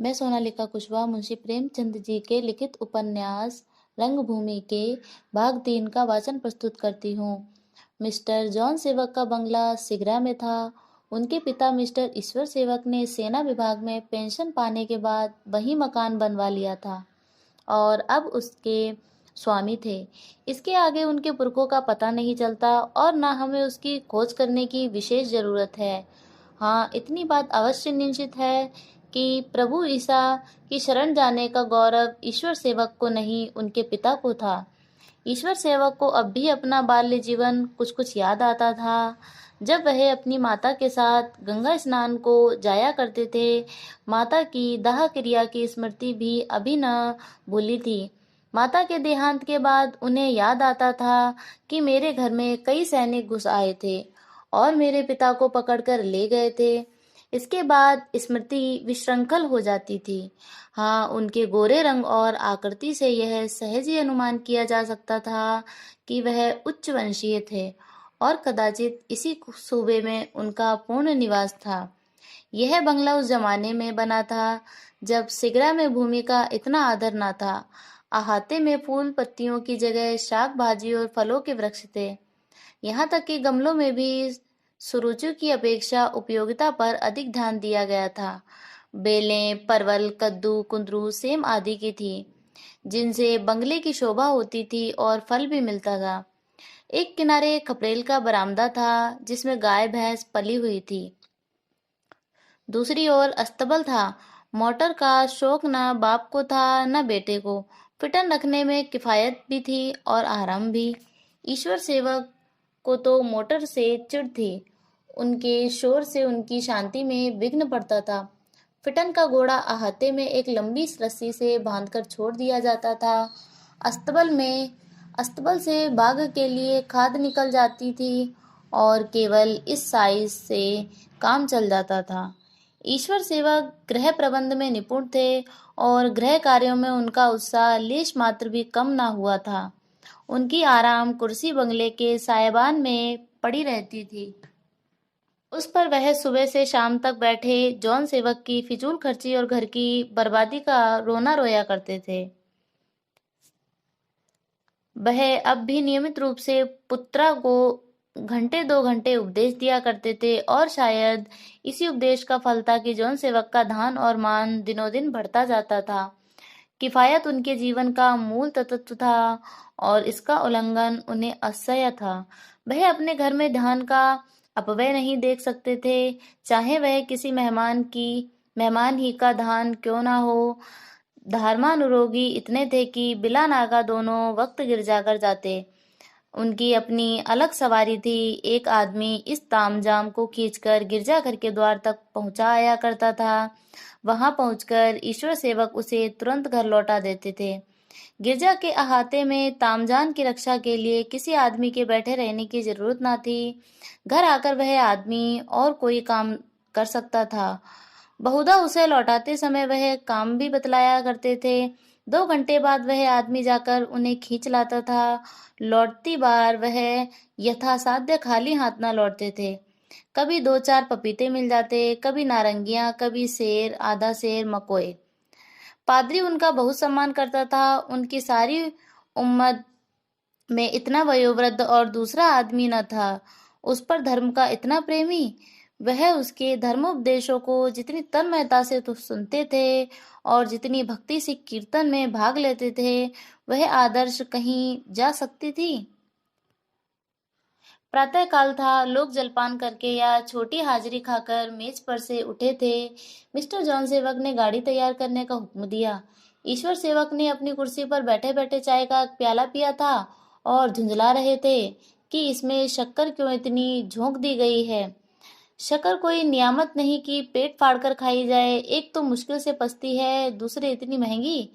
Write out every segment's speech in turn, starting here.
मैं सोनालिका कुशवाहा मुंशी प्रेमचंद जी के लिखित उपन्यास रंगभूमि के भाग 3 का वाचन प्रस्तुत करती हूँ। मिस्टर जॉन सेवक का बंगला सिगरा में था। उनके पिता मिस्टर ईश्वर सेवक ने सेना विभाग में पेंशन पाने के बाद वही मकान बनवा लिया था और अब उसके स्वामी थे। इसके आगे उनके पुरखों का पता नहीं चलता और न हमें उसकी खोज करने की विशेष जरूरत है। हाँ, इतनी बात अवश्य निश्चित है कि प्रभु ईसा की शरण जाने का गौरव ईश्वर सेवक को नहीं, उनके पिता को था। ईश्वर सेवक को अब भी अपना बाल्य जीवन कुछ कुछ याद आता था, जब वह अपनी माता के साथ गंगा स्नान को जाया करते थे। माता की दाह क्रिया की स्मृति भी अभी न भूली थी। माता के देहांत के बाद उन्हें याद आता था कि मेरे घर में कई सैनिक घुस आए थे और मेरे पिता को पकड़कर ले गए थे। इसके बाद स्मृति विश्रृंखल हो जाती थी। हाँ, उनके गोरे रंग और आकृति से यह सहज ही अनुमान किया जा सकता था कि वह उच्च वंशीय थे और कदाचित इसी सूबे में उनका पूर्ण निवास था। यह बंगला उस जमाने में बना था जब सिगरा में भूमि का इतना आदर न था। अहाते में फूल पत्तियों की जगह शाक भाजी और फलों के वृक्ष थे। यहाँ तक कि गमलों में भी सुरुचि की अपेक्षा उपयोगिता पर अधिक ध्यान दिया गया था। बेलें, परवल, कद्दू, कुंदरू, सेम आदि की थी, जिनसे बंगले की शोभा होती थी और फल भी मिलता था। एक किनारे खपरेल का बरामदा था जिसमें गाय भैंस पली हुई थी। दूसरी ओर अस्तबल था। मोटर का शौक न बाप को था न बेटे को। फिटन रखने में किफायत भी थी और आराम भी। ईश्वर सेवक को तो मोटर से चिढ़ थी। उनके शोर से उनकी शांति में विघ्न पड़ता था। फिटन का घोड़ा अहाते में एक लंबी रस्सी से बांधकर छोड़ दिया जाता था। अस्तबल में अस्तबल से बाघ के लिए खाद निकल जाती थी और केवल इस साइज से काम चल जाता था। ईश्वर सेवक गृह प्रबंध में निपुण थे और गृह कार्यों में उनका उत्साह लेश मात्र भी कम ना हुआ था। उनकी आराम कुर्सी बंगले के सायबान में पड़ी रहती थी। उस पर वह सुबह से शाम तक बैठे जॉन सेवक की फिजूल खर्ची और घर की बर्बादी का रोना रोया करते थे। वह अब भी नियमित रूप से पुत्रा को घंटे 2 घंटे उपदेश दिया करते थे और शायद इसी उपदेश का फल था कि जॉन सेवक का धान और मान दिनों दिन बढ़ता जाता था। किफायत उनके जीवन का मूल तत्व था और इसका उल्लंघन उन्हें असह्य था। वह अपने घर में ध्यान का अपव्यय नहीं देख सकते थे, चाहे वह किसी मेहमान ही का धान क्यों ना हो। धर्मानुरोगी इतने थे कि बिला नागा दोनों वक्त गिरजाकर जाते। उनकी अपनी अलग सवारी थी। एक आदमी इस तामझाम को खींचकर गिरजाघर के द्वार तक पहुंचा आया करता था। वहां पहुंचकर ईश्वर सेवक उसे तुरंत घर लौटा देते थे। गिरजा के अहाते में तामझाम की रक्षा के लिए किसी आदमी के बैठे रहने की जरूरत न थी। घर आकर वह आदमी और कोई काम कर सकता था। बहुधा उसे लौटाते समय वह काम भी बतलाया करते थे। 2 घंटे बाद वह आदमी जाकर उन्हें खींच लाता था। लौटती बार वह यथासाध्य खाली हाथ न लौटते थे। कभी 2-4 पपीते मिल जाते, कभी नारंगियां, कभी सेर, आधा सेर, मकोए। पादरी उनका बहुत सम्मान करता था। उनकी सारी उम्मत में इतना वयोवृद्ध और दूसरा आदमी न था उस पर धर्म का इतना प्रेमी। वह उसके धर्मोपदेशों को जितनी तन्मयता से तो सुनते थे और जितनी भक्ति से कीर्तन में भाग लेते थे, वह आदर्श कहीं जा सकती थी। प्रातः काल था। लोग जलपान करके या छोटी हाजिरी खाकर मेज पर से उठे थे। मिस्टर जॉन सेवक ने गाड़ी तैयार करने का हुक्म दिया। ईश्वर सेवक ने अपनी कुर्सी पर बैठे बैठे चाय का प्याला पिया था और झुंझला रहे थे कि इसमें शक्कर क्यों इतनी झोंक दी गई है। शक्कर कोई नियामत नहीं कि पेट फाड़कर खाई जाए। एक तो मुश्किल से पचती है, दूसरे इतनी महंगी।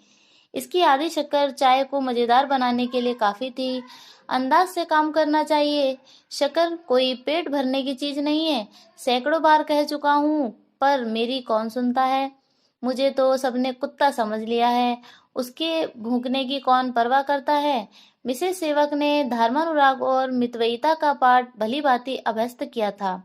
इसकी आधी शक्कर चाय को मजेदार बनाने के लिए काफी थी। अंदाज से काम करना चाहिए। शक्कर कोई पेट भरने की चीज नहीं है। सैकड़ों बार कह चुका हूँ, पर मेरी कौन सुनता है। मुझे तो सबने कुत्ता समझ लिया है। उसके भूखने की कौन परवाह करता है। मिसेस सेवक ने धर्मानुराग और मितव्ययिता का पाठ भली भांति अभ्यस्त किया था।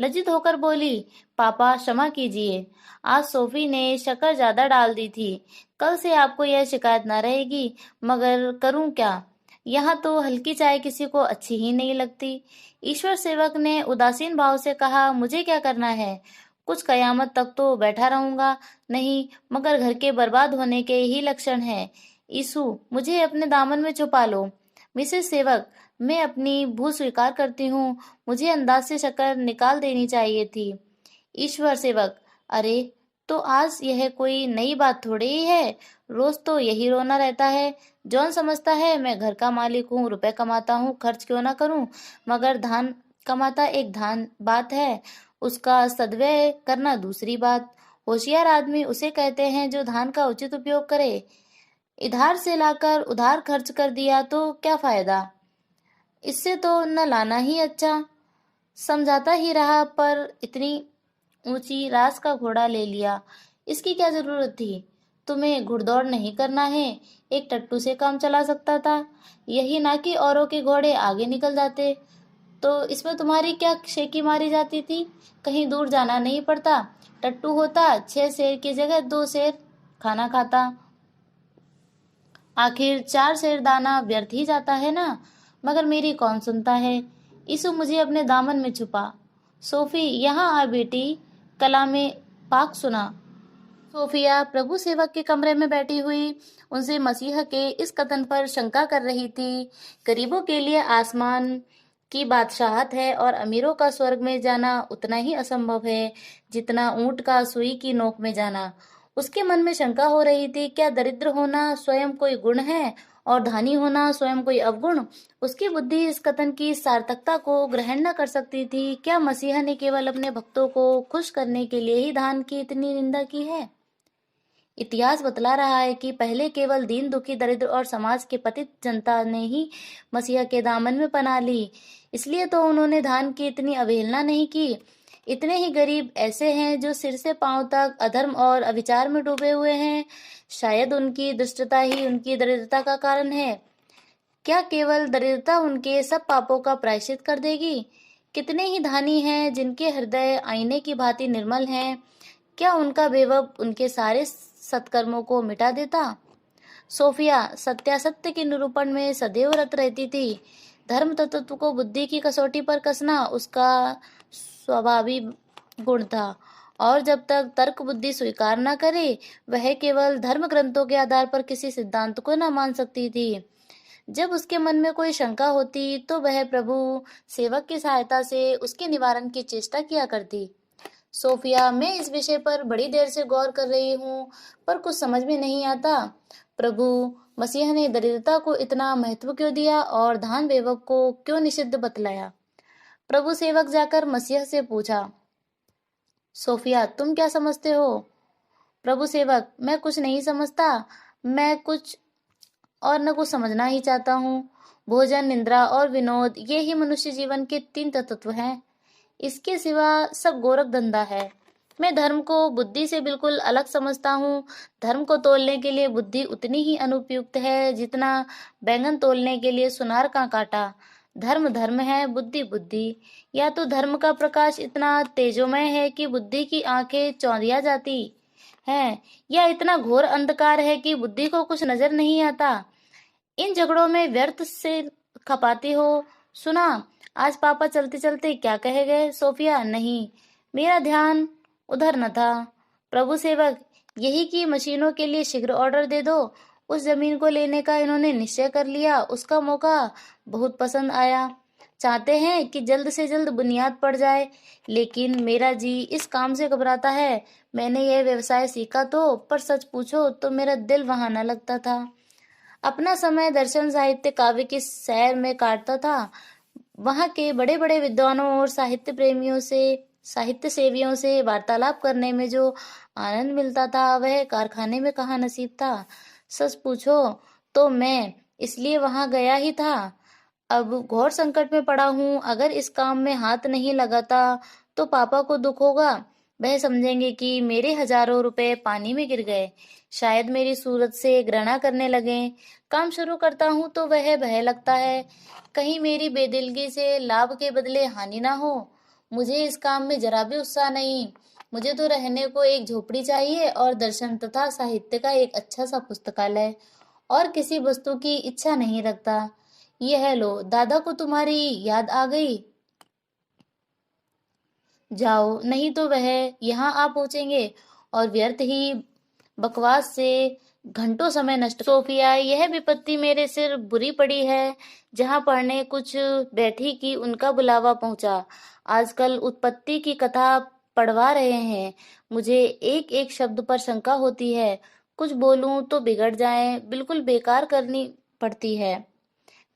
लज्जित होकर बोली, पापा क्षमा कीजिए, आज सोफी ने शक्कर ज्यादा डाल दी थी। कल से आपको यह शिकायत ना रहेगी, मगर करूं क्या? यहाँ तो हल्की चाय किसी को अच्छी ही नहीं लगती। ईश्वर सेवक ने उदासीन भाव से कहा, मुझे क्या करना है? कुछ कयामत तक तो बैठा रहूंगा। नहीं, मगर घर के बर्बाद होने के ही लक्षण हैं। यीशु, मुझे अपने दामन में छुपा लो। मिसेस सेवक, मैं अपनी भूल स्वीकार करती हूँ। मुझे अंदाज से शक्कर निकाल देनी चाहिए थी। ईश्वर सेवक, अरे, तो आज यह कोई नई बात थोड़ी ही है। रोज तो यही रोना रहता है। जॉन समझता है मैं घर का मालिक हूँ, रुपए कमाता हूँ, खर्च क्यों ना करूँ, मगर धान कमाता एक धान बात है, उसका सद्व्यय करना दूसरी बात। होशियार आदमी उसे कहते हैं जो धान का उचित उपयोग करे। इधार से लाकर उधार खर्च कर दिया तो क्या फायदा? इससे तो न लाना ही अच्छा। समझाता ही रहा, पर इतनी ऊंची रास का घोड़ा ले लिया, इसकी क्या जरूरत थी? तुम्हें घुड़दौड़ नहीं करना है, एक टट्टू से काम चला सकता था। यही ना कि औरों के घोड़े आगे निकल जाते, तो इसमें तुम्हारी क्या शेकी मारी जाती थी? कहीं दूर जाना नहीं पड़ता। टट्टू होता 6 शेर की जगह 2 शेर खाना खाता। आखिर 4 शेर दाना व्यर्थ ही जाता है ना। मगर मेरी कौन सुनता है। यीशु, मुझे अपने दामन में छुपा। सोफी, यहाँ आ बेटी, कला में पाक सुना। सोफिया प्रभु सेवक के कमरे में बैठी हुई उनसे मसीह के इस कथन पर शंका कर रही थी। गरीबों के लिए आसमान की बादशाहत है और अमीरों का स्वर्ग में जाना उतना ही असंभव है जितना ऊंट का सुई की नोक में जाना। उसके मन में शंका हो रही थी, क्या दरिद्र होना स्वयं कोई गुण है और धनी होना स्वयं कोई अवगुण? उसकी बुद्धि इस कथन की सार्थकता को ग्रहण न कर सकती थी। क्या मसीहा ने केवल अपने भक्तों को खुश करने के लिए ही दान की इतनी निंदा की है? इतिहास बतला रहा है कि पहले केवल दीन दुखी दरिद्र और समाज के पतित जनता ने ही मसीहा के दामन में पनाह ली, इसलिए तो उन्होंने दान की इतनी अवहेलना नहीं की। इतने ही गरीब ऐसे हैं जो सिर से पांव तक अधर्म और अविचार में डूबे हुए हैं। शायद उनकी दुष्टता ही उनकी दरिद्रता का कारण है। क्या केवल दरिद्रता उनके सब पापों का प्रायश्चित कर देगी? कितने ही धानी हैं जिनके हृदय आईने की भांति निर्मल हैं। क्या उनका वैभव उनके सारे सत्कर्मों को मिटा देता? सोफिया सत्यासत्य के निरूपण में सदैव रत रहती थी। धर्म तत्व को बुद्धि की कसौटी पर कसना उसका स्वाभाविक गुण था, और जब तक तर्क बुद्धि स्वीकार न करे, वह केवल धर्म ग्रंथों के आधार पर किसी सिद्धांत को न मान सकती थी। जब उसके मन में कोई शंका होती तो वह प्रभु सेवक की सहायता से उसके निवारण की चेष्टा किया करती। सोफिया, मैं इस विषय पर बड़ी देर से गौर कर रही हूँ, पर कुछ समझ में नहीं आता। प्रभु मसीह ने दरिद्रता को इतना महत्व क्यों दिया और दान वैभव को क्यों निषिद्ध बतलाया? प्रभु सेवक जाकर मसीह से पूछा, सोफिया, तुम क्या समझते हो? प्रभु सेवक, मैं कुछ नहीं समझता। मैं कुछ और न कुछ समझना ही चाहता हूँ। भोजन, निद्रा और विनोद, ये ही मनुष्य जीवन के 3 तत्व हैं। इसके सिवा सब गोरख धंधा है। मैं धर्म को बुद्धि से बिल्कुल अलग समझता हूँ। धर्म को तोलने के लिए बुद्धि उतनी ही अनुपयुक्त है जितना बैंगन तोलने के लिए सुनार का कांटा। धर्म धर्म है, बुद्धि बुद्धि। या तो धर्म का प्रकाश इतना तेजोमय है कि बुद्धि की आंखें चौंधिया जाती हैं, या इतना घोर अंधकार है कि बुद्धि को कुछ नजर नहीं आता। इन झगड़ों में व्यर्थ से खपाती हो। सुना, आज पापा चलते चलते क्या कहे गए? सोफिया, नहीं, मेरा ध्यान उधर न था। प्रभु सेवक, यही कि मशीनों के लिए शीघ्र ऑर्डर दे दो। उस जमीन को लेने का इन्होंने निश्चय कर लिया। उसका मौका बहुत पसंद आया। चाहते हैं कि जल्द से जल्द बुनियाद पड़ जाए, लेकिन मेरा जी इस काम से घबराता है। मैंने यह व्यवसाय सीखा तो, पर सच पूछो तो मेरा दिल वहां न लगता था। अपना समय दर्शन, साहित्य, काव्य की सैर में काटता था। वहां के बड़े बड़े विद्वानों और साहित्य प्रेमियों से, साहित्य सेवियों से वार्तालाप करने में जो आनंद मिलता था, वह कारखाने में कहाँ नसीब था। सच पूछो तो मैं इसलिए वहां गया ही था। अब घोर संकट में पड़ा हूँ। अगर इस काम में हाथ नहीं लगाता तो पापा को दुख होगा। वह समझेंगे कि मेरे हजारों रुपए पानी में गिर गए। शायद मेरी सूरत से घृणा करने लगे। काम शुरू करता हूँ तो वह भय लगता है, कहीं मेरी बेदिलगी से लाभ के बदले हानि ना हो। मुझे इस काम में जरा भी उत्साह नहीं। मुझे तो रहने को एक झोपड़ी चाहिए और दर्शन तथा साहित्य का एक अच्छा सा पुस्तकालय, और किसी वस्तु की इच्छा नहीं रखता। यह लो, दादा को तुम्हारी याद आ गई? जाओ, नहीं तो वह यहाँ आ पहुंचेंगे और व्यर्थ ही बकवास से घंटों समय नष्ट। सोफिया, यह विपत्ति मेरे सिर बुरी पड़ी है। जहाँ पढ़ने कुछ बैठी कि उनका बुलावा पहुंचा। आजकल उत्पत्ति की कथा पढ़वा रहे हैं। मुझे एक एक शब्द पर शंका होती है। कुछ बोलूं तो बिगड़ जाए, बिल्कुल बेकार करनी पड़ती है।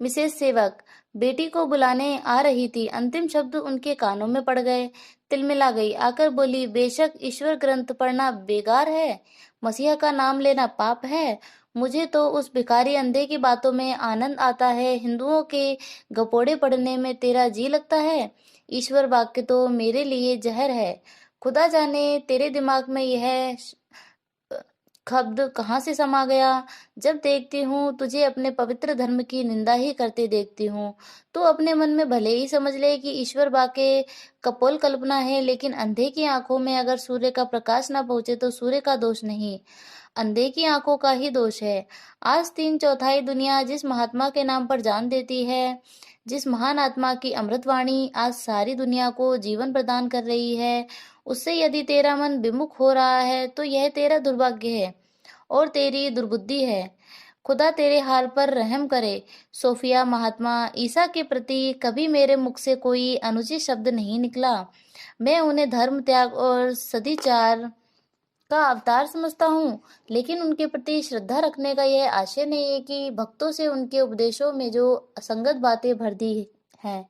मिसेस सेवक बेटी को बुलाने आ रही थी। अंतिम शब्द उनके कानों में पड़ गए। तिलमिला गई, आकर बोली, बेशक ईश्वर ग्रंथ पढ़ना बेकार है, मसीहा का नाम लेना पाप है। मुझे तो उस भिखारी अंधे की बातों में आनंद आता है, हिंदुओं के गपोड़े पढ़ने में तेरा जी लगता है। ईश्वर वाक्य तो मेरे लिए जहर है। खुदा जाने तेरे दिमाग में यह शब्द कहाँ से समा गया। जब देखती हूँ तुझे अपने पवित्र धर्म की निंदा ही करते देखती हूँ। तो अपने मन में भले ही समझ ले कि ईश्वर वाक्य कपोल कल्पना है, लेकिन अंधे की आंखों में अगर सूर्य का प्रकाश न पहुंचे तो सूर्य का दोष नहीं, अंधे की आंखों का ही दोष है। आज 3/4 दुनिया जिस महात्मा के नाम पर जान देती है, जिस महान आत्मा की अमृतवाणी आज सारी दुनिया को जीवन प्रदान कर रही है, उससे यदि तेरा मन विमुख हो रहा है तो यह तेरा दुर्भाग्य है और तेरी दुर्बुद्धि है। खुदा तेरे हाल पर रहम करे। सोफिया, महात्मा ईसा के प्रति कभी मेरे मुख से कोई अनुचित शब्द नहीं निकला। मैं उन्हें धर्म त्याग और सदाचार का अवतार समझता हूँ, लेकिन उनके प्रति श्रद्धा रखने का यह आशय नहीं है कि भक्तों से उनके उपदेशों में जो असंगत बातें भर दी हैं,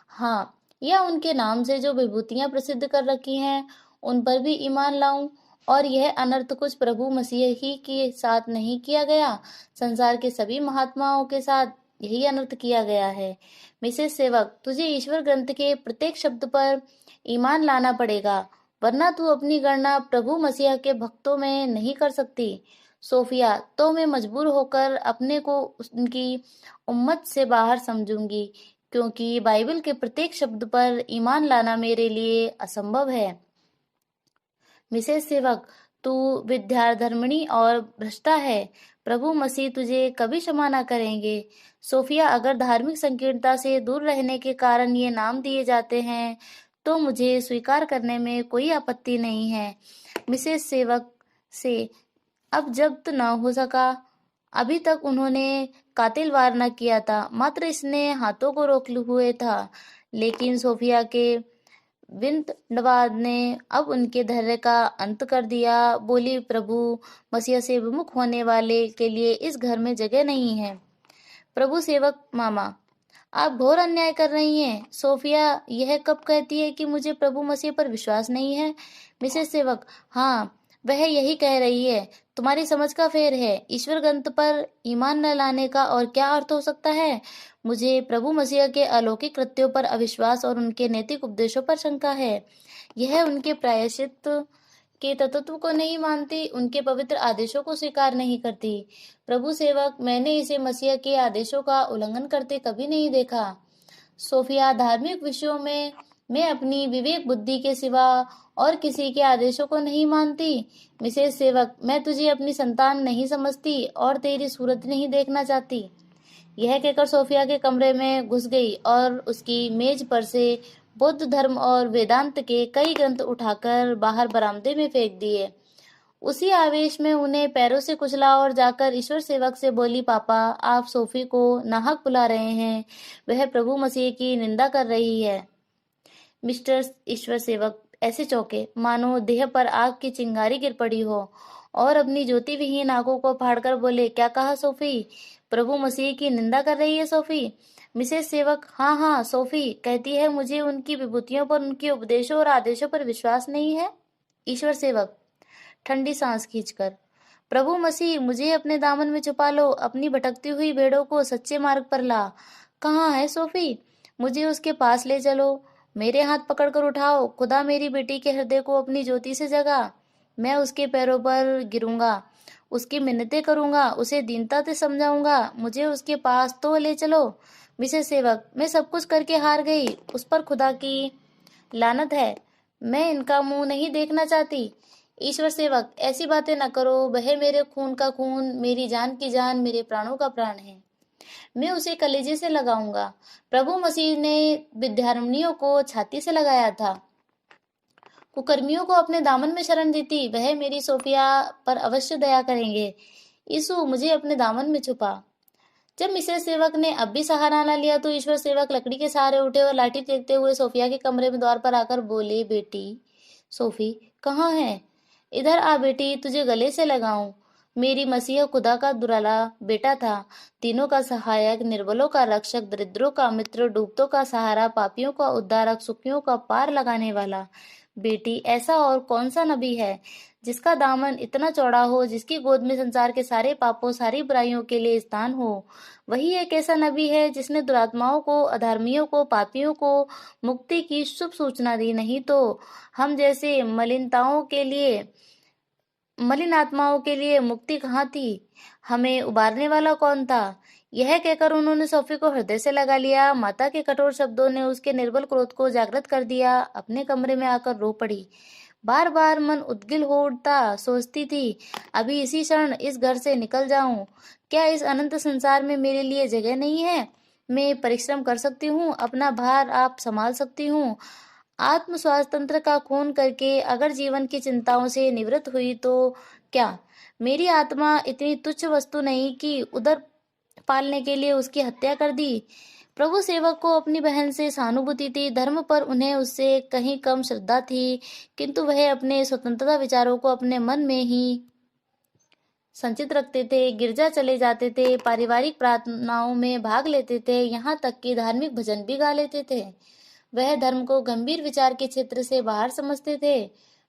हाँ, या उनके नाम से जो विभूतियां प्रसिद्ध कर रखी हैं, उन पर भी ईमान लाऊं। और यह अनर्थ कुछ प्रभु मसीह ही के साथ नहीं किया गया, संसार के सभी महात्माओं के साथ यही अनर्थ किया गया है। मिसेस सेवक, तुझे ईश्वर ग्रंथ के प्रत्येक शब्द पर ईमान लाना पड़ेगा, वरना तू अपनी गणना प्रभु मसीह के भक्तों में नहीं कर सकती। सोफिया, तो मैं मजबूर होकर अपने को उनकी उम्मत से बाहर समझूंगी, क्योंकि बाइबल के प्रत्येक शब्द पर ईमान लाना मेरे लिए असंभव है। मिसेस सेवक, तू विद्याधर्मिणी और भ्रष्टा है। प्रभु मसीह तुझे कभी क्षमा न करेंगे। सोफिया, अगर धार्मिक संकीर्णता से दूर रहने के कारण ये नाम दिए जाते हैं तो मुझे स्वीकार करने में कोई आपत्ति नहीं है। मिसेस सेवक से अब जब्त न हो सका। अभी तक उन्होंने कातिल वार न किया था, मात्र इसने हाथों को रोक हुए था। लेकिन सोफिया के विंतडवाद ने अब उनके धैर्य का अंत कर दिया। बोली, प्रभु मसीह से विमुख होने वाले के लिए इस घर में जगह नहीं है। प्रभु सेवक, मामा, आप घोर अन्याय कर रही हैं। सोफिया, यह कब कहती है कि मुझे प्रभु मसीह पर विश्वास नहीं है? मिसेस सेवक, हाँ, वह यही कह रही है। तुम्हारी समझ का फेर है। ईश्वर ग्रंथ पर ईमान न लाने का और क्या अर्थ हो सकता है? मुझे प्रभु मसीह के अलौकिक कृत्यों पर अविश्वास और उनके नैतिक उपदेशों पर शंका है। यह उनके प्रायश्चित के तत्व को नहीं मानती, उनके पवित्र आदेशों को स्वीकार नहीं करती। प्रभु सेवक, मैंने इसे मसीह के आदेशों का उल्लंघन करते कभी नहीं देखा। सोफिया, धार्मिक विषयों में मैं अपनी विवेक बुद्धि के सिवा और किसी के आदेशों को नहीं मानती। मिसेस सेवक, मैं तुझे अपनी संतान नहीं समझती और तेरी सूरत नहीं देखना चाहती। यह कहकर सोफिया के कमरे में घुस गई और उसकी मेज पर से बौद्ध धर्म और वेदांत के कई ग्रंथ उठाकर बाहर बरामदे में फेंक दिए। उसी आवेश में उन्हें पैरों से कुचला और जाकर ईश्वर सेवक से बोली, पापा, आप सोफी को नाहक बुला रहे हैं, वह प्रभु मसीह की निंदा कर रही है। मिस्टर ईश्वर सेवक ऐसे चौंके मानो देह पर आग की चिंगारी गिर पड़ी हो और अपनी ज्योति विहीन आंखों को फाड़कर बोले, क्या कहा सोफी? प्रभु मसीह की निंदा कर रही है सोफी? मिसेस सेवक, हाँ हाँ, सोफी कहती है मुझे उनकी विभूतियों पर, उनके उपदेशों और आदेशों पर विश्वास नहीं है। ईश्वर सेवक ठंडी सांस खींचकर, प्रभु मसीह, मुझे अपने दामन में छुपा लो, अपनी भटकती हुई भेड़ों को सच्चे मार्ग पर ला। कहाँ है सोफी? मुझे उसके पास ले चलो, मेरे हाथ पकड़कर उठाओ। खुदा मेरी बेटी के हृदय को अपनी ज्योति से जगा। मैं उसके पैरों पर गिरूंगा, उसकी मिन्नतें करूंगा, उसे दीनता से समझाऊंगा। मुझे उसके पास तो ले चलो। मिसेस सेवक, मैं सब कुछ करके हार गई। उस पर खुदा की लानत है, मैं इनका मुंह नहीं देखना चाहती। ईश्वर सेवक, ऐसी बातें न करो, वह मेरे खून का खून, मेरी जान की जान, मेरे प्राणों का प्राण है। मैं उसे कलेजे से लगाऊंगा। प्रभु मसीह ने विद्यारण्यों को छाती से लगाया था, कुकर्मियों को अपने दामन में शरण दी थी। वह मेरी सोफिया पर अवश्य दया करेंगे। यीशु, मुझे अपने दामन में छुपा। जब मिस्र सेवक ने अब भी सहारा न लिया तो ईश्वर सेवक लकड़ी के सहारे उठे और लाठी टेकते हुए सोफिया के कमरे में द्वार पर आकर बोले, बेटी सोफी कहाँ है? इधर आ बेटी, तुझे गले से लगाऊं। मेरी मसीह खुदा का दुलारा बेटा था, तीनों का सहायक, निर्बलों का रक्षक, दरिद्रों का मित्र, डूबतों का सहारा, पापियों का उद्धारक, सुखियों का पार लगाने वाला। बेटी, ऐसा और कौन सा नबी है जिसका दामन इतना चौड़ा हो, जिसकी गोद में संसार के सारे पापों, सारी बुराइयों के लिए स्थान हो? वही एक ऐसा नबी है जिसने दुरात्माओं को, अधर्मियों को, पापियों को मुक्ति की शुभ सूचना दी। नहीं तो हम जैसे मलिन आत्माओं के लिए मुक्ति कहाँ थी? हमें उबारने वाला कौन था? यह कहकर उन्होंने सोफी को हृदय से लगा लिया। माता के कठोर शब्दों ने उसके निर्बल क्रोध को जागृत कर दिया। अपने कमरे में आकर रो पड़ी। बार बार मन उद्गिल हो उठता, सोचती थी, अभी इसी क्षण इस घर से निकल जाऊं। क्या इस अनंत संसार में मेरे लिए जगह नहीं है? मैं परिश्रम कर सकती हूँ, अपना भार आप संभाल सकती हूँ। आत्म स्वास्थ्य तंत्र का खून करके अगर जीवन की चिंताओं से निवृत्त हुई तो क्या मेरी आत्मा इतनी तुच्छ वस्तु नहीं कि उधर पालने के लिए उसकी हत्या कर दी? प्रभु सेवक को अपनी बहन से सहानुभूति थी, धर्म पर उन्हें उससे कहीं कम श्रद्धा थी, किंतु वह अपने स्वतंत्रता विचारों को अपने मन में ही संचित रखते थे, गिरजा चले जाते थे, पारिवारिक प्रार्थनाओं में भाग लेते थे, यहाँ तक कि धार्मिक भजन भी गा लेते थे। वह धर्म को गंभीर विचार के क्षेत्र से बाहर समझते थे।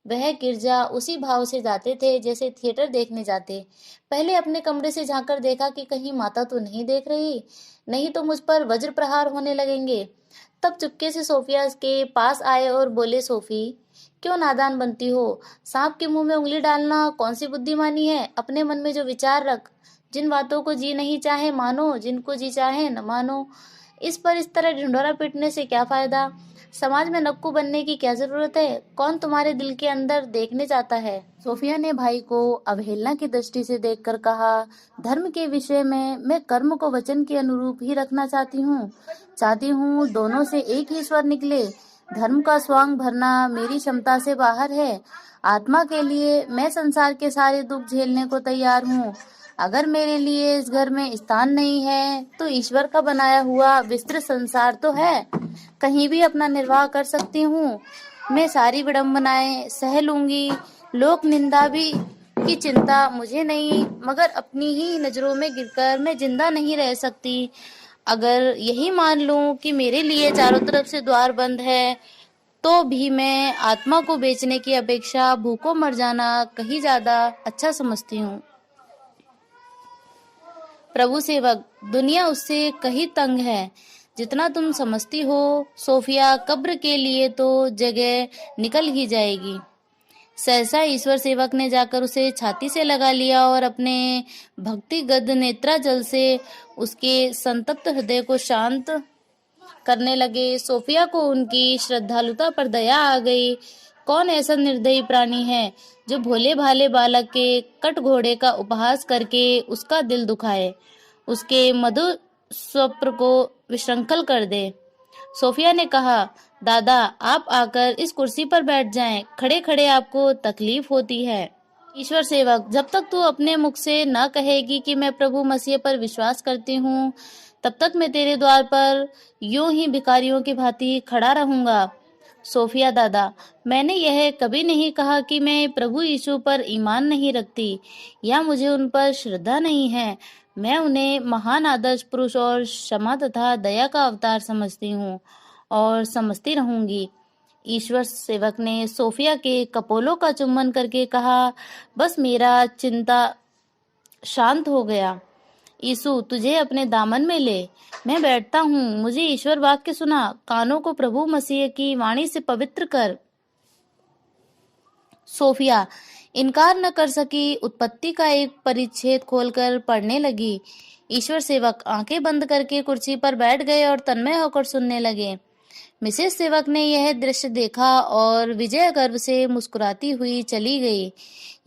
वह गिरजा उसी भाव से जाते थे जैसे थिएटर देखने जाते। पहले अपने कमरे से झांककर देखा कि कहीं माता तो नहीं देख रही, नहीं तो मुझ पर वज्र प्रहार होने लगेंगे। तब चुपके से सोफिया के पास आए और बोले, सोफी क्यों नादान बनती हो? सांप के मुंह में उंगली डालना कौन सी बुद्धिमानी है? अपने मन में जो विचार रख, जिन बातों को जी नहीं चाहे मानो, जिनको जी चाहे न मानो। इस तरह ढिंढोरा पीटने से क्या फायदा? समाज में नक्कू बनने की क्या जरूरत है? कौन तुम्हारे दिल के अंदर देखने चाहता है? सोफिया ने भाई को अवहेलना की दृष्टि से देखकर कहा, धर्म के विषय में मैं कर्म को वचन के अनुरूप ही रखना चाहती हूँ दोनों से एक ही स्वर निकले। धर्म का स्वांग भरना मेरी क्षमता से बाहर है। आत्मा के लिए मैं संसार के सारे दुख झेलने को तैयार हूँ। अगर मेरे लिए इस घर में स्थान नहीं है तो ईश्वर का बनाया हुआ विस्तृत संसार तो है, कहीं भी अपना निर्वाह कर सकती हूँ। मैं सारी विडंबनाएं सह लूंगी, लोक निंदा भी की चिंता मुझे नहीं, मगर अपनी ही नजरों में गिरकर मैं जिंदा नहीं रह सकती। अगर यही मान लूं कि मेरे लिए चारों तरफ से द्वार बंद है, तो भी मैं आत्मा को बेचने की अपेक्षा भूखों मर जाना कहीं ज्यादा अच्छा समझती हूँ। प्रभु सेवक, दुनिया उससे कहीं तंग है जितना तुम समझती हो। सोफिया, कब्र के लिए तो जगह निकल ही जाएगी। सहसा ईश्वर सेवक ने जाकर उसे छाती से लगा लिया और अपने भक्तिगत नेत्रा जल से उसके संतप्त हृदय को शांत करने लगे। सोफिया को उनकी श्रद्धालुता पर दया आ गई। कौन ऐसा निर्दयी प्राणी है जो भोले भाले बालक के कट घोड़े का उपहास करके उसका दिल दुखाए, उसके मधुर स्वप्न को विशृंखल कर दे? सोफिया ने कहा, दादा आप आकर इस कुर्सी पर बैठ जाएं, खड़े खड़े आपको तकलीफ होती है। ईश्वर सेवक, जब तक तू अपने मुख से न कहेगी कि मैं प्रभु मसीह पर विश्वास करती हूँ, तब तक मैं तेरे द्वार पर यूं ही भिखारियों की भांति खड़ा रहूंगा। सोफिया, दादा मैंने यह कभी नहीं कहा कि मैं प्रभु यीशु पर ईमान नहीं रखती या मुझे उन पर श्रद्धा नहीं है। मैं उन्हें महान आदर्श पुरुष और क्षमा तथा दया का अवतार समझती हूँ और समझती रहूंगी। ईश्वर सेवक ने सोफिया के कपोलों का चुम्बन करके कहा, बस मेरा चिंता शांत हो गया। यीशु, तुझे अपने दामन में ले, मैं बैठता हूँ। मुझे ईश्वर वाक्य सुना, कानों को प्रभु मसीह की वाणी से पवित्र कर। सोफिया इनकार न कर सकी, उत्पत्ति का एक परिच्छेद खोलकर पढ़ने लगी। ईश्वर सेवक आंखें बंद करके कुर्सी पर बैठ गए और तन्मय होकर सुनने लगे। मिसेस सेवक ने यह दृश्य देखा और विजय गर्व से मुस्कुराती हुई चली गई।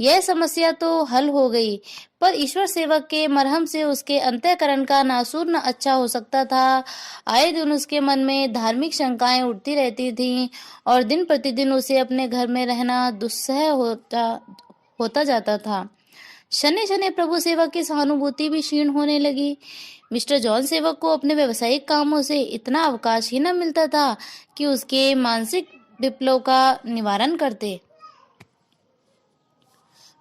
यह समस्या तो हल हो गई, पर ईश्वर सेवक के मरहम से उसके अंतःकरण का नासूर न अच्छा हो सकता था। आए दिन उसके मन में धार्मिक शंकाएं उठती रहती थीं और दिन प्रतिदिन उसे अपने घर में रहना दुस्सह होता जाता था। शनि शनि प्रभु सेवक की सहानुभूति भी क्षीण होने लगी। मिस्टर जॉन सेवक को अपने व्यवसायिक कामों से इतना अवकाश ही न मिलता था कि उसके मानसिक विप्लव का निवारण करते।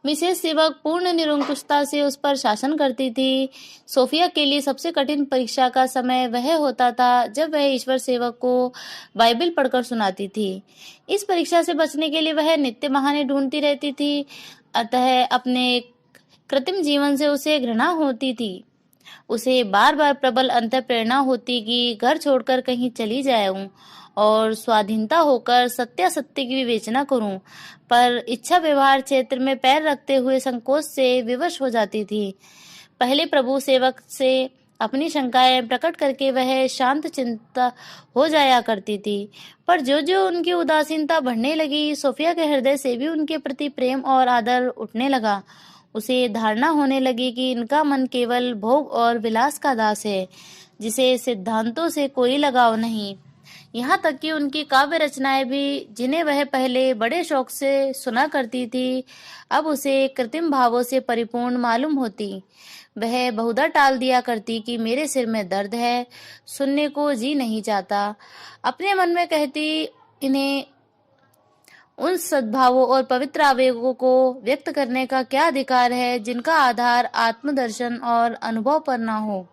मिसेस सेवक पूर्ण निरंकुशता से उस पर शासन करती थी। सोफिया के लिए सबसे कठिन परीक्षा का समय वह होता था जब वह ईश्वर सेवक को बाइबल पढ़कर सुनाती थी। इस परीक्षा से बचने के लिए वह नित्य बहाने ढूंढती रहती थी। अतः अपने कृत्रिम जीवन से उसे घृणा होती थी। उसे बार बार प्रबल अंतःप्रेरणा होती कि घर छोड़कर कहीं चली जाऊं और स्वाधीनता होकर सत्यासत्य की विवेचना करूं, पर इच्छा व्यवहार क्षेत्र में पैर रखते हुए संकोच से विवश हो जाती थी। पहले प्रभु सेवक से अपनी शंकाएं प्रकट करके वह शांत चिंता हो जाया करती थी, पर जो जो उनकी उदासीनता बढ़ने लगी, सोफिया के हृदय से भी उनके प्रति प्रेम और आदर उठने लगा। उसे धारणा होने लगी कि इनका मन केवल भोग और विलास का दास है, जिसे सिद्धांतों से कोई लगाव नहीं। यहाँ तक कि उनकी काव्य रचनाएं भी, जिन्हें वह पहले बड़े शौक से सुना करती थी, अब उसे कृत्रिम भावों से परिपूर्ण मालूम होती। वह बहुधा टाल दिया करती कि मेरे सिर में दर्द है, सुनने को जी नहीं चाहता। अपने मन में कहती, इन्हें उन सद्भावों और पवित्र आवेगों को व्यक्त करने का क्या अधिकार है जिनका आधार आत्मदर्शन और अनुभव पर न हो।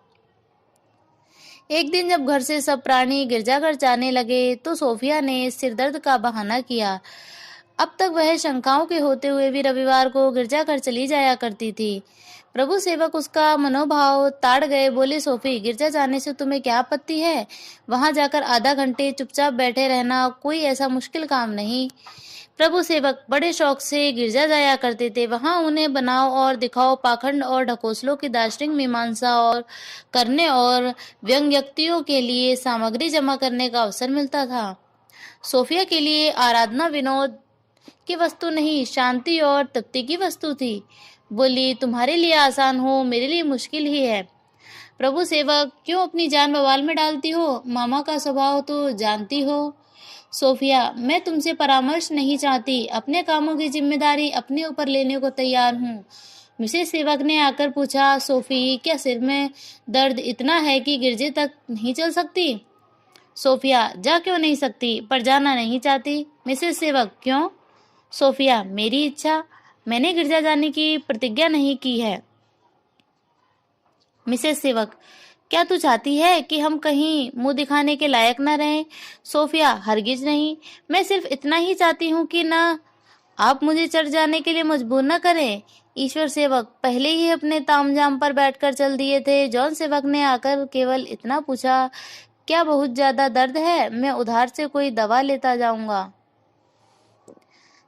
एक दिन जब घर से सब प्राणी गिरजाघर जाने लगे तो सोफिया ने सिरदर्द का बहाना किया। अब तक वह शंकाओं के होते हुए भी रविवार को गिरजाघर चली जाया करती थी। प्रभु सेवक उसका मनोभाव ताड़ गए। बोले, सोफी, गिरजा जाने से तुम्हें क्या आपत्ति है? वहां जाकर आधा घंटे चुपचाप बैठे रहना कोई ऐसा मुश्किल काम नहीं। प्रभु सेवक बड़े शौक से गिरजा जाया करते थे। वहां उन्हें बनाओ और दिखाओ, पाखंड और ढकोसलों की दार्शनिक मीमांसा और करने और व्यंग्योक्तियों के लिए सामग्री जमा करने का अवसर मिलता था। सोफिया के लिए आराधना विनोद की वस्तु नहीं, शांति और तृप्ति की वस्तु थी। बोली, तुम्हारे लिए आसान हो, मेरे लिए मुश्किल ही है। प्रभु सेवक, क्यों अपनी जान बवाल में डालती हो? मामा का स्वभाव तो जानती हो। सोफिया, मैं तुमसे परामर्श नहीं चाहती, अपने कामों की जिम्मेदारी अपने ऊपर लेने को तैयार हूँ। मिसेस सेवक ने आकर पूछा, सोफी, क्या सिर में दर्द इतना है कि गिरजे तक नहीं चल सकती? सोफिया, जा क्यों नहीं सकती, पर जाना नहीं चाहती। मिसेस सेवक, क्यों? सोफिया, मेरी इच्छा, मैंने गिरजा जाने की प्रतिज्ञा नहीं की है। मिसेस सेवक, क्या तू चाहती है कि हम कहीं मुंह दिखाने के लायक न रहें? सोफिया, हरगिज नहीं, मैं सिर्फ इतना ही चाहती हूँ कि ना आप मुझे चढ़ जाने के लिए मजबूर न करें। ईश्वर सेवक पहले ही अपने तामझाम पर बैठकर चल दिए थे। जॉन सेवक ने आकर केवल इतना पूछा, क्या बहुत ज्यादा दर्द है? मैं उधार से कोई दवा लेता जाऊंगा।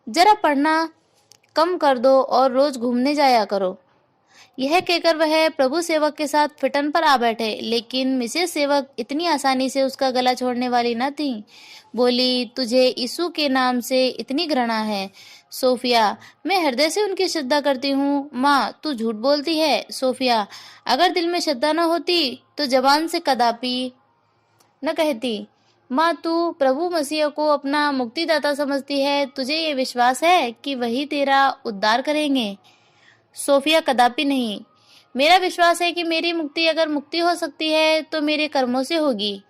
जरा पढ़ना कम कर दो और रोज घूमने जाया करो। यह कहकर वह प्रभु सेवक के साथ फिटन पर आ बैठे, लेकिन मिसेस सेवक इतनी आसानी से उसका गला छोड़ने वाली न थी। बोली, तुझे यीशु के नाम से इतनी घृणा है? सोफिया, मैं हृदय से उनकी श्रद्धा करती हूँ। माँ, तू झूठ बोलती है। सोफिया, अगर दिल में श्रद्धा न होती तो जबान से कदापि न कहती। माँ, तू प्रभु मसीह को अपना मुक्तिदाता समझती है, तुझे ये विश्वास है कि वही तेरा उद्धार करेंगे? सोफिया, कदापि नहीं। मेरा विश्वास है कि मेरी मुक्ति, अगर मुक्ति हो सकती है, तो मेरे कर्मों से होगी।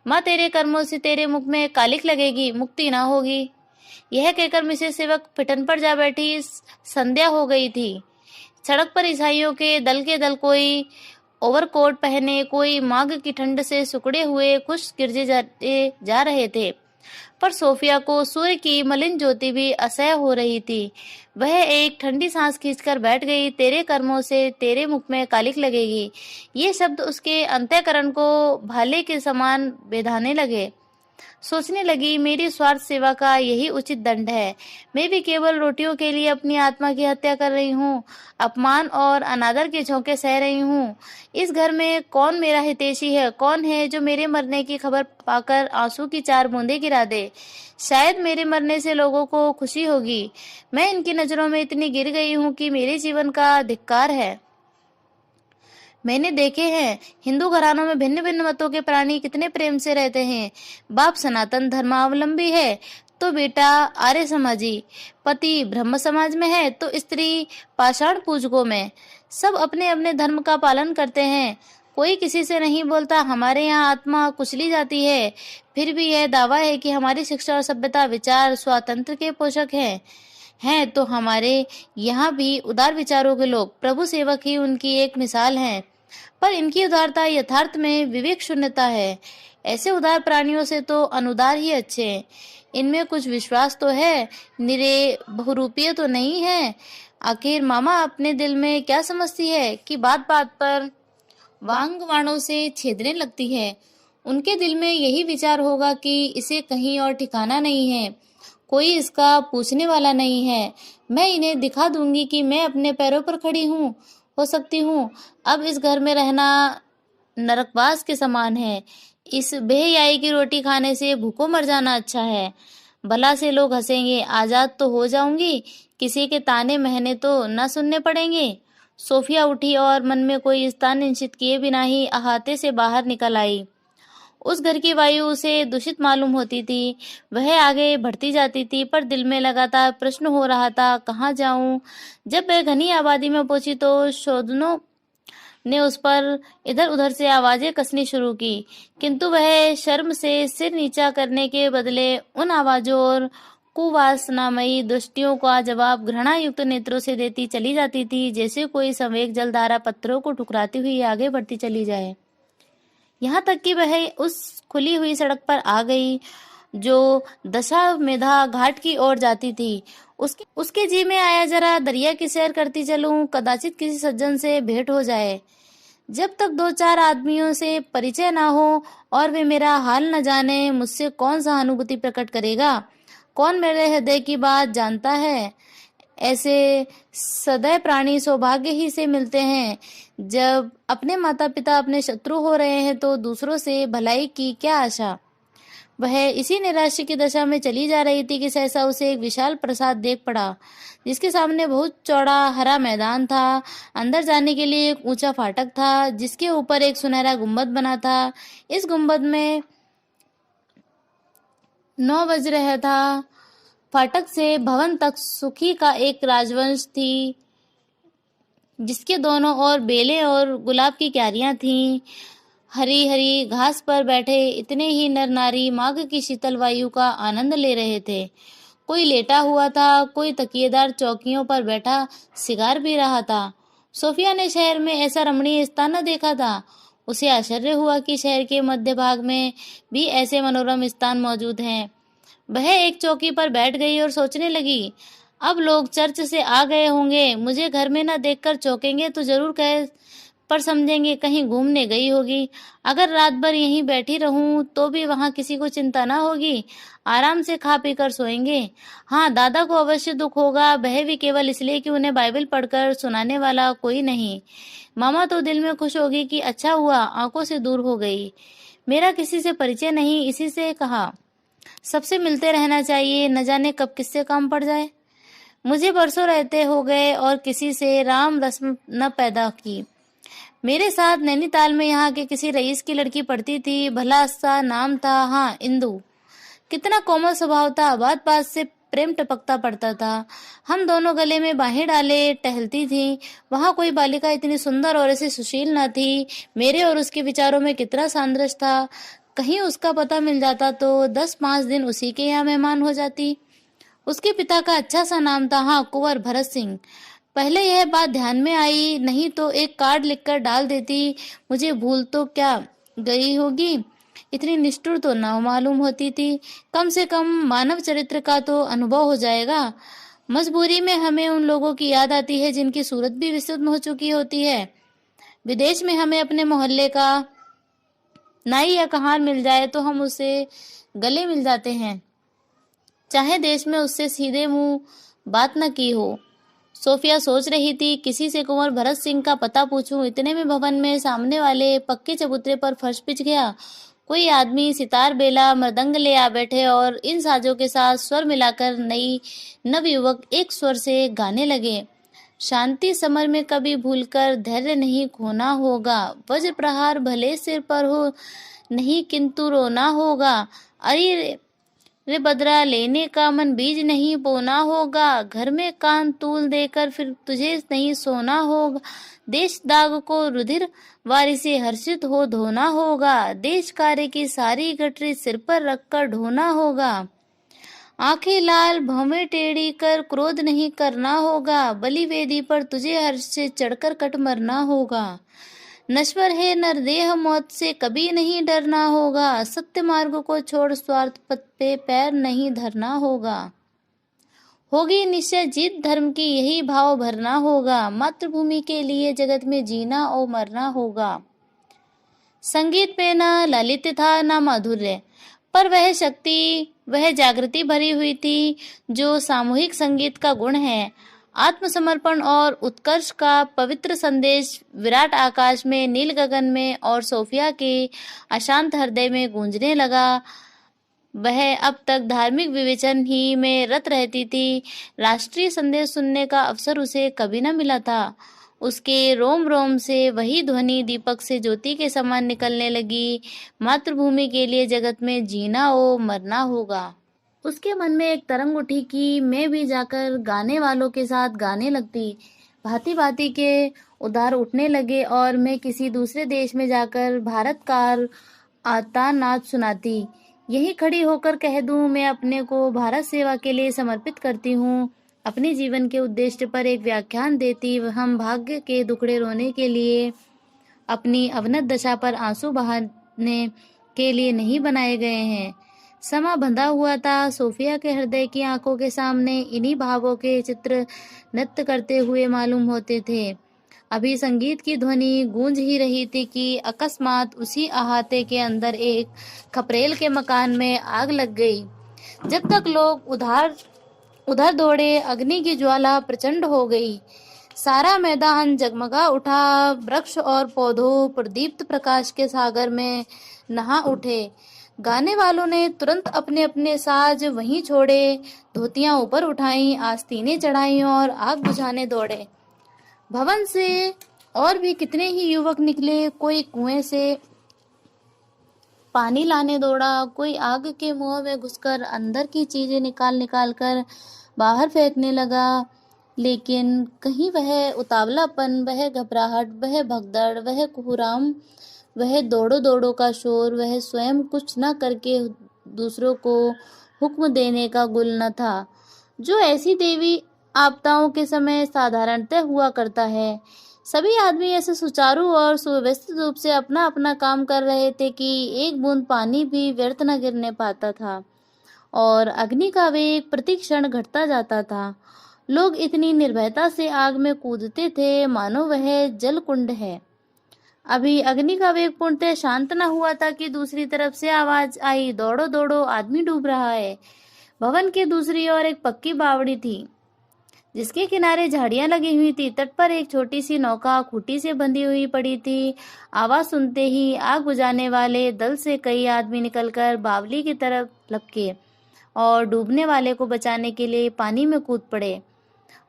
माँ, तेरे कर्मों से तेरे मुख में कालिक लगेगी, मुक्ति ना होगी। यह कहकर मिसेस सेवक फिटन पर जा बैठी। संध्या हो गई थी। सड़क पर ईसाइयों के दल कोई ओवरकोट पहने, कोई माघ की ठंड से सुकड़े हुए खुश गिरजे जा रहे थे, पर सोफिया को सूर्य की मलिन ज्योति भी असह्य हो रही थी। वह एक ठंडी सांस खींचकर बैठ गई। तेरे कर्मों से तेरे मुख में कालिक लगेगी, ये शब्द उसके अंतःकरण को भाले के समान बेधाने लगे। सोचने लगी, मेरी स्वार्थ सेवा का यही उचित दंड है। मैं भी केवल रोटियों के लिए अपनी आत्मा की हत्या कर रही हूँ, अपमान और अनादर के झोंके सह रही हूँ। इस घर में कौन मेरा हितैषी है? कौन है जो मेरे मरने की खबर पाकर आंसू की 4 बूंदें गिरा दे? शायद मेरे मरने से लोगों को खुशी होगी। मैं इनकी नजरों में इतनी गिर गई हूँ कि मेरे जीवन का धिक्कार है। मैंने देखे हैं हिंदू घरानों में भिन्न भिन्न मतों के प्राणी कितने प्रेम से रहते हैं। बाप सनातन धर्मावलंबी है तो बेटा आर्य समाजी, पति ब्रह्म समाज में है तो स्त्री पाषाण पूजकों में। सब अपने अपने धर्म का पालन करते हैं, कोई किसी से नहीं बोलता। हमारे यहाँ आत्मा कुचली जाती है, फिर भी यह दावा है कि हमारी शिक्षा और सभ्यता विचार स्वातंत्र के पोषक हैं तो हमारे यहाँ भी उदार विचारों के लोग, प्रभु सेवक ही उनकी एक मिसाल है। पर इनकी उदारता यथार्थ में विवेक शून्यता है। ऐसे उदार प्राणियों से तो अनुदार ही अच्छे हैं। इनमें कुछ विश्वास तो है, निरे बहुरूपीय तो नहीं है। आखिर मामा अपने दिल में क्या समझती है कि बात बात पर वांग वाणों से छेदने लगती है। उनके दिल में यही विचार होगा कि इसे कहीं और ठिकाना नहीं है, कोई इसका पूछने वाला नहीं है। मैं इन्हें दिखा दूंगी कि मैं अपने पैरों पर खड़ी हो सकती हूँ। अब इस घर में रहना नरकवास के समान है। इस बेहयाई की रोटी खाने से भूखों मर जाना अच्छा है। भला से लोग हंसेंगे, आजाद तो हो जाऊंगी, किसी के ताने महने तो न सुनने पड़ेंगे। सोफिया उठी और मन में कोई स्थान निश्चित किए बिना ही अहाते से बाहर निकल आई। उस घर की वायु उसे दूषित मालूम होती थी। वह आगे बढ़ती जाती थी, पर दिल में लगातार प्रश्न हो रहा था, कहाँ जाऊं? जब वह घनी आबादी में पहुंची तो शोधनों ने उस पर इधर उधर से आवाजें कसनी शुरू की, किंतु वह शर्म से सिर नीचा करने के बदले उन आवाजों और कुवासनामयी दृष्टियों का जवाब घृणा युक्त नेत्रों से देती चली जाती थी, जैसे कोई संवेग जलधारा पत्थरों को ठुकराती हुई आगे बढ़ती चली जाए। यहाँ तक कि वह उस खुली हुई सड़क पर आ गई जो दशामेधा घाट की ओर जाती थी। उसके जी में आया, जरा दरिया की सैर करती चलूं, कदाचित किसी सज्जन से भेंट हो जाए। जब तक 2-4 आदमियों से परिचय ना हो और वे मेरा हाल न जाने, मुझसे कौन सहानुभूति प्रकट करेगा? कौन मेरे हृदय की बात जानता है? ऐसे सदैव प्राणी सौभाग्य ही से मिलते हैं। जब अपने माता पिता अपने शत्रु हो रहे हैं तो दूसरों से भलाई की क्या आशा? वह इसी निराशा की दशा में चली जा रही थी कि सहसा उसे एक विशाल प्रासाद देख पड़ा, जिसके सामने बहुत चौड़ा हरा मैदान था। अंदर जाने के लिए एक ऊंचा फाटक था, जिसके ऊपर एक सुनहरा गुंबद बना था। इस गुंबद में 9 बज रहा था। फाटक से भवन तक सुखी का एक राजवंश थी, जिसके दोनों ओर बेलें और गुलाब की क्यारियां थीं। हरी हरी घास पर बैठे इतने ही नर नारी माघ की शीतल वायु का आनंद ले रहे थे। कोई लेटा हुआ था, कोई तकिएदार चौकियों पर बैठा सिगार पी रहा था। सोफिया ने शहर में ऐसा रमणीय स्थान न देखा था। उसे आश्चर्य हुआ कि शहर के मध्य भाग में भी ऐसे मनोरम स्थान मौजूद हैं। वह एक चौकी पर बैठ गई और सोचने लगी, अब लोग चर्च से आ गए होंगे, मुझे घर में न देखकर चौंकेंगे तो जरूर कह पर समझेंगे कहीं घूमने गई होगी। अगर रात भर यहीं बैठी रहूं तो भी वहां किसी को चिंता ना होगी, आराम से खा पी कर सोएंगे। हाँ, दादा को अवश्य दुख होगा, वह भी केवल इसलिए कि उन्हें बाइबल पढ़कर सुनाने वाला कोई नहीं। मामा तो दिल में खुश होगी कि अच्छा हुआ आंखों से दूर हो गई। मेरा किसी से परिचय नहीं, इसी से कहा सबसे मिलते रहना चाहिए, न जाने कब किससे काम पड़ जाए। मुझे बरसों रहते हो गए और किसी से राम रस्म न पैदा की। मेरे साथ नैनीताल में यहाँ के किसी रईस की लड़की पढ़ती थी, भला सा नाम था, हाँ इंदु। कितना कोमल स्वभाव था, बात बात से प्रेम टपकता पड़ता था। हम दोनों गले में बाहें डाले टहलती थीं। वहाँ कोई बालिका इतनी सुंदर और ऐसी सुशील न थी। मेरे और उसके विचारों में कितना सामंजस्य था। कहीं उसका पता मिल जाता तो 10-5 दिन उसी के यहाँ मेहमान हो जाती। उसके पिता का अच्छा सा नाम था, हाँ कुंवर भरत सिंह। पहले यह बात ध्यान में आई नहीं तो एक कार्ड लिखकर डाल देती। मुझे भूल तो क्या गई होगी, इतनी निष्ठुर तो न मालूम होती थी। कम से कम मानव चरित्र का तो अनुभव हो जाएगा। मजबूरी में हमें उन लोगों की याद आती है जिनकी सूरत भी विस्मृत हो चुकी होती है। विदेश में हमें अपने मोहल्ले का नाई या कहार मिल जाए तो हम उसे गले मिल जाते हैं, चाहे देश में उससे सीधे मुंह बात न की हो। सोफिया सोच रही थी, किसी से कुंवर भरत सिंह का पता पूछूं। इतने में भवन में सामने वाले पक्के चबूतरे पर फर्श पिच गया। कोई आदमी सितार, बेला, मृदंग ले आ बैठे और इन साजों के साथ स्वर मिलाकर नई नवयुवक एक स्वर से गाने लगे। शांति समर में कभी भूलकर धैर्य नहीं खोना होगा। वज्र प्रहार भले सिर पर हो नहीं, किंतु रोना होगा। अरे रे बदरा, लेने का मन बीज नहीं बोना होगा। घर में कान तूल देकर फिर तुझे नहीं सोना होगा। देश दाग को रुधिर वारी से हर्षित हो धोना होगा। देश कार्य की सारी गठरी सिर पर रखकर ढोना होगा। आंखें लाल, भौवें टेढ़ी कर क्रोध नहीं करना होगा। बलि वेदी पर तुझे हर्ष से चढ़कर कट मरना होगा। नश्वर है नरदेह, मौत से कभी नहीं डरना होगा। सत्य मार्ग को छोड़ स्वार्थ पथ पे पैर नहीं धरना होगा। होगी निश्चय जीत धर्म की, यही भाव भरना होगा। मातृभूमि के लिए जगत में जीना और मरना होगा। संगीत में न ललित था न माधुर्य, पर वह शक्ति, वह जागृति भरी हुई थी जो सामूहिक संगीत का गुण है। आत्मसमर्पण और उत्कर्ष का पवित्र संदेश विराट आकाश में, नील गगन में और सोफिया के अशांत हृदय में गूंजने लगा। वह अब तक धार्मिक विवेचन ही में रत रहती थी। राष्ट्रीय संदेश सुनने का अवसर उसे कभी न मिला था। उसके रोम रोम से वही ध्वनि दीपक से ज्योति के समान निकलने लगी। मातृभूमि के लिए जगत में जीना हो मरना होगा। उसके मन में एक तरंग उठी कि मैं भी जाकर गाने वालों के साथ गाने लगती। भांति भांति के उद्गार उठने लगे और मैं किसी दूसरे देश में जाकर भारत का आता नाच सुनाती। यही खड़ी होकर कह दूं, मैं अपने को भारत सेवा के लिए समर्पित करती हूँ। अपने जीवन के उद्देश्य पर एक व्याख्यान देती। हम भाग्य के दुखड़े रोने के लिए, अपनी अवनत दशा पर आंसू बहाने के लिए नहीं बनाए गए हैं। समा बंधा हुआ था। सोफिया के हृदय की आंखों के सामने इन्हीं भावों के चित्र नृत्य करते हुए मालूम होते थे। अभी संगीत की ध्वनि गूंज ही रही थी कि अकस्मात उसी अहाते के अंदर एक खपरेल के मकान में आग लग गई। जब तक लोग उधर दौड़े, अग्नि की ज्वाला प्रचंड हो गई। सारा मैदान जगमगा उठा। वृक्ष और पौधों प्रदीप्त प्रकाश के सागर में नहा उठे। गाने वालों ने तुरंत अपने अपने साज वहीं छोड़े, धोतियां ऊपर उठाईं, आस्तीनें चढ़ाईं और आग बुझाने दौड़े। भवन से और भी कितने ही युवक निकले। कोई कुएं से पानी लाने दौड़ा, कोई आग के मुंह में घुसकर अंदर की चीजें निकाल कर बाहर फेंकने लगा। लेकिन कहीं वह उतावलापन, वह घबराहट, वह भगदड़, वह कुहराम, वह दौड़ो दौड़ो का शोर, वह स्वयं कुछ न करके दूसरों को हुक्म देने का गुल न था, जो ऐसी देवी आपदाओं के समय साधारणतः हुआ करता है। सभी आदमी ऐसे सुचारू और सुव्यवस्थित रूप से अपना अपना काम कर रहे थे कि एक बूंद पानी भी व्यर्थ न गिरने पाता था और अग्नि का वेग प्रति क्षण घटता जाता था। लोग इतनी निर्भयता से आग में कूदते थे मानो वह जल कुंड है। अभी अग्नि का वेग पूर्णतः शांत न हुआ था कि दूसरी तरफ से आवाज आई, दौड़ो दौड़ो, आदमी डूब रहा है। भवन के दूसरी ओर एक पक्की बावड़ी थी जिसके किनारे झाड़ियां लगी हुई थी। तट पर एक छोटी सी नौका खूंटी से बंधी हुई पड़ी थी। आवाज सुनते ही आग बुझाने वाले दल से कई आदमी निकलकर बावली की तरफ लपके और डूबने वाले को बचाने के लिए पानी में कूद पड़े।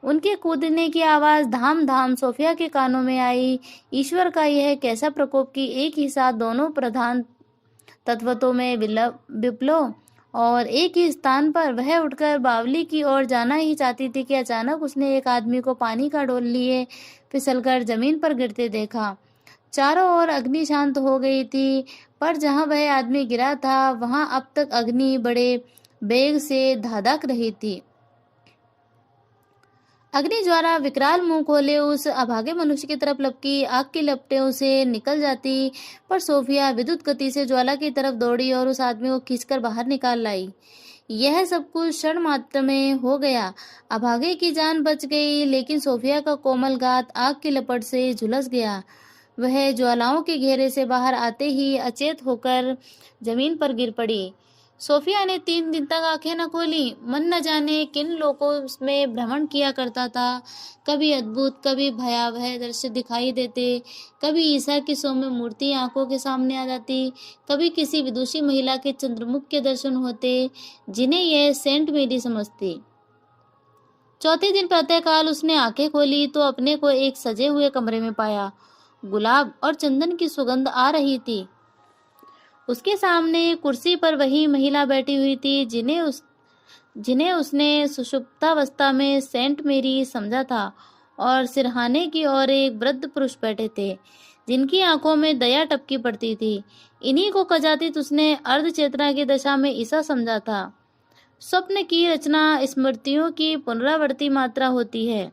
उनके कूदने की आवाज धाम धाम सोफिया के कानों में आई। ईश्वर का यह कैसा प्रकोप कि एक ही साथ दोनों प्रधान तत्वों में विप्लव और एक ही स्थान पर वह उठकर बावली की ओर जाना ही चाहती थी कि अचानक उसने एक आदमी को पानी का डोल लिए फिसलकर जमीन पर गिरते देखा। चारों ओर अग्नि शांत हो गई थी, पर जहां वह आदमी गिरा था वहां अब तक अग्नि बड़े बेग से धाधक रही थी। अग्नि ज्वाला विकराल मुंह खोले उस अभागे मनुष्य की तरफ लपकी। आग की लपटें उसे निकल जाती, पर सोफिया विद्युत गति से ज्वाला की तरफ दौड़ी और उस आदमी को खींचकर बाहर निकाल लाई। यह सब कुछ क्षण मात्र में हो गया। अभागे की जान बच गई, लेकिन सोफिया का कोमल गात आग की लपट से झुलस गया। वह ज्वालाओं के घेरे से बाहर आते ही अचेत होकर जमीन पर गिर पड़ी। सोफिया ने 3 दिन तक आंखें न खोली। मन न जाने किन लोकों में भ्रमण किया करता था। कभी अद्भुत, कभी भयावह दृश्य दिखाई देते। कभी ईसा की सौम्य मूर्ति आंखों के सामने आ जाती, कभी किसी विदुषी महिला के चंद्रमुख के दर्शन होते, जिन्हें यह सेंट मेरी समझती। चौथे दिन प्रातःकाल उसने आंखें खोली तो अपने को एक सजे हुए कमरे में पाया। गुलाब और चंदन की सुगंध आ रही थी। उसके सामने कुर्सी पर वही महिला बैठी हुई थी जिन्हें उसने सुषुप्तावस्था में सेंट मेरी समझा था, और सिरहाने की ओर एक वृद्ध पुरुष बैठे थे जिनकी आंखों में दया टपकी पड़ती थी। इन्हीं को कदाचित उसने अर्ध चेतना की दशा में ईसा समझा था। स्वप्न की रचना स्मृतियों की पुनरावृत्ति मात्रा होती है।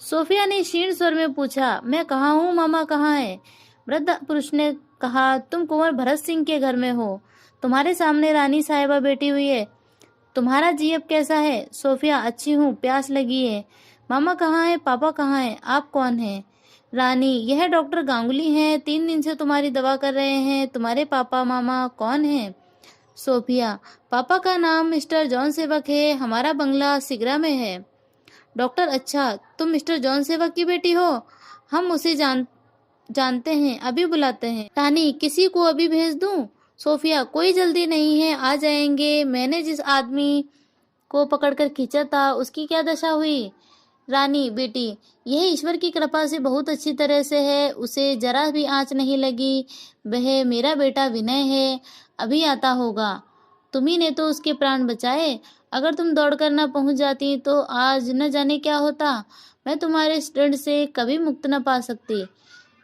सोफिया ने क्षीण स्वर में पूछा, मैं कहाँ हूँ, मामा कहाँ है? वृद्ध पुरुष ने कहा, तुम कुंवर भरत सिंह के घर में हो। तुम्हारे सामने रानी साहिबा बैठी हुई है। तुम्हारा जी अब कैसा है? सोफिया, अच्छी हूँ, प्यास लगी है। मामा कहाँ है? पापा कहाँ है? आप कौन हैं? रानी, यह डॉक्टर गांगुली हैं, 3 दिन से तुम्हारी दवा कर रहे हैं। तुम्हारे पापा मामा कौन हैं? सोफिया, पापा का नाम मिस्टर जॉन सेवक है, हमारा बंगला सिगरा में है। डॉक्टर, अच्छा, तुम मिस्टर जॉन सेवक की बेटी हो? हम उसे जानते हैं, अभी बुलाते हैं। रानी, किसी को अभी भेज दूं? सोफिया, कोई जल्दी नहीं है, आ जाएंगे। मैंने जिस आदमी को पकड़कर खींचा था उसकी क्या दशा हुई? रानी, बेटी, यह ईश्वर की कृपा से बहुत अच्छी तरह से है, उसे जरा भी आंच नहीं लगी। वह मेरा बेटा विनय है, अभी आता होगा। तुम्ही ने तो उसके प्राण बचाए। अगर तुम दौड़कर न पहुंच जाती तो आज न जाने क्या होता। मैं तुम्हारे ऋण से कभी मुक्त न पा सकती।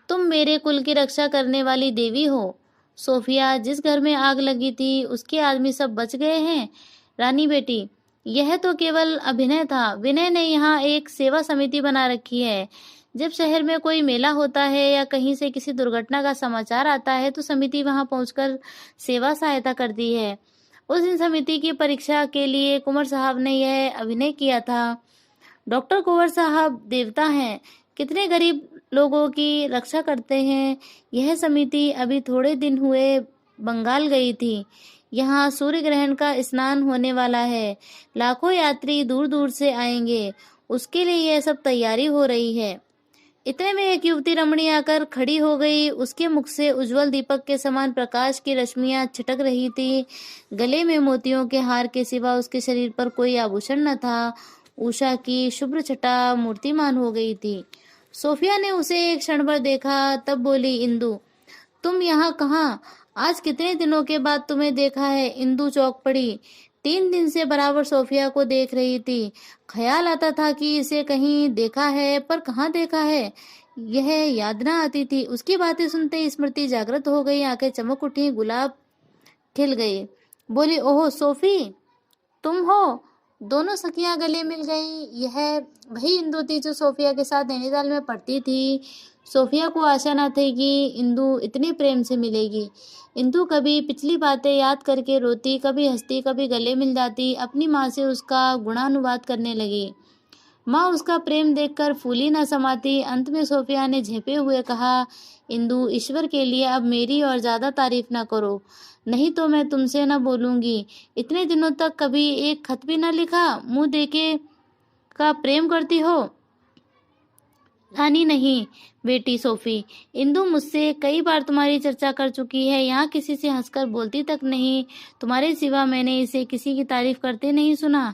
तुम मेरे कुल की रक्षा करने वाली देवी हो। सोफिया, जिस घर में आग लगी थी उसके आदमी सब बच गए हैं। रानी, बेटी, यह तो केवल अभिनय था। विनय ने यहाँ एक सेवा समिति बना रखी है। जब शहर में कोई मेला होता है या कहीं से किसी दुर्घटना का समाचार आता है तो समिति वहां पहुंचकर सेवा सहायता करती है। उस दिन समिति की परीक्षा के लिए कुंवर साहब ने यह अभिनय किया था। डॉक्टर कुंवर साहब देवता हैं, कितने गरीब लोगों की रक्षा करते हैं। यह समिति अभी थोड़े दिन हुए बंगाल गई थी। यहाँ सूर्य ग्रहण का स्नान होने वाला है। लाखों यात्री दूर दूर से आएंगे, उसके लिए यह सब तैयारी हो रही है। इतने में एक युवती रमणी आकर खड़ी हो गई। उसके मुख से उज्जवल दीपक के समान प्रकाश की रश्मियां छिटक रही थी। गले में मोतियों के हार के सिवा उसके शरीर पर कोई आभूषण न था। उषा की शुभ्र छटा मूर्तिमान हो गई थी। सोफिया ने उसे एक क्षण भर देखा, तब बोली, इंदु, तुम यहाँ कहाँ? आज कितने दिनों के बाद तुम्हें देखा है। इंदु चौंक पड़ी। 3 दिन से बराबर सोफिया को देख रही थी। ख्याल आता था कि इसे कहीं देखा है, पर कहाँ देखा है यह याद न आती थी। उसकी बातें सुनते स्मृति जागृत हो गई, आंखें चमक उठी, गुलाब खिल गई। बोली, ओहो सोफी, तुम हो? दोनों सखियां गले मिल गईं। यह वही इंदु थी जो सोफिया के साथ नैनीताल में पढ़ती थी। सोफिया को आशा न थी कि इंदु इतने प्रेम से मिलेगी। इंदु कभी पिछली बातें याद करके रोती, कभी हंसती, कभी गले मिल जाती। अपनी माँ से उसका गुणानुवाद करने लगी। माँ उसका प्रेम देखकर फूली न समाती। अंत में सोफिया ने झेपे हुए कहा, इंदु, ईश्वर के लिए अब मेरी और ज्यादा तारीफ न करो, नहीं तो मैं तुमसे न बोलूंगी। इतने दिनों तक कभी एक खत भी न लिखा। मुंह देके का प्रेम करती हो। रानी, नहीं बेटी सोफी, इंदु मुझसे कई बार तुम्हारी चर्चा कर चुकी है। यहाँ किसी से हंसकर बोलती तक नहीं। तुम्हारे सिवा मैंने इसे किसी की तारीफ करते नहीं सुना।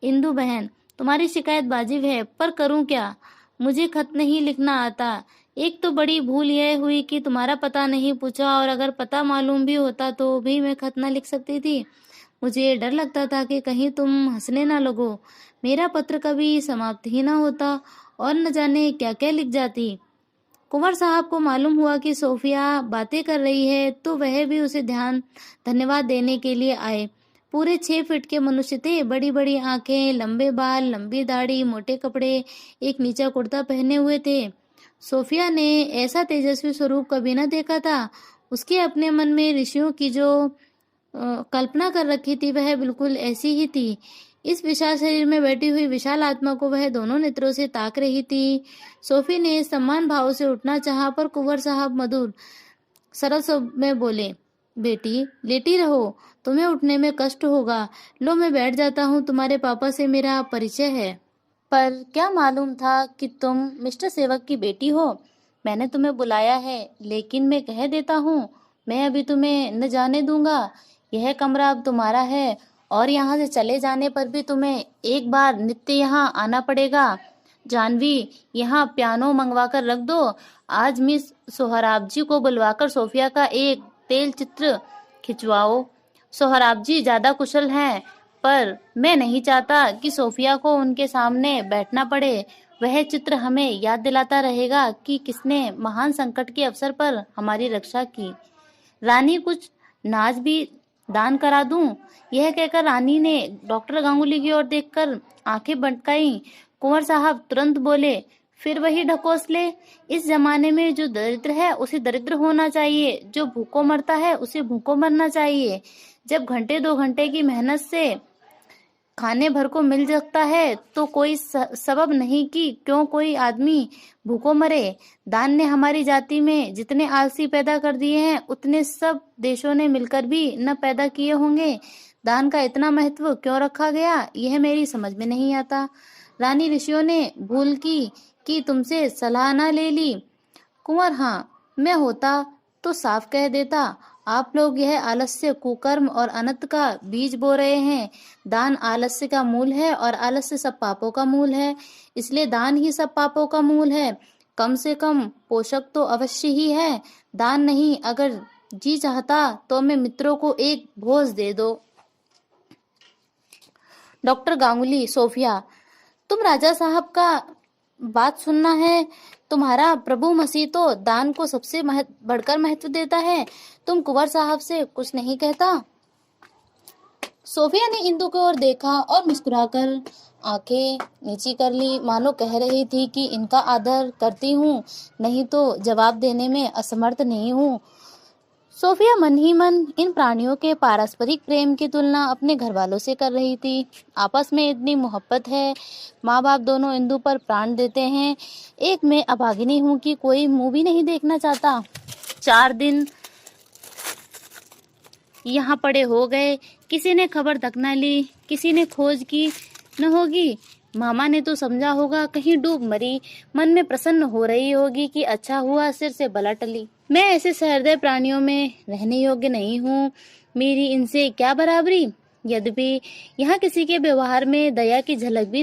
इंदु बहन, तुम्हारी शिकायत वाजिब है, पर करूं क्या? मुझे खत नहीं लिखना आता। एक तो बड़ी भूल यह हुई कि तुम्हारा पता नहीं पूछा, और अगर पता मालूम भी होता तो भी मैं खत न लिख सकती थी। मुझे डर लगता था कि कहीं तुम हंसने ना लगो। मेरा पत्र कभी समाप्त ही ना होता और न जाने क्या क्या लिख जाती। कुंवर साहब को मालूम हुआ कि सोफिया बातें कर रही है तो वह भी उसे धन्यवाद देने के लिए आए। पूरे 6 फीट के मनुष्य थे। बड़ी बड़ी आंखें, लंबे बाल, लंबी दाढ़ी, मोटे कपड़े, एक नीचा कुर्ता पहने हुए थे। सोफिया ने ऐसा तेजस्वी स्वरूप कभी न देखा था। उसके अपने मन में ऋषियों की जो कल्पना कर रखी थी वह बिल्कुल ऐसी ही थी। इस विशाल शरीर में बैठी हुई विशाल आत्मा को वह दोनों नेत्रों से ताक रही थी। सोफी ने सम्मान भाव से उठना चाहा, पर कुंवर साहब मधुर सरल स्वर में बोले, बेटी लेटी रहो, तुम्हें उठने में कष्ट होगा। लो मैं बैठ जाता हूँ, तुम्हारे पापा से मेरा परिचय है। पर क्या मालूम था कि तुम मिस्टर सेवक की बेटी हो। मैंने तुम्हें बुलाया है, लेकिन मैं कह देता हूँ, मैं अभी तुम्हें न जाने दूंगा। यह कमरा अब तुम्हारा है, और यहाँ से चले जाने पर भी तुम्हें एक बार नित्य यहाँ आना पड़ेगा। जानवी, यहाँ पियानो मंगवा कर रख दो। आज मिस सोहराब जी को बुलवाकर सोफिया का एक तेल चित्र खिंचवाओ। सोहराब जी ज्यादा कुशल हैं, पर मैं नहीं चाहता कि सोफिया को उनके सामने बैठना पड़े। वह चित्र हमें याद दिलाता रहेगा कि किसने महान संकट के अवसर पर हमारी रक्षा की। रानी, कुछ नाच भी दान करा दूं? यह कहकर रानी ने डॉक्टर गांगुली की ओर देखकर आंखें भटकाई। कुंवर साहब तुरंत बोले, फिर वही ढकोसले। इस जमाने में जो दरिद्र है उसे दरिद्र होना चाहिए, जो भूखों मरता है उसे भूखों मरना चाहिए। जब घंटे 2 घंटे की मेहनत से खाने भर को मिल सकता है तो कोई सबब नहीं कि क्यों कोई आदमी भूखों मरे। दान ने हमारी जाति में जितने आलसी पैदा कर दिए हैं, उतने सब देशों ने मिलकर भी न पैदा किए होंगे। दान का इतना महत्व क्यों रखा गया, यह मेरी समझ में नहीं आता। रानी, ऋषियों ने भूल की कि तुमसे सलाह न ले ली। कुंवर, हाँ, मैं होता तो साफ कह देता। आप लोग यह आलस्य, कुकर्म और अनर्थ का बीज बो रहे हैं। दान आलस्य का मूल है और आलस्य सब पापों का मूल है, इसलिए दान ही सब पापों का मूल है। कम से कम पोषक तो अवश्य ही है। दान नहीं, अगर जी चाहता तो मैं मित्रों को एक भोज दे दो। डॉक्टर गांगुली, सोफिया, तुम राजा साहब का बात सुनना है। तुम्हारा प्रभु मसीह तो दान को सबसे बढ़कर महत्व देता है। तुम कुंवर साहब से कुछ नहीं कहता? सोफिया ने इंदु की ओर देखा और मुस्कुराकर आंखें नीची कर ली, मानो कह रही थी कि इनका आदर करती हूँ, नहीं तो जवाब देने में असमर्थ नहीं हूँ। सोफिया मन ही मन इन प्राणियों के पारस्परिक प्रेम की तुलना अपने घर वालों से कर रही थी। आपस में इतनी मोहब्बत है, माँ बाप दोनों इंदु पर प्राण देते हैं। एक मैं अभागिनी हूँ कि कोई मूवी नहीं देखना चाहता। 4 दिन यहाँ पड़े हो गए, किसी ने खबर तक न ली, किसी ने खोज की न होगी। मामा ने तो समझा होगा कहीं डूब मरी, मन में प्रसन्न हो रही होगी कि अच्छा हुआ सिर से बला टली। मैं ऐसे सहृदय प्राणियों में रहने योग्य नहीं हूँ, मेरी इनसे क्या बराबरी। यद्यपि यहाँ किसी के व्यवहार में दया की झलक भी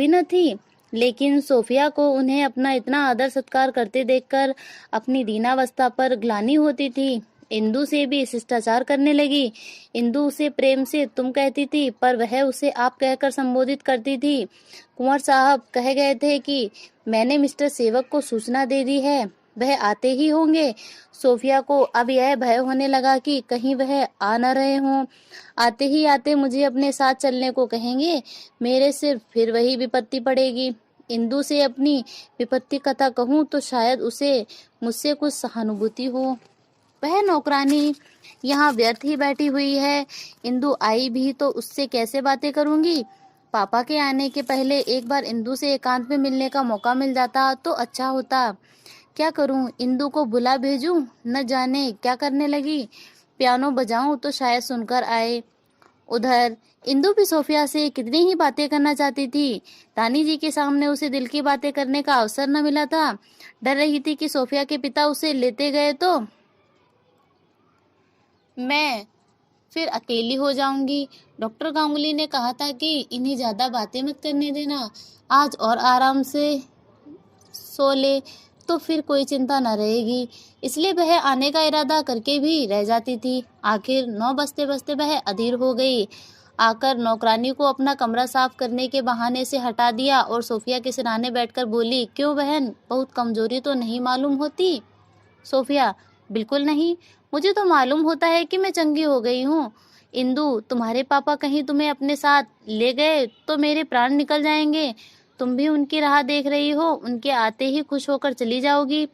न थी, लेकिन सोफिया को उन्हें अपना इतना आदर सत्कार करते देखकर अपनी दीनावस्था पर ग्लानि होती थी। इंदु से भी शिष्टाचार करने लगी। इंदु उसे प्रेम से तुम कहती थी, पर वह उसे आप कहकर संबोधित करती थी। कुंवर साहब कह गए थे कि मैंने मिस्टर सेवक को सूचना दे दी है, वह आते ही होंगे। सोफिया को अब यह भय होने लगा कि कहीं वह आ न रहे हों। आते ही आते मुझे अपने साथ चलने को कहेंगे, मेरे सिर फिर वही विपत्ति पड़ेगी। इंदु से अपनी विपत्ति कथा कहूँ तो शायद उसे मुझसे कुछ सहानुभूति हो। वह नौकरानी यहाँ व्यर्थ ही बैठी हुई है। इंदु आई भी तो उससे कैसे बातें करूंगी। पापा के आने के पहले एक बार इंदु से एकांत में मिलने का मौका मिल जाता तो अच्छा होता। क्या करूं, इंदु को बुला भेजूं, न जाने क्या करने लगी। पियानो बजाऊं तो शायद सुनकर आए। उधर इंदु भी सोफिया से कितनी ही बातें करना चाहती थी। रानी जी के सामने उसे दिल की बातें करने का अवसर न मिला था। डर रही थी कि सोफिया के पिता उसे लेते गए तो मैं फिर अकेली हो जाऊंगी। डॉक्टर गांगुली ने कहा था कि इन्हें ज्यादा बातें मत करने देना, आज और आराम से सो ले तो फिर कोई चिंता न रहेगी। इसलिए वह आने का इरादा करके भी रह जाती थी। आखिर 9 बजते बजते वह अधीर हो गई। आकर नौकरानी को अपना कमरा साफ करने के बहाने से हटा दिया और सोफिया के सिरहाने बैठकर बोली, क्यों बहन, बहुत कमजोरी तो नहीं मालूम होती? सोफिया, बिल्कुल नहीं, मुझे तो मालूम होता है कि मैं चंगी हो गई हूँ। इंदु, तुम्हारे पापा कहीं तुम्हें अपने साथ ले गए तो मेरे प्राण निकल जाएंगे। तुम भी उनकी राह देख रही हो, उनके आते ही खुश होकर चली जाओगी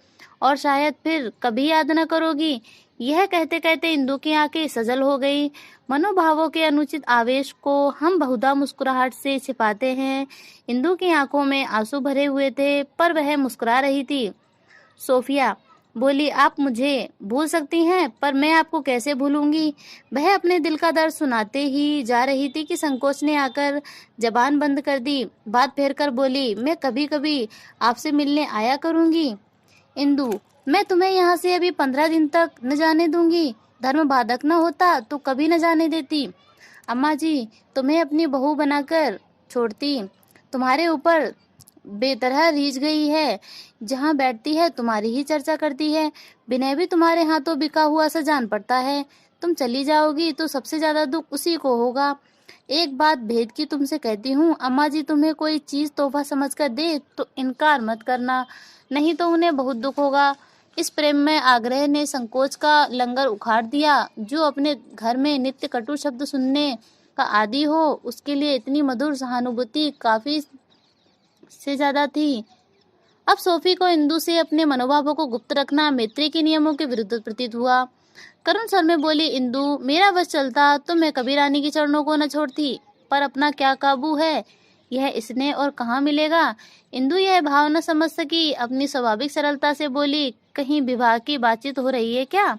और शायद फिर कभी याद न करोगी। यह कहते कहते इंदु की आंखें सजल हो गई। मनोभावों के अनुचित आवेश को हम बहुधा मुस्कुराहट से छिपाते हैं। इंदु की आंखों में आंसू भरे हुए थे, पर वह मुस्कुरा रही थी। सोफिया, बोली, आप मुझे भूल सकती हैं, पर मैं आपको कैसे भूलूंगी। वह अपने दिल का दर्द सुनाते ही जा रही थी कि संकोच ने आकर जबान बंद कर दी। बात फेर कर बोली, मैं कभी कभी आपसे मिलने आया करूंगी। इंदु, मैं तुम्हें यहाँ से अभी 15 दिन तक न जाने दूंगी। धर्म बाधक न होता तो कभी न जाने देती। अम्मा जी, तुम्हें अपनी बहू बनाकर छोड़ती। तुम्हारे ऊपर बेतरह रीझ गई है। जहाँ बैठती है तुम्हारी ही चर्चा करती है। विनय भी तुम्हारे हाथों बिका हुआ सा जान पड़ता है। तुम चली जाओगी तो सबसे ज्यादा दुख उसी को होगा। एक बात भेद की तुमसे कहती हूँ, अम्मा जी तुम्हें कोई चीज तोहफा समझकर दे तो इनकार मत करना, नहीं तो उन्हें बहुत दुख होगा। इस प्रेम में आग्रह ने संकोच का लंगर उखाड़ दिया। जो अपने घर में नित्य कटु शब्द सुनने का आदी हो, उसके लिए इतनी मधुर सहानुभूति काफी से ज्यादा थी। अब सोफी को इंदु से अपने मनोभावों को गुप्त रखना मैत्री के नियमों के विरुद्ध प्रतीत हुआ। करुण स्वर में बोली, इंदु, मेरा बस चलता तो मैं कभी रानी के चरणों को न छोड़ती, पर अपना क्या काबू है, यह स्नेह और कहाँ मिलेगा। इंदु यह भाव न समझ सकी। अपनी स्वाभाविक सरलता से बोली, कहीं विवाह की बातचीत हो रही है क्या।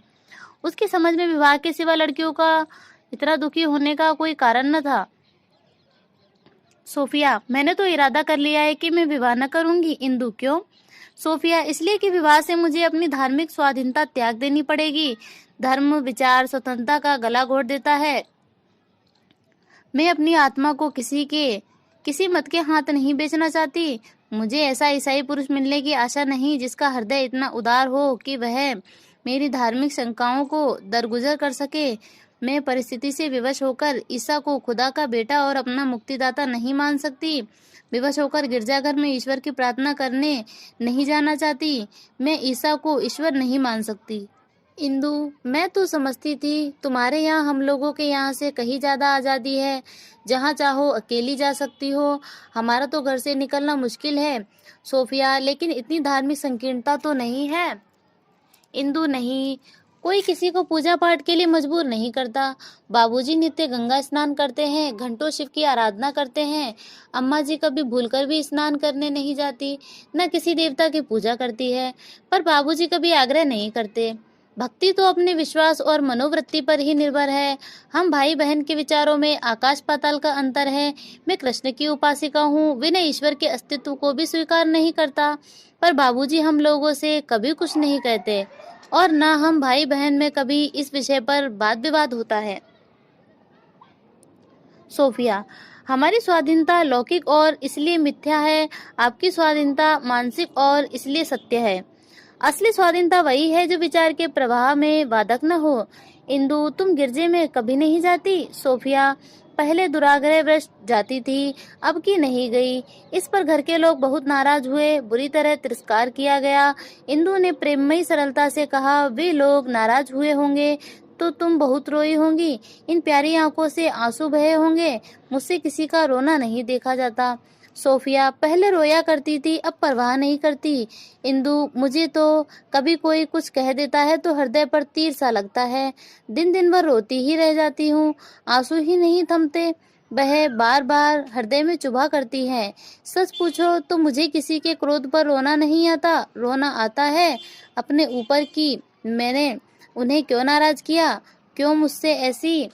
उसकी समझ में विवाह के सिवा लड़कियों का इतना दुखी होने का कोई कारण न था। सोफिया, मैंने तो इरादा कर लिया है कि मैं विवाह न करूंगी। इंदु, क्यों। सोफिया, इसलिए कि विवाह से मुझे अपनी धार्मिक स्वाधीनता त्याग देनी पड़ेगी। धर्म विचार स्वतंत्रता का गला घोट देता है। मैं अपनी आत्मा को किसी मत के हाथ नहीं बेचना चाहती। मुझे ऐसा ईसाई पुरुष मिलने की आशा नहीं जिसका हृदय इतना उदार हो कि वह मेरी धार्मिक शंकाओं को दरगुजर कर सके। मैं परिस्थिति से विवश होकर ईसा को खुदा का बेटा और अपना मुक्तिदाता नहीं मान सकती। विवश होकर गिरजाघर में ईश्वर की प्रार्थना करने नहीं जाना चाहती। मैं ईसा को ईश्वर नहीं मान सकती। इंदु, मैं तो समझती थी तुम्हारे यहाँ हम लोगों के यहाँ से कहीं ज्यादा आजादी है। जहाँ चाहो अकेली जा सकती हो। हमारा तो घर से निकलना मुश्किल है। सोफिया, लेकिन इतनी धार्मिक संकीर्णता तो नहीं है। इंदु, नहीं, कोई किसी को पूजा पाठ के लिए मजबूर नहीं करता। बाबूजी नित्य गंगा स्नान करते हैं, घंटों शिव की आराधना करते हैं। अम्मा जी कभी भूलकर भी स्नान करने नहीं जाती, न किसी देवता की पूजा करती है। पर बाबूजी कभी आग्रह नहीं करते। भक्ति तो अपने विश्वास और मनोवृत्ति पर ही निर्भर है। हम भाई बहन के विचारों में आकाश पाताल का अंतर है। मैं कृष्ण की उपासिका हूँ, विनय ईश्वर के अस्तित्व को भी स्वीकार नहीं करता। पर बाबूजी हम लोगों से कभी कुछ नहीं कहते, और ना हम भाई बहन में कभी इस विषय पर वाद विवाद होता है। सोफिया, हमारी स्वाधीनता लौकिक और इसलिए मिथ्या है। आपकी स्वाधीनता मानसिक और इसलिए सत्य है। असली स्वाधीनता वही है जो विचार के प्रवाह में बाधक न हो। इंदु, तुम गिरजे में कभी नहीं जाती। सोफिया, पहले दुराग्रहवश जाती थी, अब की नहीं गई। इस पर घर के लोग बहुत नाराज हुए, बुरी तरह तिरस्कार किया गया। इंदु ने प्रेममयी सरलता से कहा, वे लोग नाराज हुए होंगे तो तुम बहुत रोई होंगी। इन प्यारी आंखों से आंसू बहे होंगे। मुझसे किसी का रोना नहीं देखा जाता। सोफिया, पहले रोया करती थी, अब परवाह नहीं करती। इंदु, मुझे तो कभी कोई कुछ कह देता है तो हृदय पर तीर सा लगता है। दिन दिन भर रोती ही रह जाती हूँ, आंसू ही नहीं थमते। वह बार बार हृदय में चुभा करती है। सच पूछो तो मुझे किसी के क्रोध पर रोना नहीं आता। रोना आता है अपने ऊपर की मैंने उन्हें क्यों नाराज किया, क्यों मुझसे ऐसी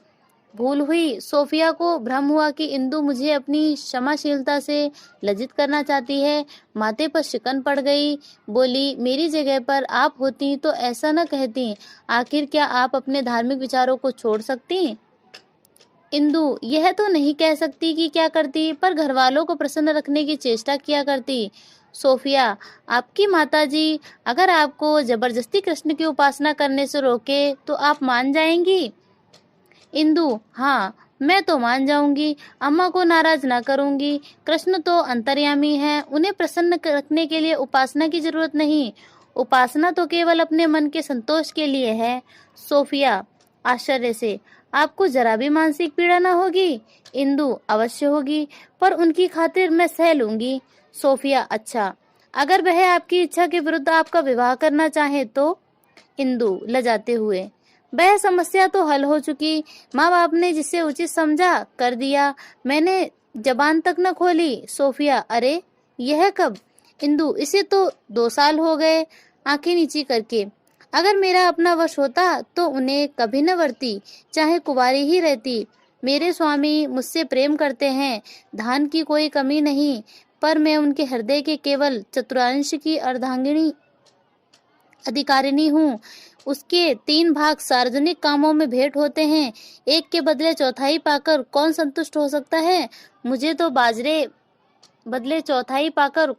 भूल हुई। सोफिया को भ्रम हुआ कि इंदु मुझे अपनी क्षमाशीलता से लज्जित करना चाहती है। माथे पर शिकन पड़ गई। बोली, मेरी जगह पर आप होती तो ऐसा न कहती। आखिर क्या आप अपने धार्मिक विचारों को छोड़ सकती। इंदु, यह तो नहीं कह सकती कि क्या करती, पर घर वालों को प्रसन्न रखने की चेष्टा किया करती। सोफिया, आपकी माताजी अगर आपको जबरदस्ती कृष्ण की उपासना करने से रोके तो आप मान जाएंगी। इंदु, हाँ, मैं तो मान जाऊंगी। अम्मा को नाराज ना करूंगी। कृष्ण तो अंतर्यामी हैं, उन्हें प्रसन्न रखने के लिए उपासना की जरूरत नहीं। उपासना तो केवल अपने मन के संतोष के लिए है। सोफिया, आश्चर्य से, आपको जरा भी मानसिक पीड़ा ना होगी। इंदु, अवश्य होगी, पर उनकी खातिर मैं सह लूंगी। सोफिया, अच्छा, अगर वह आपकी इच्छा के विरुद्ध आपका विवाह करना चाहे तो। इंदु, लजाते हुए, वह समस्या तो हल हो चुकी। माँ बाप ने जिसे उचित समझा कर दिया, मैंने जबान तक न खोली। सोफिया, अरे, यह कब। इंदु, इसे तो 2 साल हो गए। आंखें नीची करके। अगर मेरा अपना वश होता तो उन्हें कभी न वरती, चाहे कुंवारी ही रहती। मेरे स्वामी मुझसे प्रेम करते हैं, धान की कोई कमी नहीं, पर मैं उनके हृदय के केवल चतुर्थांश की अर्धांगिनी अधिकारिणी हूँ। उसके 3 भाग सार्वजनिक कामों में भेंट होते हैं, एक के बदले चौथाई पाकर कौन संतुष्ट हो सकता है? मुझे तो बाजरे बदले चौथाई पाकर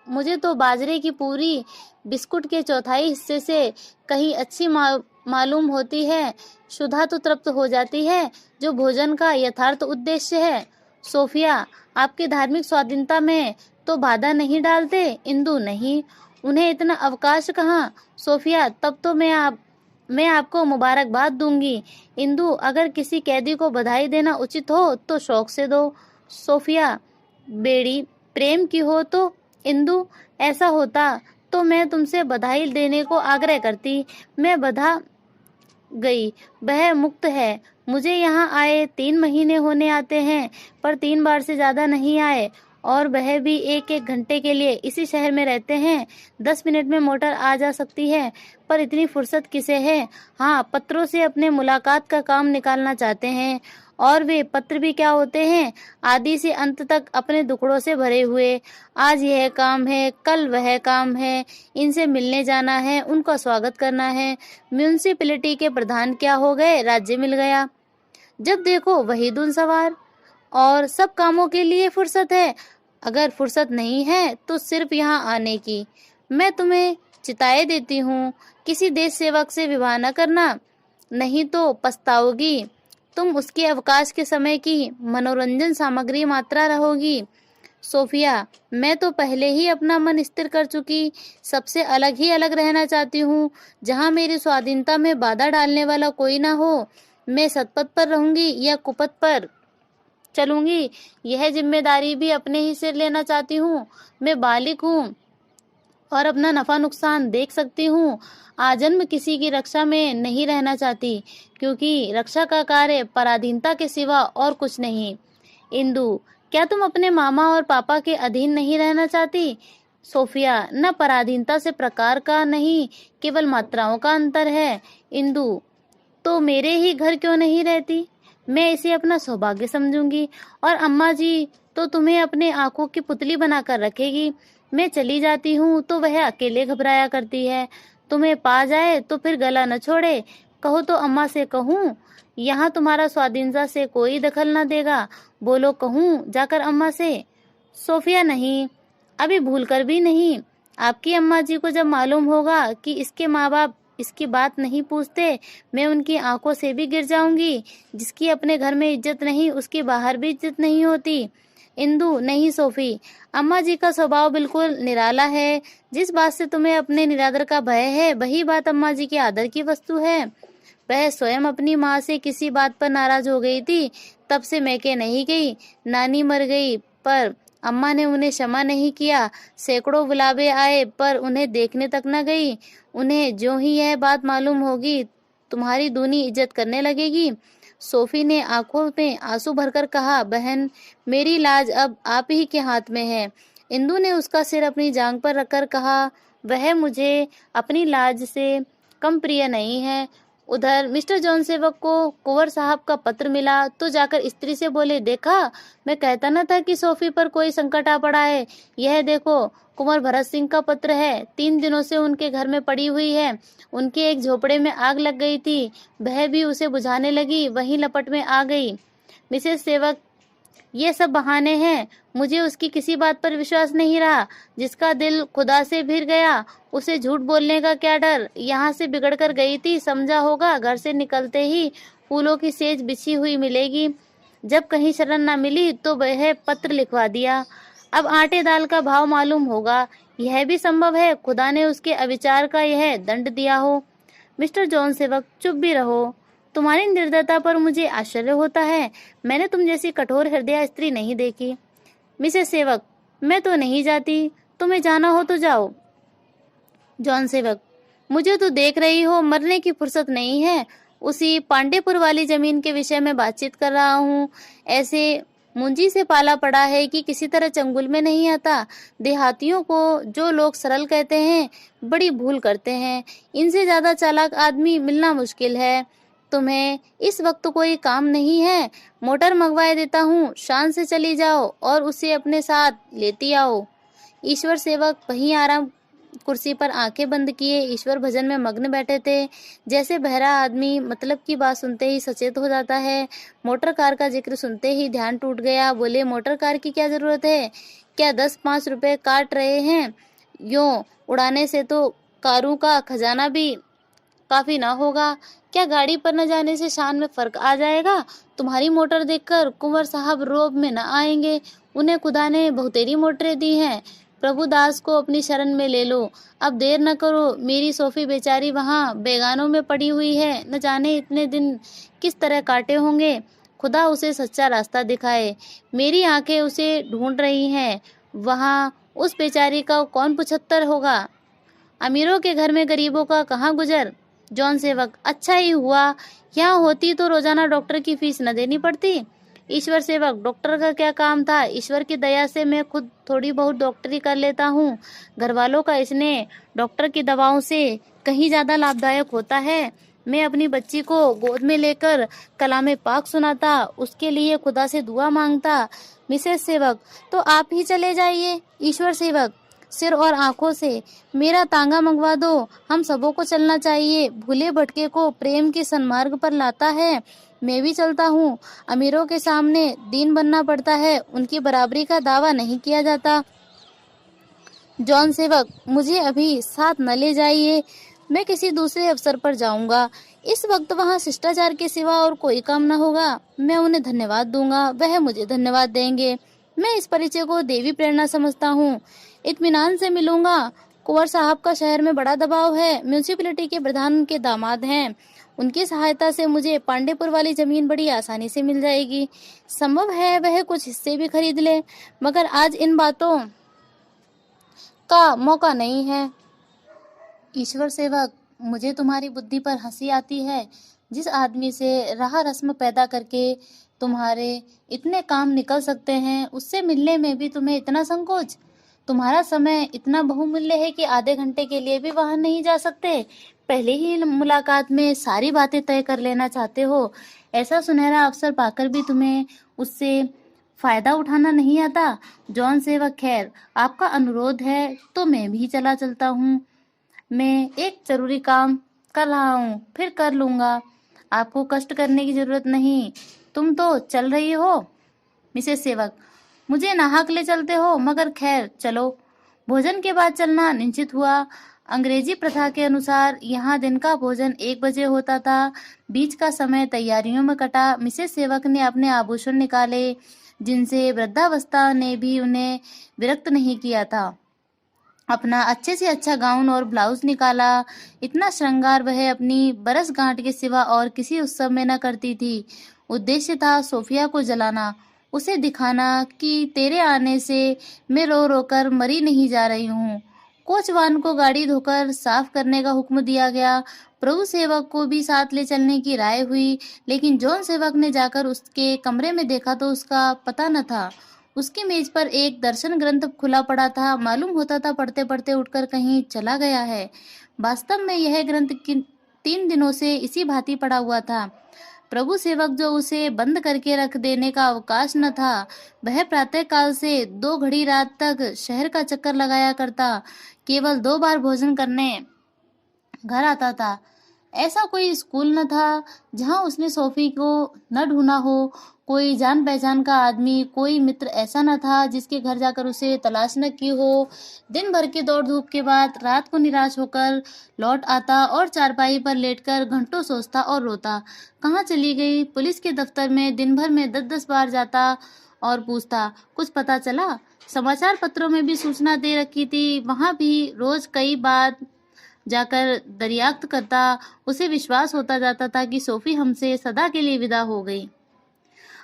मुझे तो बाजरे की पूरी बिस्कुट के चौथाई हिस्से से कहीं अच्छी मालूम होती है। क्षुधा तो तृप्त हो जाती है, जो भोजन का यथार्थ उद्देश्य है। सोफिया, आपकी धार्मिक स्वाधीनता में तो बाधा नहीं डालते? इंदु, नहीं, उन्हें इतना अवकाश कहाँ। सोफिया, तब तो मैं आपको मुबारकबाद दूंगी। इंदु, अगर किसी कैदी को बधाई देना उचित हो तो शौक से दो। सोफिया, बेड़ी प्रेम की हो तो? इंदु, ऐसा होता तो मैं तुमसे बधाई देने को आग्रह करती। मैं बधा गई, वह मुक्त है। मुझे यहाँ आए 3 महीने होने आते हैं, पर 3 बार से ज्यादा नहीं आए, और वह भी 1-1 घंटे के लिए। इसी शहर में रहते हैं, 10 मिनट में मोटर आ जा सकती है, पर इतनी फुर्सत किसे है? हाँ, पत्रों से अपने मुलाकात का काम निकालना चाहते हैं, और वे पत्र भी क्या होते हैं, आदि से अंत तक अपने दुखड़ों से भरे हुए। आज यह काम है, कल वह काम है, इनसे मिलने जाना है, उनका स्वागत करना है। म्यूनिसिपैलिटी के प्रधान क्या हो गए, राज्य मिल गया। जब देखो वही धुन सवार, और सब कामों के लिए फुर्सत है। अगर फुर्सत नहीं है तो सिर्फ यहाँ आने की। मैं तुम्हें चिताए देती हूँ, किसी देश सेवक से विवाह न करना, नहीं तो पछताओगी। तुम उसके अवकाश के समय की मनोरंजन सामग्री मात्रा रहोगी। सोफिया, मैं तो पहले ही अपना मन स्थिर कर चुकी, सबसे अलग ही अलग रहना चाहती हूँ, जहाँ मेरी स्वाधीनता में बाधा डालने वाला कोई ना हो। मैं सतपथ पर रहूंगी या कुपथ पर चलूंगी, यह जिम्मेदारी भी अपने ही सिर लेना चाहती हूँ। मैं बालिक हूँ और अपना नफा नुकसान देख सकती हूँ। आजन्म किसी की रक्षा में नहीं रहना चाहती, क्योंकि रक्षा का कार्य पराधीनता के सिवा और कुछ नहीं। इंदु, क्या तुम अपने मामा और पापा के अधीन नहीं रहना चाहती? सोफिया, न पराधीनता से प्रकार का नहीं, केवल मात्राओं का अंतर है। इंदु, तो मेरे ही घर क्यों नहीं रहती? मैं इसे अपना सौभाग्य समझूंगी, और अम्मा जी तो तुम्हें अपने आंखों की पुतली बनाकर रखेगी। मैं चली जाती हूँ तो वह अकेले घबराया करती है। तुम्हें पा जाए तो फिर गला न छोड़े। कहो तो अम्मा से कहूँ, यहाँ तुम्हारा स्वाधीनता से कोई दखल न देगा। बोलो, कहूँ जाकर अम्मा से? सोफिया, नहीं, अभी भूल कर भी नहीं। आपकी अम्मा जी को जब मालूम होगा कि इसके माँ बाप इसकी बात नहीं पूछते, मैं उनकी आंखों से भी गिर जाऊंगी। जिसकी अपने घर में इज्जत नहीं, उसकी बाहर भी इज्जत नहीं होती। इंदु, नहीं सोफी, अम्मा जी का स्वभाव बिल्कुल निराला है। जिस बात से तुम्हें अपने निरादर का भय है, वही बात अम्मा जी के आदर की वस्तु है। वह स्वयं अपनी माँ से किसी बात पर नाराज हो गई थी, तब से मैके नहीं गई। नानी मर गई, पर अम्मा ने उन्हें क्षमा नहीं किया। सैकड़ों बुलावे आए, पर उन्हें देखने तक न गई। उन्हें जो ही यह बात मालूम होगी, तुम्हारी दूनी इज्जत करने लगेगी। सोफी ने आंखों में आंसू भरकर कहा, बहन, मेरी लाज अब आप ही के हाथ में है। इंदु ने उसका सिर अपनी जांघ पर रखकर कहा, वह मुझे अपनी लाज से कम प्रिय नहीं है। उधर मिस्टर जॉन सेवक को कुंवर साहब का पत्र मिला तो जाकर स्त्री से बोले, देखा, मैं कहता न था कि सोफी पर कोई संकट आ पड़ा है। यह देखो, कुंवर भरत सिंह का पत्र है। 3 दिनों से उनके घर में पड़ी हुई है। उनके एक झोपड़े में आग लग गई थी, वह भी उसे बुझाने लगी, वहीं लपट में आ गई। मिसेस सेवक, ये सब बहाने हैं। मुझे उसकी किसी बात पर विश्वास नहीं रहा। जिसका दिल खुदा से भिड़ गया, उसे झूठ बोलने का क्या डर। यहाँ से बिगड़ कर गई थी, समझा होगा। घर से निकलते ही फूलों की सेज बिछी हुई मिलेगी। जब कहीं शरण न मिली तो वह पत्र लिखवा दिया। अब आटे दाल का भाव मालूम होगा। यह भी संभव है खुदा ने उसके अविचार का यह दंड दिया हो। मिस्टर जॉन सेवक, चुप भी रहो। तुम्हारी निर्दयता पर मुझे आश्चर्य होता है। मैंने तुम जैसी कठोर हृदय स्त्री नहीं देखी। मिसेस सेवक, मैं तो नहीं जाती, तुम्हें जाना हो तो जाओ। जॉन सेवक, मुझे तो देख रही हो, मरने की फुर्सत नहीं है। उसी पांडेपुर वाली जमीन के विषय में बातचीत कर रहा हूँ। ऐसे मुंजी से पाला पड़ा है कि किसी तरह चंगुल में नहीं आता। देहातियों को जो लोग सरल कहते हैं, बड़ी भूल करते हैं। इनसे ज्यादा चालाक आदमी मिलना मुश्किल है। तुम्हें इस वक्त कोई काम नहीं है? मोटर मंगवाए देता हूँ, शान से चली जाओ और उसे अपने साथ लेती आओ। ईश्वर सेवक वहीं आराम कुर्सी पर आंखें बंद किए ईश्वर भजन में मग्न बैठे थे। जैसे बहरा आदमी मतलब की बात सुनते ही सचेत हो जाता है। मोटर कार का जिक्र सुनते ही ध्यान टूट गया। बोले, मोटर कार की क्या जरूरत है? क्या 10-5 रुपए काट रहे हैं? यूं उड़ाने से तो कारों का खजाना भी काफी ना होगा। क्या गाड़ी पर न जाने से शान में फर्क आ जाएगा? तुम्हारी मोटर देखकर कुंवर साहब रोब में न आएंगे। उन्हें खुदा ने बहुतेरी मोटरें दी हैं। प्रभु दास को अपनी शरण में ले लो। अब देर न करो। मेरी सोफी बेचारी वहां बेगानों में पड़ी हुई है। न जाने इतने दिन किस तरह काटे होंगे। खुदा उसे सच्चा रास्ता दिखाए। मेरी आंखें उसे ढूंढ रही हैं। वहां उस बेचारी का कौन 75 होगा। अमीरों के घर में गरीबों का कहाँ गुजर। जॉन सेवक, अच्छा ही हुआ यहाँ होती तो रोजाना डॉक्टर की फीस न देनी पड़ती। ईश्वर सेवक, डॉक्टर का क्या काम था? ईश्वर की दया से मैं खुद थोड़ी बहुत डॉक्टरी कर लेता हूँ। घर वालों का स्नेह डॉक्टर की दवाओं से कहीं ज्यादा लाभदायक होता है। मैं अपनी बच्ची को गोद में लेकर कलामे पाक सुनाता, उसके लिए खुदा से दुआ मांगता। मिसेस सेवक, तो आप ही चले जाइए। ईश्वर सेवक, सिर और आंखों से मेरा तांगा मंगवा दो। हम सबों को चलना चाहिए। भूले भटके को प्रेम के सन्मार्ग पर लाता है। मैं भी चलता हूँ। अमीरों के सामने दीन बनना पड़ता है, उनकी बराबरी का दावा नहीं किया जाता। जॉन सेवक, मुझे अभी साथ न ले जाइए। मैं किसी दूसरे अवसर पर जाऊंगा। इस वक्त वहाँ शिष्टाचार के सिवा और कोई काम न होगा। मैं उन्हें धन्यवाद दूंगा, वह मुझे धन्यवाद देंगे। मैं इस परिचय को देवी प्रेरणा समझता हूँ। इत्मीनान से मिलूंगा। कुंवर साहब का शहर में बड़ा दबाव है। म्यूनिसिपैलिटी के प्रधान के दामाद हैं। उनकी सहायता से मुझे पांडेपुर वाली जमीन बड़ी आसानी से मिल जाएगी। संभव है वह कुछ हिस्से भी खरीद ले, मगर आज इन बातों का मौका नहीं है। ईश्वर सेवक, मुझे तुम्हारी बुद्धि पर हंसी आती है। जिस आदमी से राह रस्म पैदा करके तुम्हारे इतने काम निकल सकते हैं, उससे मिलने में भी तुम्हें इतना संकोच। तुम्हारा समय इतना बहुमूल्य है कि आधे घंटे के लिए भी वहां नहीं जा सकते। पहले ही मुलाकात में सारी बातें तय कर लेना चाहते हो। ऐसा सुनहरा अवसर पाकर भी तुम्हें उससे फायदा उठाना नहीं आता। जॉन सेवक, खैर आपका अनुरोध है तो मैं भी चला चलता हूँ। मैं एक जरूरी काम कर रहा हूँ, फिर कर लूंगा। आपको कष्ट करने की जरूरत नहीं। तुम तो चल रही हो। मिसेस सेवक, मुझे नाहक ले चलते हो, मगर खैर चलो। भोजन के बाद चलना निश्चित हुआ। अंग्रेजी प्रथा के अनुसार यहाँ दिन का भोजन 1 बजे होता था। बीच का समय तैयारियों में कटा। मिसेस सेवक ने अपने आभूषण निकाले, जिनसे वृद्धावस्था ने भी उन्हें विरक्त नहीं किया था। अपना अच्छे से अच्छा गाउन और ब्लाउज निकाला। इतना श्रृंगार वह अपनी बरसगांठ के सिवा और किसी उत्सव में न करती थी। उद्देश्य था सोफिया को जलाना, उसे दिखाना कि तेरे आने से मैं रो रो कर मरी नहीं जा रही हूँ। कोचवान को गाड़ी धोकर साफ करने का हुक्म दिया गया। प्रभु सेवक को भी साथ ले चलने की राय हुई, लेकिन जॉन सेवक ने जाकर उसके कमरे में देखा तो उसका पता न था। उसकी मेज पर एक दर्शन ग्रंथ खुला पड़ा था। मालूम होता था पढ़ते पढ़ते उठकर कहीं चला गया है। वास्तव में यह ग्रंथ 3 दिनों से इसी भांति पड़ा हुआ था। प्रभु सेवक जो उसे बंद करके रख देने का अवकाश न था, वह प्रातः काल से 2 घड़ी रात तक शहर का चक्कर लगाया करता। केवल 2 बार भोजन करने घर आता था। ऐसा कोई स्कूल न था जहां उसने सोफी को न ढूंढा हो। कोई जान पहचान का आदमी, कोई मित्र ऐसा न था जिसके घर जाकर उसे तलाश न की हो। दिन भर की दौड़ धूप के बाद रात को निराश होकर लौट आता और चारपाई पर लेटकर घंटों सोचता और रोता। कहाँ चली गई? पुलिस के दफ्तर में दिन भर में 10-10 बार जाता और पूछता, कुछ पता चला? समाचार पत्रों में भी सूचना दे रखी थी, वहां भी रोज कई बार जाकर दरियाफ्त करता। उसे विश्वास होता जाता था कि सोफी हमसे सदा के लिए विदा हो गई।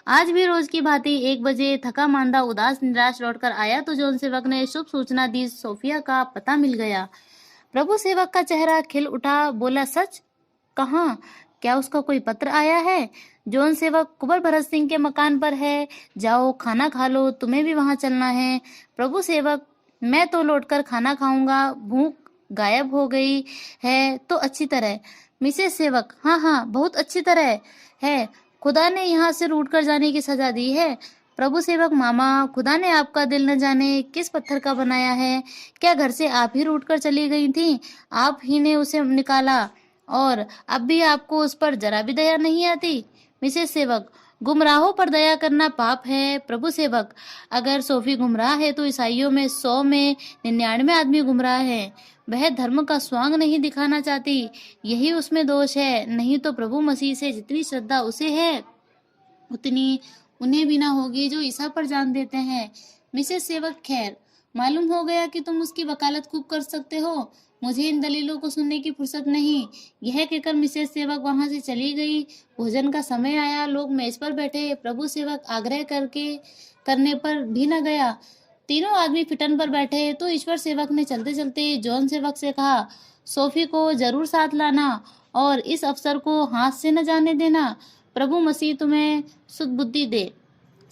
आज भी रोज की भांति 1 बजे थका मांदा उदास निराश लौटकर आया तो जॉन सेवक ने शुभ सूचना दी, सोफिया का पता मिल गया। प्रभु सेवक का चेहरा खिल उठा। बोला, सच? कहाँ? क्या उसका कोई पत्र आया है? जॉन सेवक कुंवर भरत सिंह के मकान पर है, जाओ खाना खा लो, तुम्हें भी वहां चलना है। प्रभु सेवक, मैं तो लौटकर खाना खाऊंगा, भूख गायब हो गई है तो अच्छी तरह। मिसेस सेवक, हाँ हाँ बहुत अच्छी तरह है, खुदा ने यहाँ से रूठ कर जाने की सजा दी है। प्रभु सेवक, मामा, खुदा ने आपका दिल न जाने किस पत्थर का बनाया है, क्या घर से आप ही रूठ कर चली गई थी, आप ही ने उसे निकाला और अब भी आपको उस पर जरा भी दया नहीं आती। मिसेस सेवक, गुमराहों पर दया करना पाप है। प्रभु सेवक, अगर सोफी गुमराह है तो ईसाइयों में 100 में 99 आदमी गुमराह है। वह धर्म का स्वांग नहीं दिखाना चाहती, यही उसमें दोष है, नहीं तो प्रभु मसीह से जितनी श्रद्धा उसे है उतनी उन्हें भी ना होगी जो ईसा पर जान देते हैं। मिसेस सेवक, खैर मालूम हो गया कि तुम उसकी वकालत खूब कर सकते हो, मुझे इन दलीलों को सुनने की फुर्सत नहीं। यह कहकर मिसेस सेवक वहां से चली गई। भोजन का समय आया, लोग मेज पर बैठे। प्रभु सेवक आग्रह करने पर भी न गया। तीनों आदमी फिटन पर बैठे तो ईश्वर सेवक ने चलते चलते जॉन सेवक से कहा, सोफी को जरूर साथ लाना और इस अवसर को हाथ से न जाने देना। प्रभु मसीह तुम्हें सुदबुद्धि दे,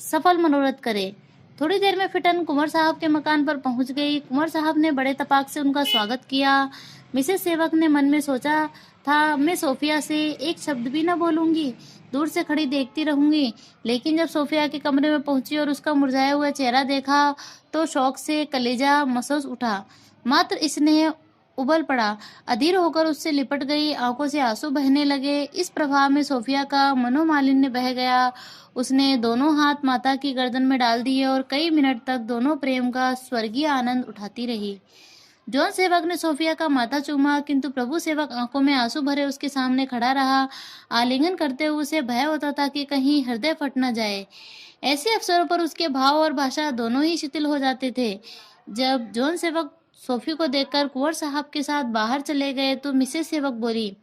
सफल मनोरथ करे। थोड़ी देर में फिटन कुंवर साहब के मकान पर पहुंच गई। कुंवर साहब ने बड़े तपाक से उनका स्वागत किया। मिसेस सेवक ने मन में सोचा था, मैं सोफिया से एक शब्द भी न बोलूंगी, दूर से खड़ी देखती रहूंगी। लेकिन जब सोफिया के कमरे में पहुंची और उसका मुरझाया हुआ चेहरा देखा तो शौक से कलेजा महसूस उठा, मात्र स्नेह उबल पड़ा। अधीर होकर उससे लिपट गई, आंखों से आंसू बहने लगे। इस प्रभाव में सोफिया का मनोमालिन्य बह गया। उसने दोनों हाथ माता की गर्दन में डाल दिए और कई मिनट तक दोनों प्रेम का स्वर्गीय आनंद उठाती रही। जॉन सेवक ने सोफिया का माथा चूमा, किंतु प्रभु सेवक आंखों में आंसू भरे उसके सामने खड़ा रहा। आलिंगन करते हुए उसे भय होता था कि कहीं हृदय फट न जाए। ऐसे अवसरों पर उसके भाव और भाषा दोनों ही शिथिल हो जाते थे। जब जॉन सेवक सोफी को देखकर कुंवर साहब के साथ बाहर चले गए तो मिसेस सेवक बोली,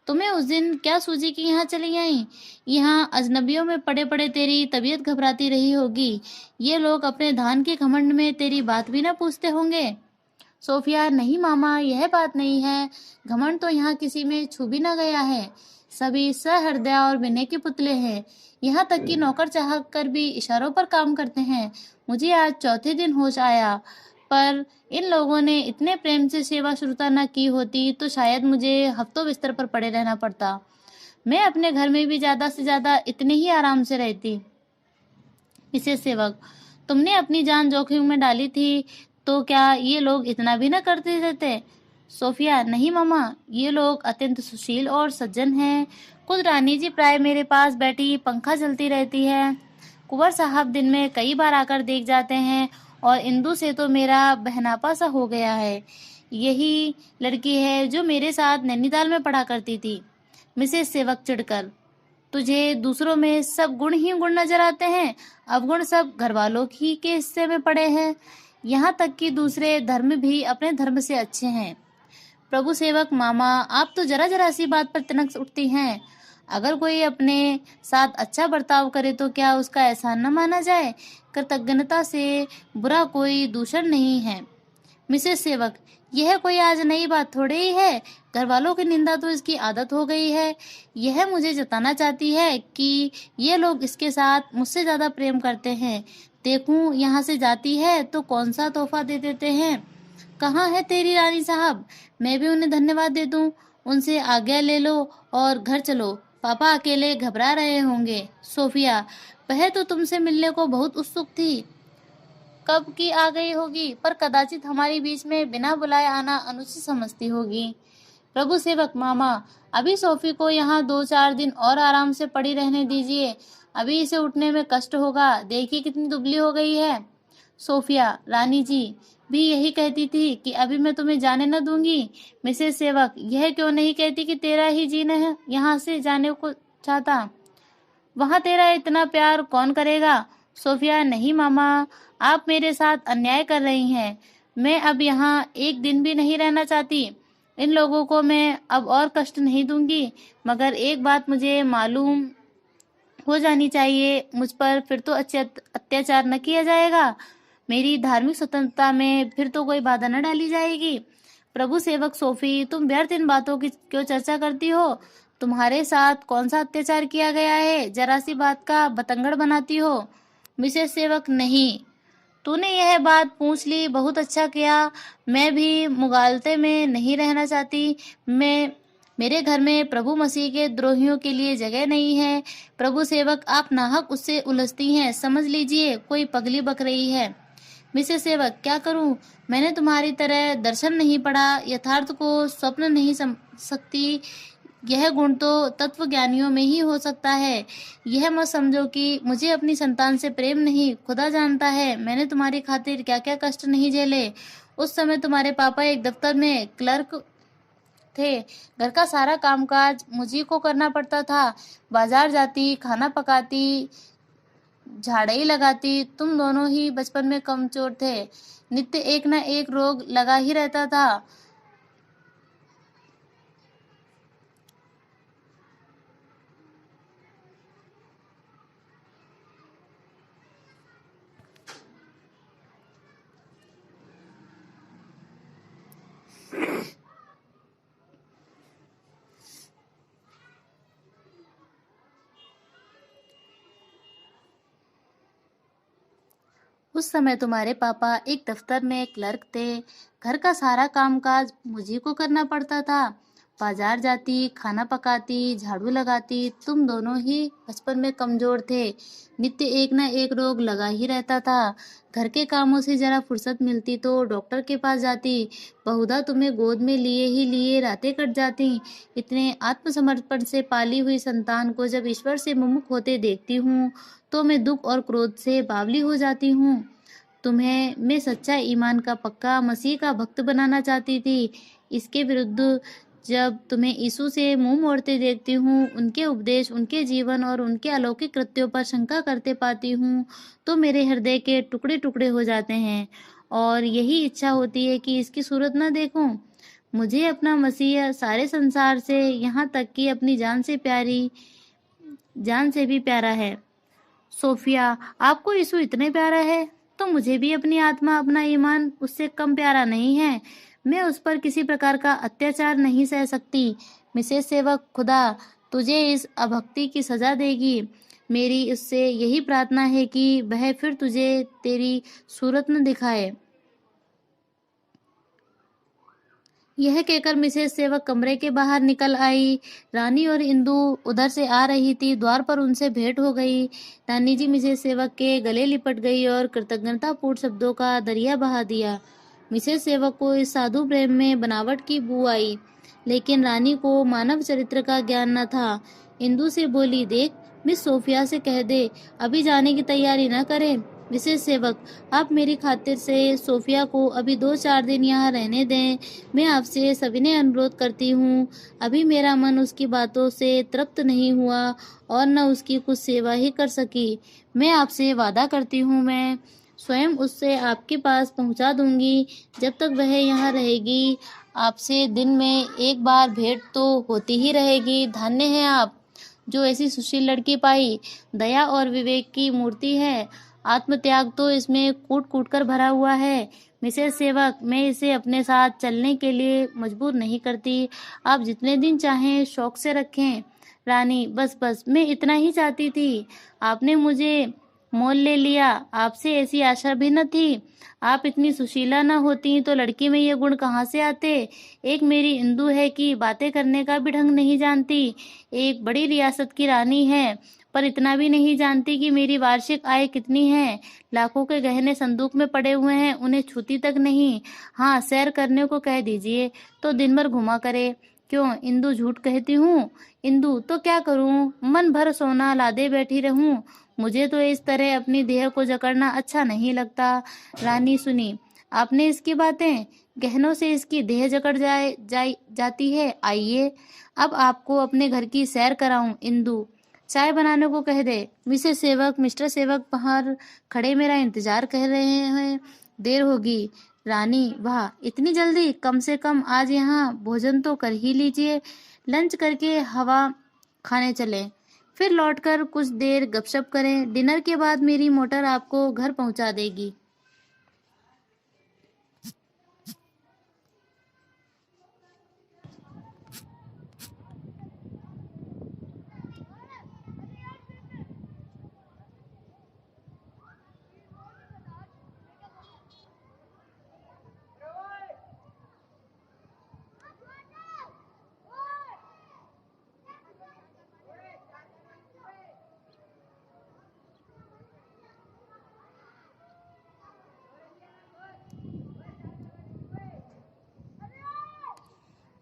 तुम्हें उस दिन क्या सूझी कि यहाँ चली आई? यहाँ अजनबियों में पड़े पड़े तेरी तबीयत घबराती रही होगी। ये लोग अपने धान के घमंड में तेरी बात भी ना पूछते होंगे। सोफिया, नहीं मामा, यह बात नहीं है, घमंड तो यहाँ किसी में छू भी ना गया है, सभी सहृदय और विनय के पुतले हैं, यहाँ तक कि नौकर चाह कर भी इशारों पर काम करते हैं। मुझे आज चौथे दिन होश आया, पर इन लोगों ने इतने प्रेम से सेवा शुरुता न की होती तो शायद मुझे हफ्तों बिस्तर पर पड़े रहना पड़ता। मैं अपने घर में भी ज्यादा से ज्यादा इतने ही आराम से रहती। मिसेस सेवक, तुमने अपनी जान जोखिम में डाली थी तो क्या ये लोग इतना भी न करते रहते? सोफिया, नहीं मामा, ये लोग अत्यंत सुशील और सज्जन हैं। खुद रानी जी प्राय मेरे पास बैठी पंखा चलती रहती है। कुंवर साहब दिन में कई बार आकर देख जाते हैं और इंदु से तो मेरा बहनापा सा हो गया है। यही लड़की है जो मेरे साथ नैनीताल में पढ़ा करती थी। मिसेस सेवक चिढ़कर, तुझे दूसरों में सब गुण ही गुण नजर आते हैं, अवगुण सब घर वालों ही के हिस्से में पड़े हैं। यहाँ तक कि दूसरे धर्म भी अपने धर्म से अच्छे हैं। प्रभु सेवक, मामा, आप तो जरा जरा सी बात पर तिनक उठती हैं। अगर कोई अपने साथ अच्छा बर्ताव करे तो क्या उसका एहसान न माना जाए? कृतज्ञता से बुरा कोई दूषण नहीं है। मिसेस सेवक, यह कोई आज नई बात थोड़ी ही है, घर वालों की निंदा तो इसकी आदत हो गई है। यह मुझे जताना चाहती है कि ये लोग इसके साथ मुझसे ज्यादा प्रेम करते हैं। देखूं यहाँ से जाती है तो कौन सा तोहफा दे देते हैं। कहाँ है तेरी रानी साहब? मैं भी उन्हें धन्यवाद दे दूं। उनसे आज्ञा ले लो और घर चलो, पापा अकेले घबरा रहे होंगे। सोफिया, वह तो तुमसे मिलने को बहुत उत्सुक थी, कब की आ गई होगी, पर कदाचित हमारे बीच में बिना बुलाए आना अनुचित समझती होगी। प्रभु सेवक, मामा, अभी सोफी को यहाँ 2-4 दिन और आराम से पड़ी रहने दीजिए, अभी इसे उठने में कष्ट होगा, देखिए कितनी दुबली हो गई है। सोफिया, रानी जी भी यही कहती थी कि अभी मैं तुम्हें जाने न दूंगी। मिसेस सेवक, यह क्यों नहीं कहती कि तेरा ही जीना है यहाँ से जाने को चाहता, वहां तेरा इतना प्यार कौन करेगा? सोफिया, नहीं मामा, आप मेरे साथ अन्याय कर रही हैं। मैं अब यहाँ एक दिन भी नहीं रहना चाहती। इन लोगों को मैं अब और कष्ट नहीं दूंगी, मगर एक बात मुझे मालूम हो जानी चाहिए, मुझ पर फिर तो अत्याचार न किया जाएगा, मेरी धार्मिक स्वतंत्रता में फिर तो कोई बाधा न डाली जाएगी। प्रभु सेवक, सोफी, तुम व्यर्थ इन बातों की क्यों चर्चा करती हो? तुम्हारे साथ कौन सा अत्याचार किया गया है, जरा सी बात का बतंगड़ बनाती हो। मिसेस सेवक, नहीं, तूने यह बात पूछ ली, बहुत अच्छा किया। मैं भी मुगालते में नहीं रहना चाहती। मैं मेरे घर में प्रभु मसीह के द्रोहियों के लिए जगह नहीं है। प्रभु सेवक, आप नाहक उससे उलझती हैं, समझ लीजिए कोई पगली बक रही है। मिसेस सेवक, क्या करूं? मैंने तुम्हारी तरह दर्शन नहीं पढ़ा, यथार्थ को स्वप्न नहीं समझ सकती। यह गुण तो तत्वज्ञानियों में ही हो सकता है। यह मत समझो कि मुझे अपनी संतान से प्रेम नहीं, खुदा जानता है मैंने तुम्हारी खातिर क्या क्या कष्ट नहीं झेले। उस समय तुम्हारे पापा एक दफ्तर में क्लर्क थे। घर का सारा कामकाज मुझी को करना पड़ता था। बाजार जाती, खाना पकाती, झाड़ाई लगाती। तुम दोनों ही बचपन में कमजोर थे, नित्य एक न एक रोग लगा ही रहता था। उस समय तुम्हारे पापा एक दफ्तर में क्लर्क थे। घर का सारा कामकाज मुझी को करना पड़ता था। बाजार जाती, खाना पकाती, झाड़ू लगाती। तुम दोनों ही बचपन में कमजोर थे, नित्य एक न एक रोग लगा ही रहता था। घर के कामों से जरा फुर्सत मिलती तो डॉक्टर के पास जाती। बहुधा तुम्हें गोद में लिए ही लिए रातें कट जाती। इतने आत्मसमर्पण से पाली हुई संतान को जब ईश्वर से विमुख होते देखती हूँ तो मैं दुख और क्रोध से बावली हो जाती हूँ। तुम्हें मैं सच्चा ईमान का पक्का मसीह का भक्त बनाना चाहती थी। इसके विरुद्ध जब तुम्हें यीशु से मुंह मोड़ते देखती हूँ, उनके उपदेश, उनके जीवन और उनके अलौकिक कृत्यों पर शंका करते पाती हूँ, तो मेरे हृदय के टुकड़े टुकड़े हो जाते हैं और यही इच्छा होती है कि इसकी सूरत न देखूं। मुझे अपना मसीह सारे संसार से, यहाँ तक कि अपनी जान से भी प्यारा है। सोफिया, आपको यीशु इतने प्यारा है तो मुझे भी अपनी आत्मा, अपना ईमान उससे कम प्यारा नहीं है। मैं उस पर किसी प्रकार का अत्याचार नहीं सह सकती। मिसेस सेवक, खुदा तुझे इस अभक्ति की सजा देगी। मेरी उससे यही प्रार्थना है कि वह फिर तुझे तेरी सूरत न दिखाए। यह कहकर मिसेस सेवक कमरे के बाहर निकल आई। रानी और इंदु उधर से आ रही थी। द्वार पर उनसे भेंट हो गई। रानी जी मिसेस सेवक के गले लिपट गई और कृतज्ञतापूर्ण शब्दों का दरिया बहा दिया। मिसेस सेवक को इस साधु प्रेम में बनावट की बू आई, लेकिन रानी को मानव चरित्र का ज्ञान न था। इंदु से बोली, देख, मिस सोफिया से कह दे अभी जाने की तैयारी न करे। मिसेस सेवक, आप मेरी खातिर से सोफिया को अभी 2-4 दिन यहाँ रहने दें। मैं आपसे सविनय अनुरोध करती हूँ। अभी मेरा मन उसकी बातों से तृप्त नहीं हुआ और न उसकी कुछ सेवा ही कर सकी। मैं आपसे वादा करती हूँ, मैं स्वयं उससे आपके पास पहुँचा दूंगी। जब तक वह यहाँ रहेगी आपसे दिन में एक बार भेंट तो होती ही रहेगी। धन्य है आप जो ऐसी सुशील लड़की पाई। दया और विवेक की मूर्ति है। आत्मत्याग तो इसमें कूट कूट कर भरा हुआ है। मिसेस सेवक, मैं इसे अपने साथ चलने के लिए मजबूर नहीं करती। आप जितने दिन चाहें शौक से रखें। रानी, बस बस, मैं इतना ही चाहती थी। आपने मुझे मोल ले लिया। आपसे ऐसी आशा भी न थी। आप इतनी सुशीला न होती तो लड़की में ये गुण कहाँ से आते। एक मेरी इंदु है कि बातें करने का भी ढंग नहीं जानती। एक बड़ी रियासत की रानी है, पर इतना भी नहीं जानती कि मेरी वार्षिक आय कितनी है। लाखों के गहने संदूक में पड़े हुए हैं, उन्हें छूती तक नहीं। हाँ, सैर करने को कह दीजिए तो दिन भर घुमा करे। क्यों इंदु, झूठ कहती हूँ? इंदु, तो क्या करूँ, मन भर सोना लादे बैठी रहूं? मुझे तो इस तरह अपनी देह को जकड़ना अच्छा नहीं लगता। रानी, सुनी आपने इसकी बातें? गहनों से इसकी देह जकड़ जाती है। आइए अब आपको अपने घर की सैर कराऊं। इंदु, चाय बनाने को कह दे। मिसेस सेवक, मिस्टर सेवक बाहर खड़े मेरा इंतजार कर रहे हैं, देर होगी। रानी, वाह, इतनी जल्दी? कम से कम आज यहाँ भोजन तो कर ही लीजिए। लंच करके हवा खाने चले, फिर लौटकर कुछ देर गपशप करें। डिनर के बाद मेरी मोटर आपको घर पहुंचा देगी।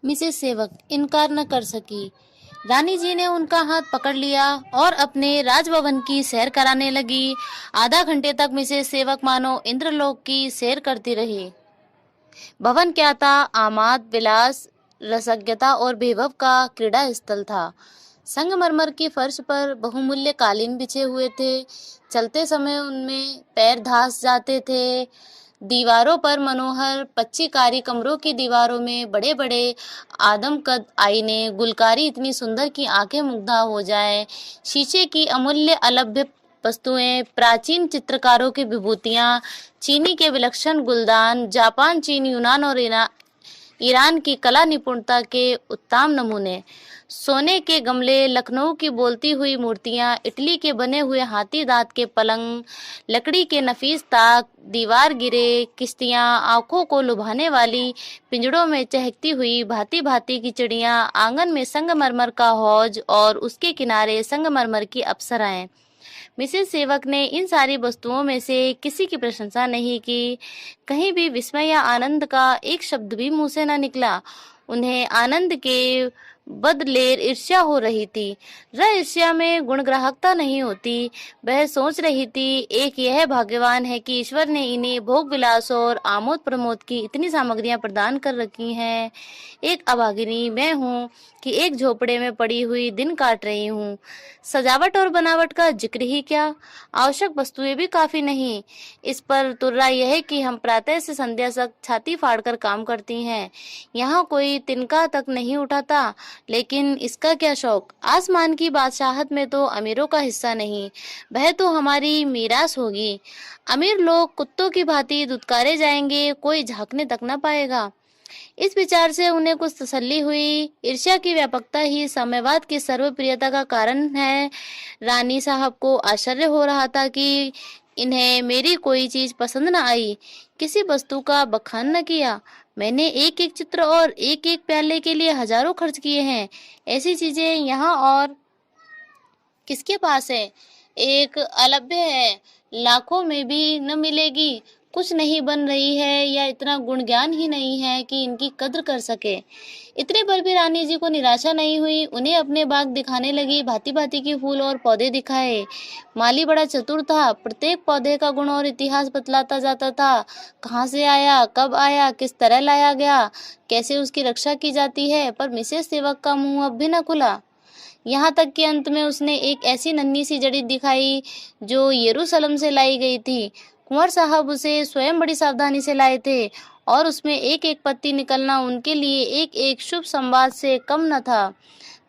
मिसेस सेवक इनकार न कर सकी। रानी जी ने उनका हाथ पकड़ लिया और अपने राजभवन की सैर कराने लगी। आधा घंटे तक मिसेस सेवक मानो इंद्रलोक की सैर करती रही। भवन क्या था? आमाद, विलास, रसज्ञता और वैभव का क्रीड़ा स्थल था। संगमरमर की फर्श पर बहुमूल्य कालीन बिछे हुए थे। चलते समय उनमें पैर धंस जाते थे। दीवारों पर मनोहर पच्चीकारी, कमरों की दीवारों में बड़े बड़े आदमकद आईने, गुलकारी इतनी सुंदर कि आंखें मुग्धा हो जाएं। शीशे की अमूल्य अलभ्य वस्तुएं, प्राचीन चित्रकारों की विभूतियां, चीनी के विलक्षण गुलदान, जापान, चीन, यूनान और ईरान की कला निपुणता के उत्तम नमूने, सोने के गमले, लखनऊ की बोलती हुई मूर्तियां, इटली के बने हुए हाथी दांत के पलंग, लकड़ी के नफीस ताक, दीवार गिरे किश्तियां, आंखों को लुभाने वाली पिंजड़ों में चहकती हुई भांति भांति की चिड़ियां, आंगन में संगमरमर का हौज और उसके किनारे संगमरमर की अप्सराएं। मिसेस सेवक ने इन सारी वस्तुओं में से किसी की प्रशंसा नहीं की। कहीं भी विस्मय या आनंद का एक शब्द भी मुंह से न निकला। उन्हें आनंद के बदले ईर्ष्या हो रही थी। वह ईर्ष्या में गुणग्राहकता नहीं होती। वह सोच रही थी, एक यह भाग्यवान है कि ईश्वर ने इन्हें भोग विलास और आमोद प्रमोद की इतनी सामग्रियां प्रदान कर रखी हैं। एक अभागिनी मैं हूँ कि एक झोपड़े में पड़ी हुई दिन काट रही हूँ। सजावट और बनावट का जिक्र ही क्या, आवश्यक वस्तुएं भी काफी नहीं। इस पर तुर्रा यह है कि हम प्रातः से संध्या तक छाती फाड़कर काम करती हैं। यहाँ कोई तिनका तक नहीं उठाता। लेकिन इसका क्या शौक? आसमान की बादशाहत में तो अमीरों का हिस्सा नहीं, वह तो हमारी मीरास होगी। अमीर लोग कुत्तों की भांति दुत्कारे जाएंगे, कोई झांकने तक न पाएगा। इस विचार से उन्हें कुछ तसल्ली हुई। ईर्ष्या की व्यापकता ही साम्यवाद की सर्वप्रियता का कारण है। रानी साहब को आश्चर्य हो रहा था कि इन्हें मेरी कोई चीज पसंद न आई, किसी वस्तु का बखान न किया। मैंने एक एक चित्र और एक एक प्याले के लिए हजारों खर्च किए हैं। ऐसी चीजें यहाँ और किसके पास है? एक अलभ्य है, लाखों में भी न मिलेगी। कुछ नहीं बन रही है या इतना गुण ज्ञान ही नहीं है कि इनकी कद्र कर सके। इतने पर भी रानी जी को निराशा नहीं हुई। उन्हें अपने बाग दिखाने लगी, भांति भांति के फूल और पौधे दिखाए। माली बड़ा चतुर था, प्रत्येक पौधे का गुण और इतिहास बतलाता जाता था। कहाँ से आया, कब आया, किस तरह लाया गया, कैसे उसकी रक्षा की जाती है। पर मिसेस सेवक का मुंह अब भी न खुला। यहाँ तक कि अंत में उसने एक ऐसी नन्ही सी जड़ी दिखाई जो यरूशलेम से लाई गई थी। कुंवर साहब उसे स्वयं बड़ी सावधानी से लाए थे और उसमें एक एक पत्ती निकलना उनके लिए एक एक शुभ संवाद से कम न था।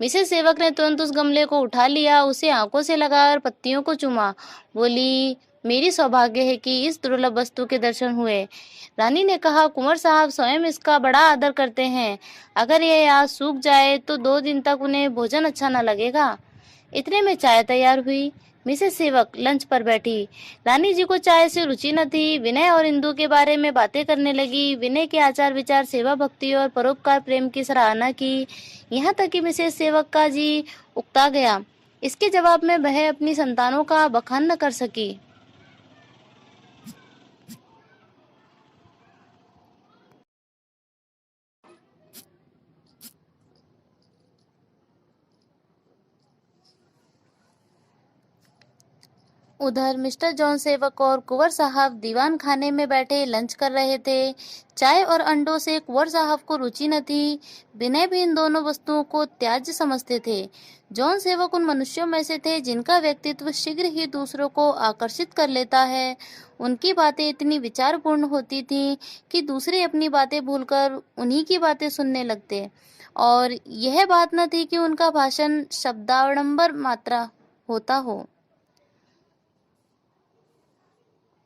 मिसेस सेवक ने तुरंत उस गमले को उठा लिया, उसे आंखों से लगाकर पत्तियों को चूमा। बोली, मेरी सौभाग्य है कि इस दुर्लभ वस्तु के दर्शन हुए। रानी ने कहा, कुंवर साहब स्वयं इसका बड़ा आदर करते हैं। अगर यह आज सूख जाए तो 2 दिन तक उन्हें भोजन अच्छा न लगेगा। इतने में चाय तैयार हुई। मिसेस सेवक लंच पर बैठी। रानी जी को चाय से रुचि न थी। विनय और इंदु के बारे में बातें करने लगी। विनय के आचार विचार, सेवा भक्ति और परोपकार प्रेम की सराहना की। यहाँ तक कि मिसेस सेवक का जी उकता गया। इसके जवाब में वह अपनी संतानों का बखान न कर सकी। उधर मिस्टर जॉन सेवक और कुंवर साहब दीवान खाने में बैठे लंच कर रहे थे। चाय और अंडों से कुंवर साहब को रुचि न थी। विनय भी इन दोनों वस्तुओं को त्याज्य समझते थे। जॉन सेवक उन मनुष्यों में से थे जिनका व्यक्तित्व शीघ्र ही दूसरों को आकर्षित कर लेता है। उनकी बातें इतनी विचारपूर्ण होती थीं कि दूसरे अपनी बातें भूलकर उन्हीं की बातें सुनने लगते। और यह बात न थी कि उनका भाषण शब्दाडंबर मात्रा होता हो।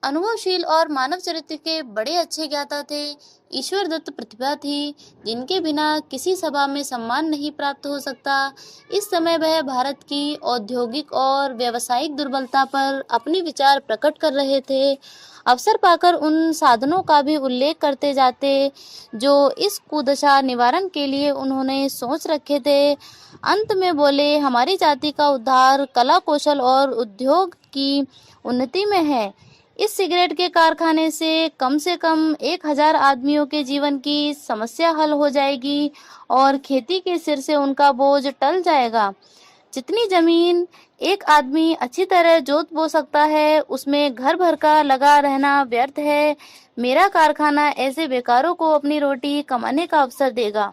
अनुभवशील और मानव चरित्र के बड़े अच्छे ज्ञाता थे। ईश्वर दत्त प्रतिभा थी जिनके बिना किसी सभा में सम्मान नहीं प्राप्त हो सकता। इस समय वह भारत की औद्योगिक और व्यावसायिक दुर्बलता पर अपने विचार प्रकट कर रहे थे। अवसर पाकर उन साधनों का भी उल्लेख करते जाते जो इस कुदशा निवारण के लिए उन्होंने सोच रखे थे। अंत में बोले, हमारी जाति का उद्धार कला कौशल और उद्योग की उन्नति में है। इस सिगरेट के कारखाने से कम 1000 आदमियों के जीवन की समस्या हल हो जाएगी और खेती के सिर से उनका बोझ टल जाएगा। जितनी जमीन एक आदमी अच्छी तरह जोत बो सकता है, उसमें घर भर का लगा रहना व्यर्थ है। मेरा कारखाना ऐसे बेकारों को अपनी रोटी कमाने का अवसर देगा।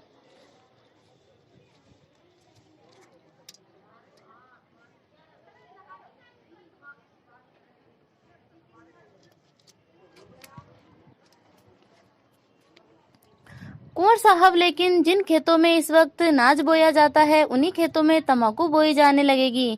कुंवर साहब, लेकिन जिन खेतों में इस वक्त नाज बोया जाता है, उन्हीं खेतों में तंबाकू बोई जाने लगेगी।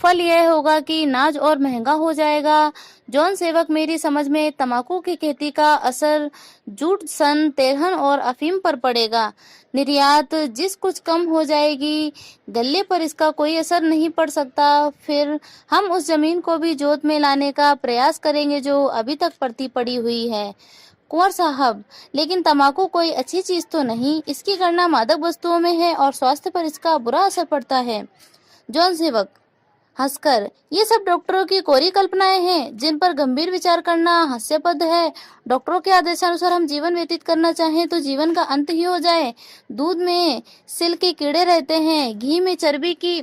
फल यह होगा कि नाज और महंगा हो जाएगा। जॉन सेवक, मेरी समझ में तंबाकू की खेती का असर जूट, सन, तेलहन और अफीम पर पड़ेगा। निर्यात जिस कुछ कम हो जाएगी, गल्ले पर इसका कोई असर नहीं पड़ सकता। फिर हम उस जमीन को भी जोत में लाने का प्रयास करेंगे जो अभी तक पड़ती पड़ी हुई है। कुंवर साहब, लेकिन तंबाकू कोई अच्छी चीज तो नहीं। इसकी गणना मादक वस्तुओं में है और स्वास्थ्य पर इसका बुरा असर पड़ता है। जॉन सेवक हंसकर, ये सब डॉक्टरों की कोरी कल्पनाएं हैं जिन पर गंभीर विचार करना हास्यास्पद है। डॉक्टरों के आदेशानुसार हम जीवन व्यतीत करना चाहें तो जीवन का अंत ही हो जाए। दूध में सिल के कीड़े रहते हैं, घी में चर्बी की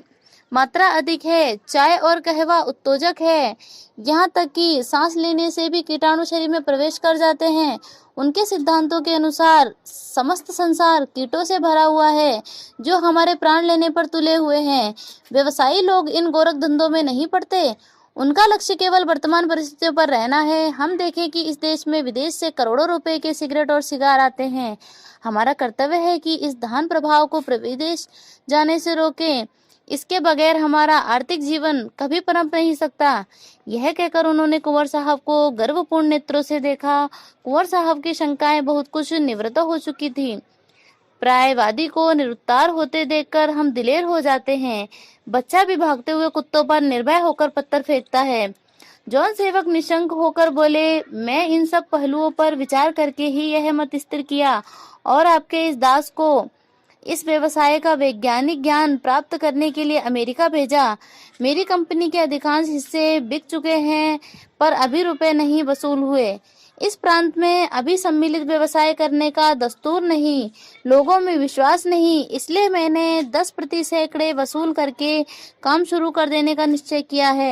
मात्रा अधिक है, चाय और कहवा उत्तेजक है, यहाँ तक कि सांस लेने से भी कीटाणु शरीर में प्रवेश कर जाते हैं। उनके सिद्धांतों के अनुसार समस्त संसार कीटों से भरा हुआ है जो हमारे प्राण लेने पर तुले हुए हैं। व्यवसायी लोग इन गोरख धंधों में नहीं पड़ते। उनका लक्ष्य केवल वर्तमान परिस्थितियों पर रहना है। हम देखें कि इस देश में विदेश से करोड़ों रुपए के सिगरेट और सिगार आते हैं। हमारा कर्तव्य है कि इस दहान प्रभाव को विदेश जाने से रोकें। इसके बगैर हमारा आर्थिक जीवन कभी पनप नहीं सकता। यह कहकर उन्होंने कुंवर साहब को गर्वपूर्ण नेत्रों से देखा। कुंवर साहब की शंकाएं बहुत कुछ निवृत्त हो चुकी थी। प्रायवादी को निरुत्तर होते देखकर हम दिलेर हो जाते हैं। बच्चा भी भागते हुए कुत्तों पर निर्भय होकर पत्थर फेंकता है। जॉन सेवक निशंक होकर बोले, मैं इन सब पहलुओं पर विचार करके ही यह मत स्थिर किया और आपके इस दास को इस व्यवसाय का वैज्ञानिक ज्ञान प्राप्त करने के लिए अमेरिका भेजा। मेरी कंपनी के अधिकांश हिस्से बिक चुके हैं पर अभी रुपए नहीं वसूल हुए। इस प्रांत में अभी सम्मिलित व्यवसाय करने का दस्तूर नहीं, लोगों में विश्वास नहीं, इसलिए मैंने 10% वसूल करके काम शुरू कर देने का निश्चय किया है।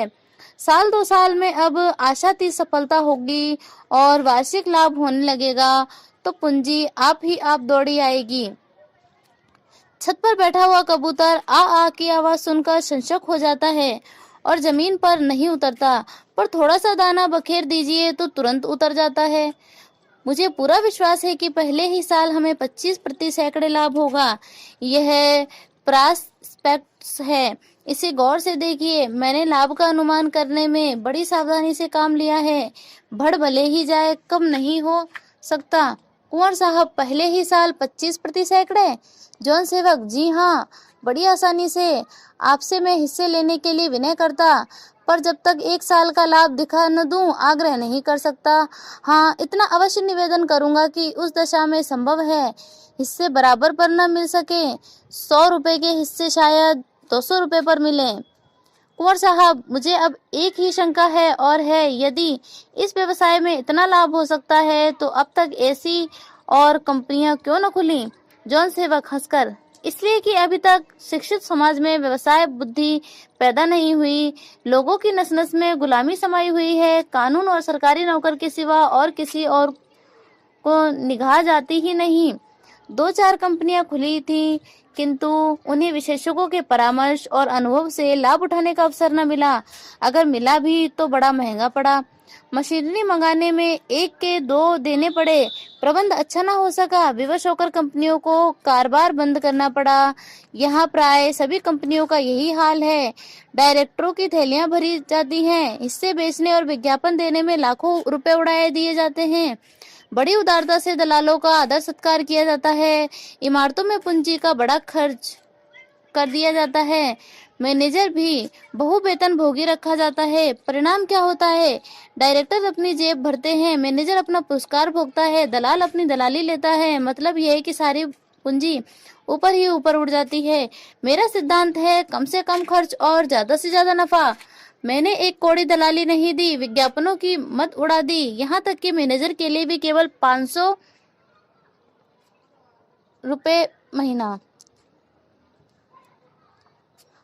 1-2 साल में अब आशातीत सफलता होगी और वार्षिक लाभ होने लगेगा तो पूंजी आप ही आप दौड़ी आएगी। छत पर बैठा हुआ कबूतर आ की आवाज सुनकर संशक हो जाता है और जमीन पर नहीं उतरता, पर थोड़ा सा दाना बखेर दीजिए तो तुरंत उतर जाता है। मुझे पूरा विश्वास है कि पहले ही साल हमें 25% लाभ होगा। यह प्रॉस्पेक्टस है, इसे गौर से देखिए। मैंने लाभ का अनुमान करने में बड़ी सावधानी से काम लिया है। बढ़ भले ही जाए, कम नहीं हो सकता। कुंवर साहब, पहले ही साल 25%? जॉन सेवक, जी हाँ, बड़ी आसानी से। आपसे मैं हिस्से लेने के लिए विनय करता, पर जब तक 1 साल का लाभ दिखा न दूं, आग्रह नहीं कर सकता। हाँ, इतना अवश्य निवेदन करूंगा कि उस दशा में संभव है हिस्से बराबर पर न मिल सके। 100 रुपए के हिस्से शायद 200 रुपए पर मिले। कुंवर साहब, मुझे अब एक ही शंका है और है, यदि इस व्यवसाय में इतना लाभ हो सकता है तो अब तक ऐसी और कंपनियां क्यों न खुली? जॉन सेवक हंसकर, इसलिए कि अभी तक शिक्षित समाज में व्यवसाय बुद्धि पैदा नहीं हुई। लोगों की नस नस में गुलामी समाई हुई है। कानून और सरकारी नौकर के सिवा और किसी और को निगाह जाती ही नहीं। 2-4 कंपनियां खुली थी, किंतु उन्हें विशेषज्ञों के परामर्श और अनुभव से लाभ उठाने का अवसर न मिला। अगर मिला भी तो बड़ा महंगा पड़ा। मशीनरी मंगाने में 1 के 2 देने पड़े। प्रबंध अच्छा ना हो सका। विवश होकर कंपनियों को कारोबार बंद करना पड़ा। यहाँ प्राय सभी कंपनियों का यही हाल है। डायरेक्टरों की थैलियां भरी जाती हैं। हिस्से बेचने और विज्ञापन देने में लाखों रुपए उड़ाए दिए जाते हैं। बड़ी उदारता से दलालों का आदर सत्कार किया जाता है। इमारतों में पूंजी का बड़ा खर्च कर दिया जाता है। मैनेजर भी बहु वेतन भोगी रखा जाता है। परिणाम क्या होता है? डायरेक्टर अपनी जेब भरते हैं, मैनेजर अपना पुरस्कार भोगता है, दलाल अपनी दलाली लेता है। मतलब यह है कि सारी पूंजी ऊपर ही ऊपर उड़ जाती है। मेरा सिद्धांत है, कम से कम खर्च और ज्यादा से ज्यादा नफा। मैंने एक कौड़ी दलाली नहीं दी, विज्ञापनों की मत उड़ा दी, यहाँ तक कि मैनेजर के लिए भी केवल 500 रुपए महीना।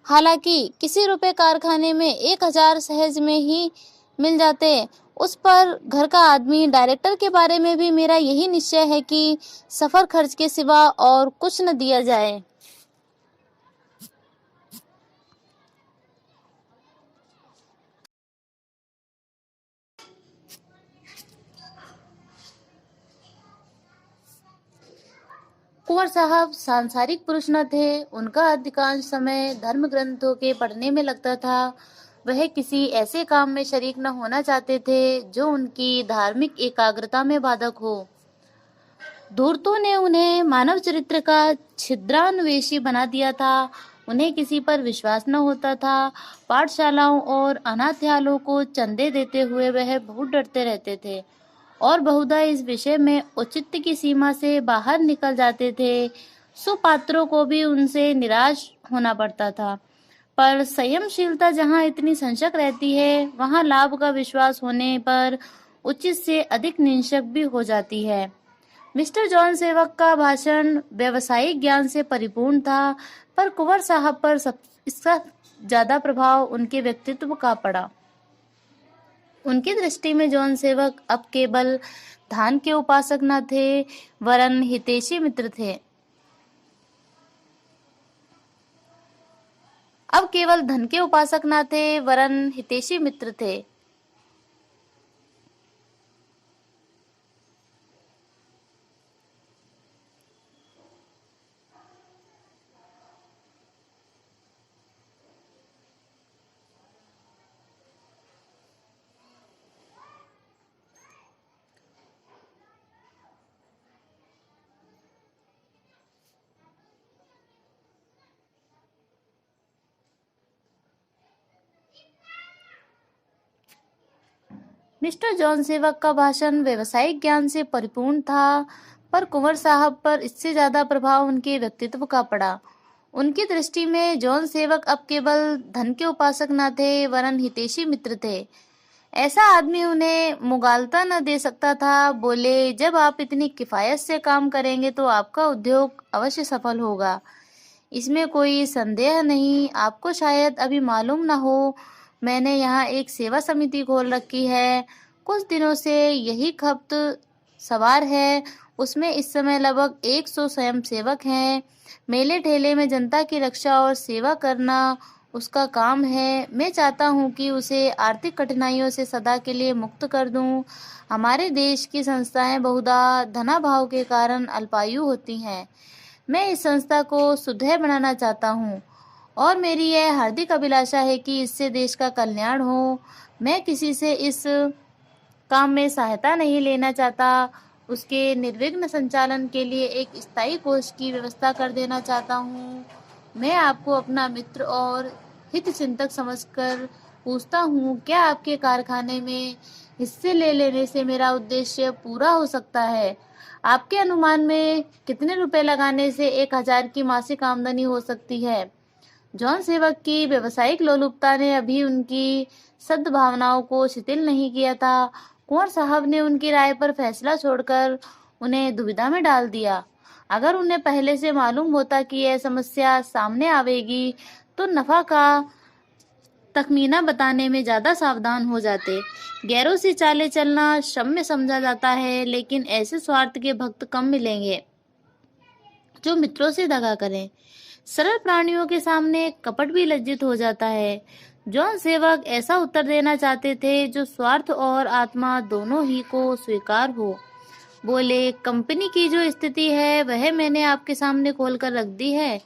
हालांकि किसी रुपए कारखाने में 1000 सहज में ही मिल जाते। उस पर घर का आदमी डायरेक्टर के बारे में भी मेरा यही निश्चय है कि सफर खर्च के सिवा और कुछ न दिया जाए। कुंवर साहब सांसारिक पुरुष न थे। उनका अधिकांश समय धर्म ग्रंथों के पढ़ने में लगता था। वह किसी ऐसे काम में शरीक न होना चाहते थे जो उनकी धार्मिक एकाग्रता में बाधक हो। धूर्तों ने उन्हें मानव चरित्र का छिद्रान्वेषी बना दिया था। उन्हें किसी पर विश्वास न होता था। पाठशालाओं और अनाथालयों को चंदे देते हुए वह बहुत डरते रहते थे और बहुधा इस विषय में औचित्य की सीमा से बाहर निकल जाते थे। सुपात्रों को भी उनसे निराश होना पड़ता था। पर संयमशीलता जहाँ इतनी संशक रहती है, वहाँ लाभ का विश्वास होने पर उचित से अधिक निंशक भी हो जाती है। मिस्टर जॉन सेवक का भाषण व्यावसायिक ज्ञान से परिपूर्ण था, पर कुंवर साहब पर इसका ज्यादा प्रभाव उनके व्यक्तित्व का पड़ा। उनकी दृष्टि में जॉन सेवक अब केवल धन के उपासक न थे, वरन हितैषी मित्र थे। अब केवल धन के उपासक न थे, वरन हितैषी मित्र थे। मिस्टर जॉन सेवक का भाषण व्यवसायिक ज्ञान से परिपूर्ण था, पर कुंवर साहब पर इससे ज्यादा प्रभाव उनके व्यक्तित्व का पड़ा। उनकी दृष्टि में जॉन सेवक अब केवल धन के उपासक न थे, वरन हितैषी मित्र थे। ऐसा आदमी उन्हें मुगालता न दे सकता था। बोले, जब आप इतनी किफायत से काम करेंगे तो आपका उद्योग अवश्य सफल होगा, इसमें कोई संदेह नहीं। आपको शायद अभी मालूम न हो, मैंने यहाँ एक सेवा समिति खोल रखी है। कुछ दिनों से यही खपत सवार है। उसमें इस समय लगभग 100 स्वयं सेवक हैं। मेले ठेले में जनता की रक्षा और सेवा करना उसका काम है। मैं चाहता हूँ कि उसे आर्थिक कठिनाइयों से सदा के लिए मुक्त कर दूँ। हमारे देश की संस्थाएं बहुधा धनाभाव के कारण अल्पायु होती हैं। मैं इस संस्था को सुदृढ़ बनाना चाहता हूँ और मेरी यह हार्दिक अभिलाषा है कि इससे देश का कल्याण हो। मैं किसी से इस काम में सहायता नहीं लेना चाहता। उसके निर्विघ्न संचालन के लिए एक स्थायी कोष की व्यवस्था कर देना चाहता हूँ। मैं आपको अपना मित्र और हित चिंतक समझकर पूछता हूँ, क्या आपके कारखाने में हिस्से ले लेने से मेरा उद्देश्य पूरा हो सकता है? आपके अनुमान में कितने रुपए लगाने से 1000 की मासिक आमदनी हो सकती है? जॉन सेवक की व्यावसायिक लोलुपता ने अभी उनकी सद्भावनाओं को शिथिल नहीं किया था। कुंवर साहब ने उनकी राय पर फैसला छोड़कर उन्हें दुविधा में डाल दिया। अगर उन्हें पहले से मालूम होता कि यह समस्या सामने आवेगी, तो नफा का तखमीना बताने में ज्यादा सावधान हो जाते। गैरों से चाले चलना क्षम्य समझा जाता है, लेकिन ऐसे स्वार्थ के भक्त कम मिलेंगे जो मित्रों से दगा करें। सरल प्राणियों के सामने कपट भी लज्जित हो जाता है। जॉन सेवक ऐसा उत्तर देना चाहते थे जो स्वार्थ और आत्मा दोनों ही को स्वीकार हो। बोले, कंपनी की जो स्थिति है वह मैंने आपके सामने खोलकर रख दी है।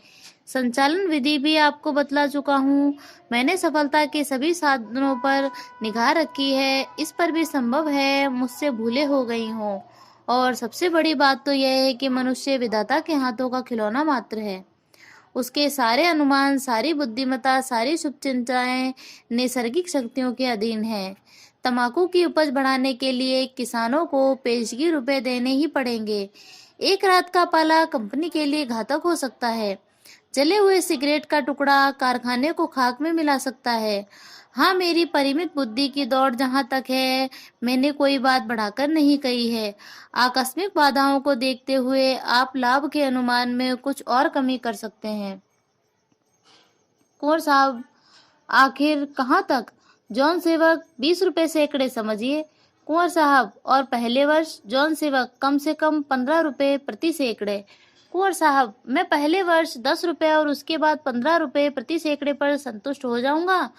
संचालन विधि भी आपको बतला चुका हूँ। मैंने सफलता के सभी साधनों पर निगाह रखी है। इस पर भी संभव है मुझसे भूले हो गई हों। और सबसे बड़ी बात तो यह है कि मनुष्य विधाता के हाथों का खिलौना मात्र है। उसके सारे अनुमान, सारी बुद्धिमत्ता, सारी शुभचिंताएं नैसर्गिक शक्तियों के अधीन है। तंबाकू की उपज बढ़ाने के लिए किसानों को पेशगी रुपए देने ही पड़ेंगे। एक रात का पाला कंपनी के लिए घातक हो सकता है। जले हुए सिगरेट का टुकड़ा कारखाने को खाक में मिला सकता है। हाँ, मेरी परिमित बुद्धि की दौड़ जहाँ तक है, मैंने कोई बात बढ़ाकर नहीं कही है। आकस्मिक बाधाओं को देखते हुए आप लाभ के अनुमान में कुछ और कमी कर सकते हैं। कुंवर साहब, आखिर कहाँ तक? जॉन सेवक, 20 रुपए सैकड़े समझिए। कुंवर साहब, और पहले वर्ष? जॉन सेवक, कम से कम 15 रुपए प्रति सैकड़े। कुंवर साहब, मैं पहले वर्ष 10 रुपए और उसके बाद 15 रुपए प्रति सैकड़े पर संतुष्ट हो जाऊंगा।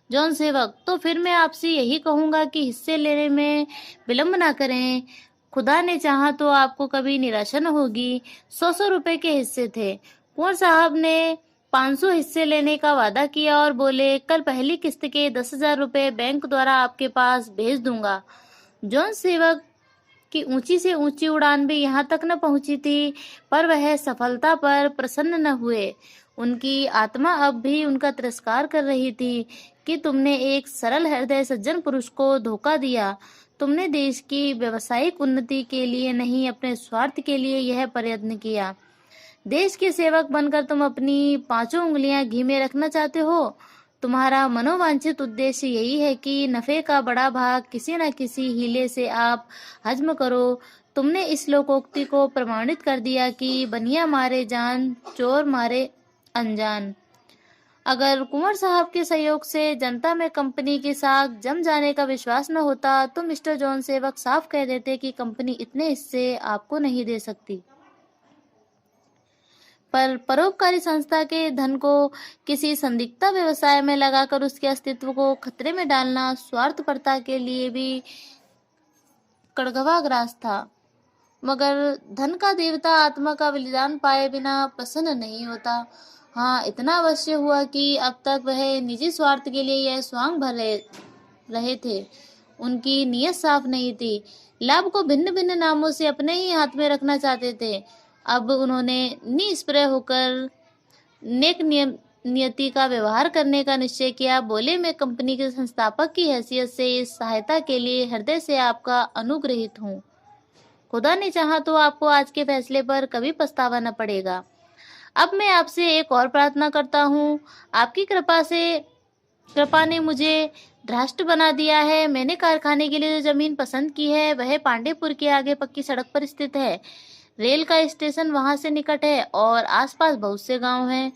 जॉन सेवक, तो फिर मैं आपसे यही कहूंगा कि हिस्से लेने में विलंब ना करें। खुदा ने चाहा तो आपको कभी निराशा न होगी। 100 रुपए के हिस्से थे। कुंवर साहब ने 500 हिस्से लेने का वादा किया और बोले, कल पहली किस्त के 10,000 रुपए बैंक द्वारा आपके पास भेज दूंगा। जॉन सेवक की ऊंची से ऊंची उड़ान भी यहाँ तक न पहुंची थी, पर वह सफलता पर प्रसन्न न हुए। उनकी आत्मा अब भी उनका तिरस्कार कर रही थी कि तुमने एक सरल हृदय सज्जन पुरुष को धोखा दिया। तुमने देश की व्यवसायिक उन्नति के लिए नहीं, अपने स्वार्थ के लिए यह प्रयत्न किया। देश के सेवक बनकर तुम अपनी 5 उंगलियां घी में रखना चाहते हो। तुम्हारा मनोवांछित उद्देश्य यही है कि नफे का बड़ा भाग किसी न किसी हीले से आप हजम करो। तुमने इस लोकोक्ति को प्रमाणित कर दिया कि बनिया मारे जान, चोर मारे अनजान। अगर कुंवर साहब के सहयोग से जनता में कंपनी के साथ जम जाने का विश्वास न होता, तो मिस्टर जॉन सेवक साफ कह देते कि कंपनी इतने हिस्से आपको नहीं दे सकती। पर परोपकारी संस्था के धन को किसी संदिग्ध व्यवसाय में लगाकर उसके अस्तित्व को खतरे में डालना स्वार्थपरता के लिए भी कड़वा ग्रास था। मगर धन का देवता आत्मा का बलिदान पाए बिना प्रसन्न नहीं होता। हाँ, इतना अवश्य हुआ कि अब तक वह निजी स्वार्थ के लिए यह स्वांग भर रहे थे। उनकी नीयत साफ नहीं थी। लाभ को भिन्न भिन्न नामों से अपने ही हाथ में रखना चाहते थे। अब उन्होंने निष्प्रय होकर नेक नियति का व्यवहार करने का निश्चय किया। बोले, मैं कंपनी के संस्थापक की हैसियत से इस सहायता के लिए हृदय से आपका अनुग्रहित हूँ। खुदा ने चाहा तो आपको आज के फैसले पर कभी पछतावा न पड़ेगा। अब मैं आपसे एक और प्रार्थना करता हूँ। आपकी कृपा ने मुझे भ्रष्ट बना दिया है। मैंने कारखाने के लिए जो जमीन पसंद की है वह पांडेपुर के आगे पक्की सड़क पर स्थित है। रेल का स्टेशन वहां से निकट है और आसपास बहुत से गांव हैं।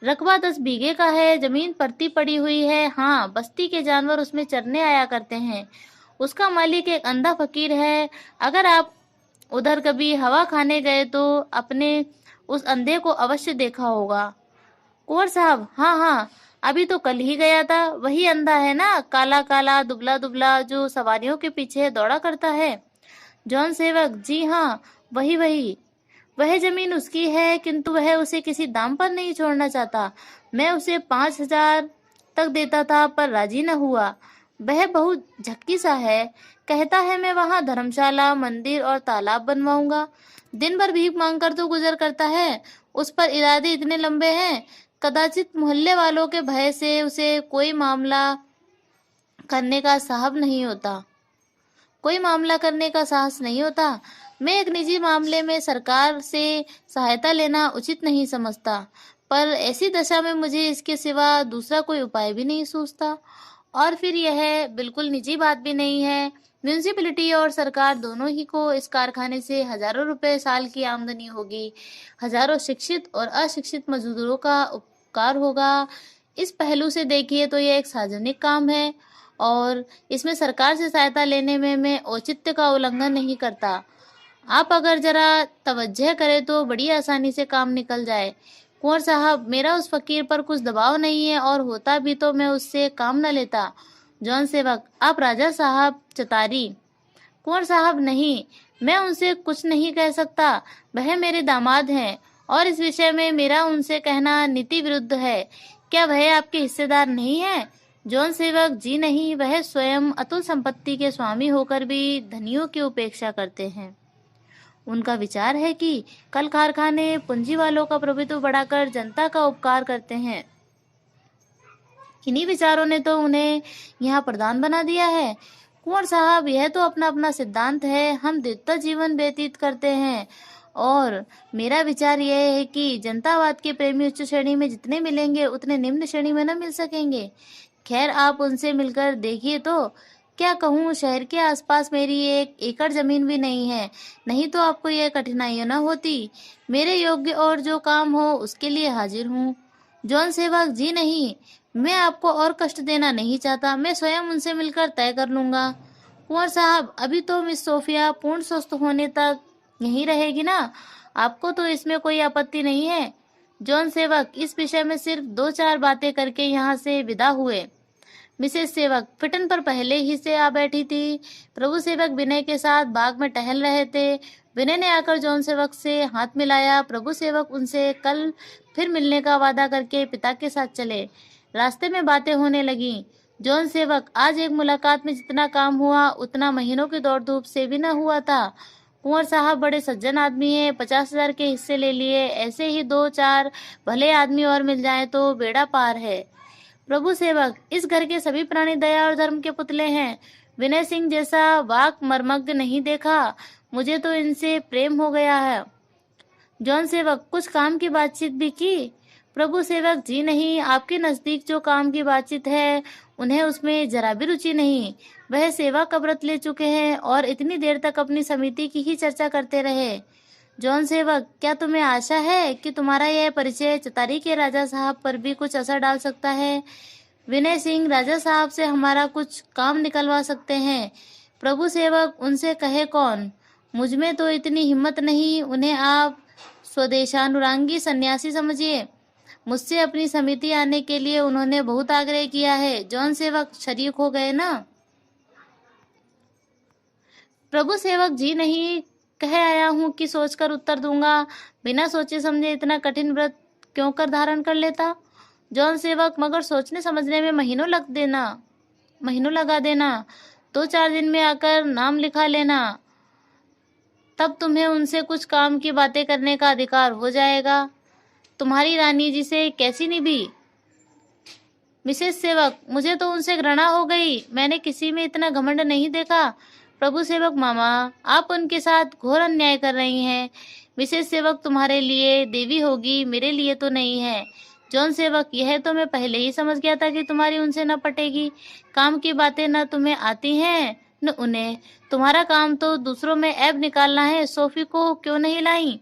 रकबा 10 बीघे का है। जमीन परती पड़ी हुई है। हाँ, बस्ती के जानवर उसमें चरने आया करते हैं। उसका मालिक एक अंधा फकीर है। अगर आप उधर कभी हवा खाने गए तो अपने उस अंधे को अवश्य देखा होगा। कुंवर साहब, हाँ हाँ, अभी तो कल ही गया था। वही अंधा है ना, काला काला दुबला दुबला, जो सवारियों के पीछे दौड़ा करता है। जॉन सेवक, जी हाँ, वही। वह जमीन उसकी है, किंतु वह उसे किसी दाम पर नहीं छोड़ना चाहता। मैं उसे 5,000 तक देता था, पर राजी न हुआ। वह बहुत झक्की सा है। कहता है मैं वहां धर्मशाला, मंदिर और तालाब बनवाऊंगा। दिन भर भीख मांगकर तो गुजर करता है। उस पर इरादे इतने लंबे हैं, कदाचित मोहल्ले वालों के भय से उसे कोई मामला करने का साहस नहीं होता। मैं एक निजी मामले में सरकार से सहायता लेना उचित नहीं समझता, पर ऐसी दशा में मुझे इसके सिवा दूसरा कोई उपाय भी नहीं सूझता। और फिर यह बिल्कुल निजी बात भी नहीं है। म्यूनिसिपैलिटी और सरकार दोनों ही को इस कारखाने से हजारों रुपए साल की आमदनी होगी। हजारों शिक्षित और अशिक्षित मजदूरों का उपकार होगा। इस पहलू से देखिए तो यह एक सार्वजनिक काम है और इसमें सरकार से सहायता लेने में मैं औचित्य का उल्लंघन नहीं करता। आप अगर जरा तवज्जह करें तो बड़ी आसानी से काम निकल जाए। कुंवर साहब, मेरा उस फकीर पर कुछ दबाव नहीं है, और होता भी तो मैं उससे काम न लेता। जॉन सेवक, आप राजा साहब चतारी। कुंवर साहब, नहीं, मैं उनसे कुछ नहीं कह सकता। वह मेरे दामाद हैं और इस विषय में मेरा उनसे कहना नीति विरुद्ध है। क्या वह आपके हिस्सेदार नहीं है? जॉन सेवक, जी नहीं, वह स्वयं अतुल संपत्ति के स्वामी होकर भी धनियों की उपेक्षा करते हैं। उनका विचार है कि कल कारखाने पूंजी वालों का प्रभुत्व बढ़ाकर जनता का उपकार करते हैं। इन्हीं विचारों ने तो उन्हें यहाँ प्रधान बना दिया है। कुंवर साहब, यह तो अपना अपना सिद्धांत है। हम देवता जीवन व्यतीत करते हैं और मेरा विचार यह है कि जनतावाद के प्रेमी उच्च श्रेणी में जितने मिलेंगे उतने निम्न श्रेणी में न मिल सकेंगे। खैर आप उनसे मिलकर देखिए तो। क्या कहूँ, शहर के आसपास मेरी 1 एकड़ जमीन भी नहीं है, नहीं तो आपको यह कठिनाइयां न होती। मेरे योग्य और जो काम हो उसके लिए हाजिर हूँ। जॉन सेवक जी नहीं, मैं आपको और कष्ट देना नहीं चाहता, मैं स्वयं उनसे मिलकर तय कर लूंगा। कुंवर साहब, अभी तो मिस सोफिया पूर्ण स्वस्थ होने तक यहीं रहेगी ना? आपको तो इसमें कोई आपत्ति नहीं है? जॉन सेवक इस विषय में सिर्फ 2-4 बातें करके यहाँ से विदा हुए। मिसेस सेवक फिटन पर पहले ही से आ बैठी थी। प्रभु सेवक विनय के साथ बाग में टहल रहे थे। विनय ने आकर जॉन सेवक से हाथ मिलाया। प्रभु सेवक उनसे कल फिर मिलने का वादा करके पिता के साथ चले। रास्ते में बातें होने लगी। जॉन सेवक, आज एक मुलाकात में जितना काम हुआ उतना महीनों की दौड़ धूप से भी न हुआ था। कुंवर साहब बड़े सज्जन आदमी हैं, 50,000 के हिस्से ले लिए। ऐसे ही 2-4 भले आदमी और मिल जाए तो बेड़ा पार है। प्रभु सेवक, इस घर के सभी प्राणी दया और धर्म के पुतले हैं। विनय सिंह जैसा वाक मर्मज्ञ नहीं देखा। मुझे तो इनसे प्रेम हो गया है। जॉन सेवक, कुछ काम की बातचीत भी की? प्रभु सेवक जी नहीं, आपके नजदीक जो काम की बातचीत है उन्हें उसमें जरा भी रुचि नहीं। वह सेवा का व्रत ले चुके हैं और इतनी देर तक अपनी समिति की ही चर्चा करते रहे। जॉन सेवक, क्या तुम्हें आशा है कि तुम्हारा यह परिचय चतारी के राजा साहब पर भी कुछ असर डाल सकता है? विनय सिंह राजा साहब से हमारा कुछ काम निकलवा सकते हैं। प्रभु सेवक, उनसे कहे कौन? मुझ में तो इतनी हिम्मत नहीं। उन्हें आप स्वदेशानुरागी सन्यासी समझिए। मुझसे अपनी समिति आने के लिए उन्होंने बहुत आग्रह किया है। जॉन सेवक, शरीक हो गए ना? प्रभु सेवक जी नहीं, कह आया हूँ कि सोचकर उत्तर दूंगा। बिना सोचे समझे इतना कठिन व्रत क्यों कर धारण कर लेता? जॉन सेवक, मगर सोचने समझने में महीनों लगा देना। 2-4 दिन में आकर नाम लिखा लेना, तब तुम्हें उनसे कुछ काम की बातें करने का अधिकार हो जाएगा। तुम्हारी रानी जी से कैसी निभी? मिसेस सेवक, मुझे तो उनसे घृणा हो गई। मैंने किसी में इतना घमंड नहीं देखा। प्रभु सेवक, मामा, आप उनके साथ घोर अन्याय कर रही हैं। मिसेस सेवक तुम्हारे लिए देवी होगी, मेरे लिए तो नहीं है। जॉन सेवक, यह तो मैं पहले ही समझ गया था कि तुम्हारी उनसे न पटेगी। काम की बातें न तुम्हें आती हैं न उन्हें। तुम्हारा काम तो दूसरों में ऐब निकालना है। सोफी को क्यों नहीं लाई?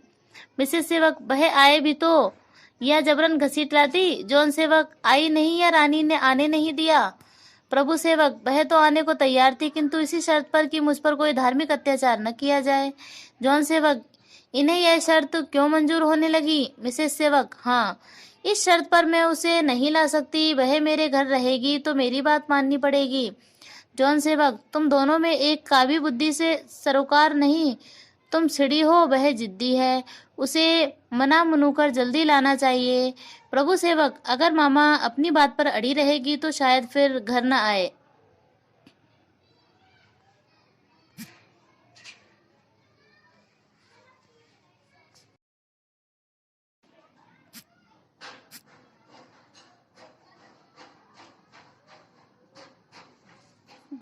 मिसेस सेवक, वह आए भी तो या जबरन घसीट लाती? जॉन सेवक, आई नहीं या रानी ने आने नहीं दिया? प्रभु सेवक, वह तो आने को तैयार थी, किंतु इसी शर्त पर कि मुझ पर कोई धार्मिक अत्याचार न किया जाए। जॉन सेवक, इन्हें यह शर्त क्यों मंजूर होने लगी? मिसेस सेवक, हाँ, इस शर्त पर मैं उसे नहीं ला सकती। वह मेरे घर रहेगी तो मेरी बात माननी पड़ेगी। जॉन सेवक, तुम दोनों में एक का भी बुद्धि से सरोकार नहीं। तुम छिड़ी हो, वह जिद्दी है। उसे मना मनुकर जल्दी लाना चाहिए। प्रभु सेवक, अगर मामा अपनी बात पर अड़ी रहेगी तो शायद फिर घर न आए।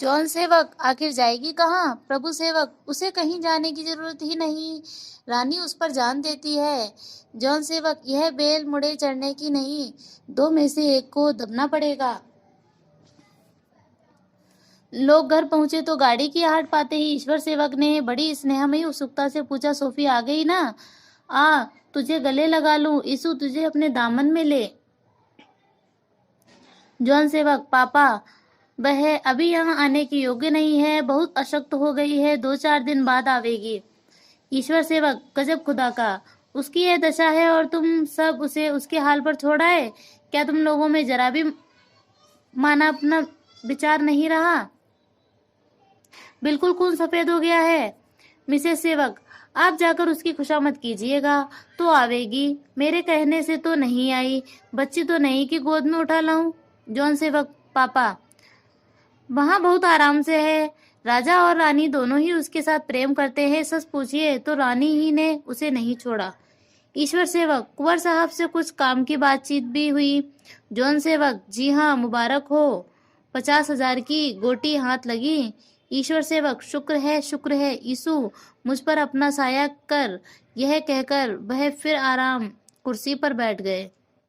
जॉन सेवक, आखिर जाएगी कहाँ? प्रभु सेवक, उसे कहीं जाने की जरूरत ही नहीं, रानी उस पर जान देती है। जॉन सेवक, यह बेल मुड़े चढ़ने की नहीं, 2 में से एक को दबना पड़ेगा। लोग घर पहुंचे तो गाड़ी की आहट पाते ही ईश्वर सेवक ने बड़ी स्नेहमयी उत्सुकता से पूछा, सोफी आ गई ना? आ, तुझे गले लगा लूं। यीशु तुझे अपने दामन में ले। जॉन सेवक, पापा, वह अभी यहाँ आने की योग्य नहीं है, बहुत अशक्त हो गई है, 2-4 दिन बाद आवेगी। ईश्वर सेवक, गजब खुदा का, उसकी यह दशा है और तुम सब उसे उसके हाल पर छोड़ आए। क्या तुम लोगों में जरा भी माना अपना विचार नहीं रहा? बिल्कुल खून सफेद हो गया है। मिसेस सेवक, आप जाकर उसकी खुशामद कीजिएगा। तो आवेगी, मेरे कहने से तो नहीं आई। बच्ची तो नहीं कि गोद में उठा लाऊं। जॉन सेवक, पापा, वहां बहुत आराम से है। राजा और रानी दोनों ही उसके साथ प्रेम करते हैं। सच पूछिए तो रानी ही ने उसे नहीं छोड़ा। ईश्वर सेवक, कुंवर साहब से कुछ काम की बातचीत भी हुई? जॉन सेवक, जी हाँ, मुबारक हो, 50,000 की गोटी हाथ लगी। ईश्वर सेवक, शुक्र है यीशु, मुझ पर अपना साया कर। यह कहकर वह फिर आराम कुर्सी पर बैठ गए।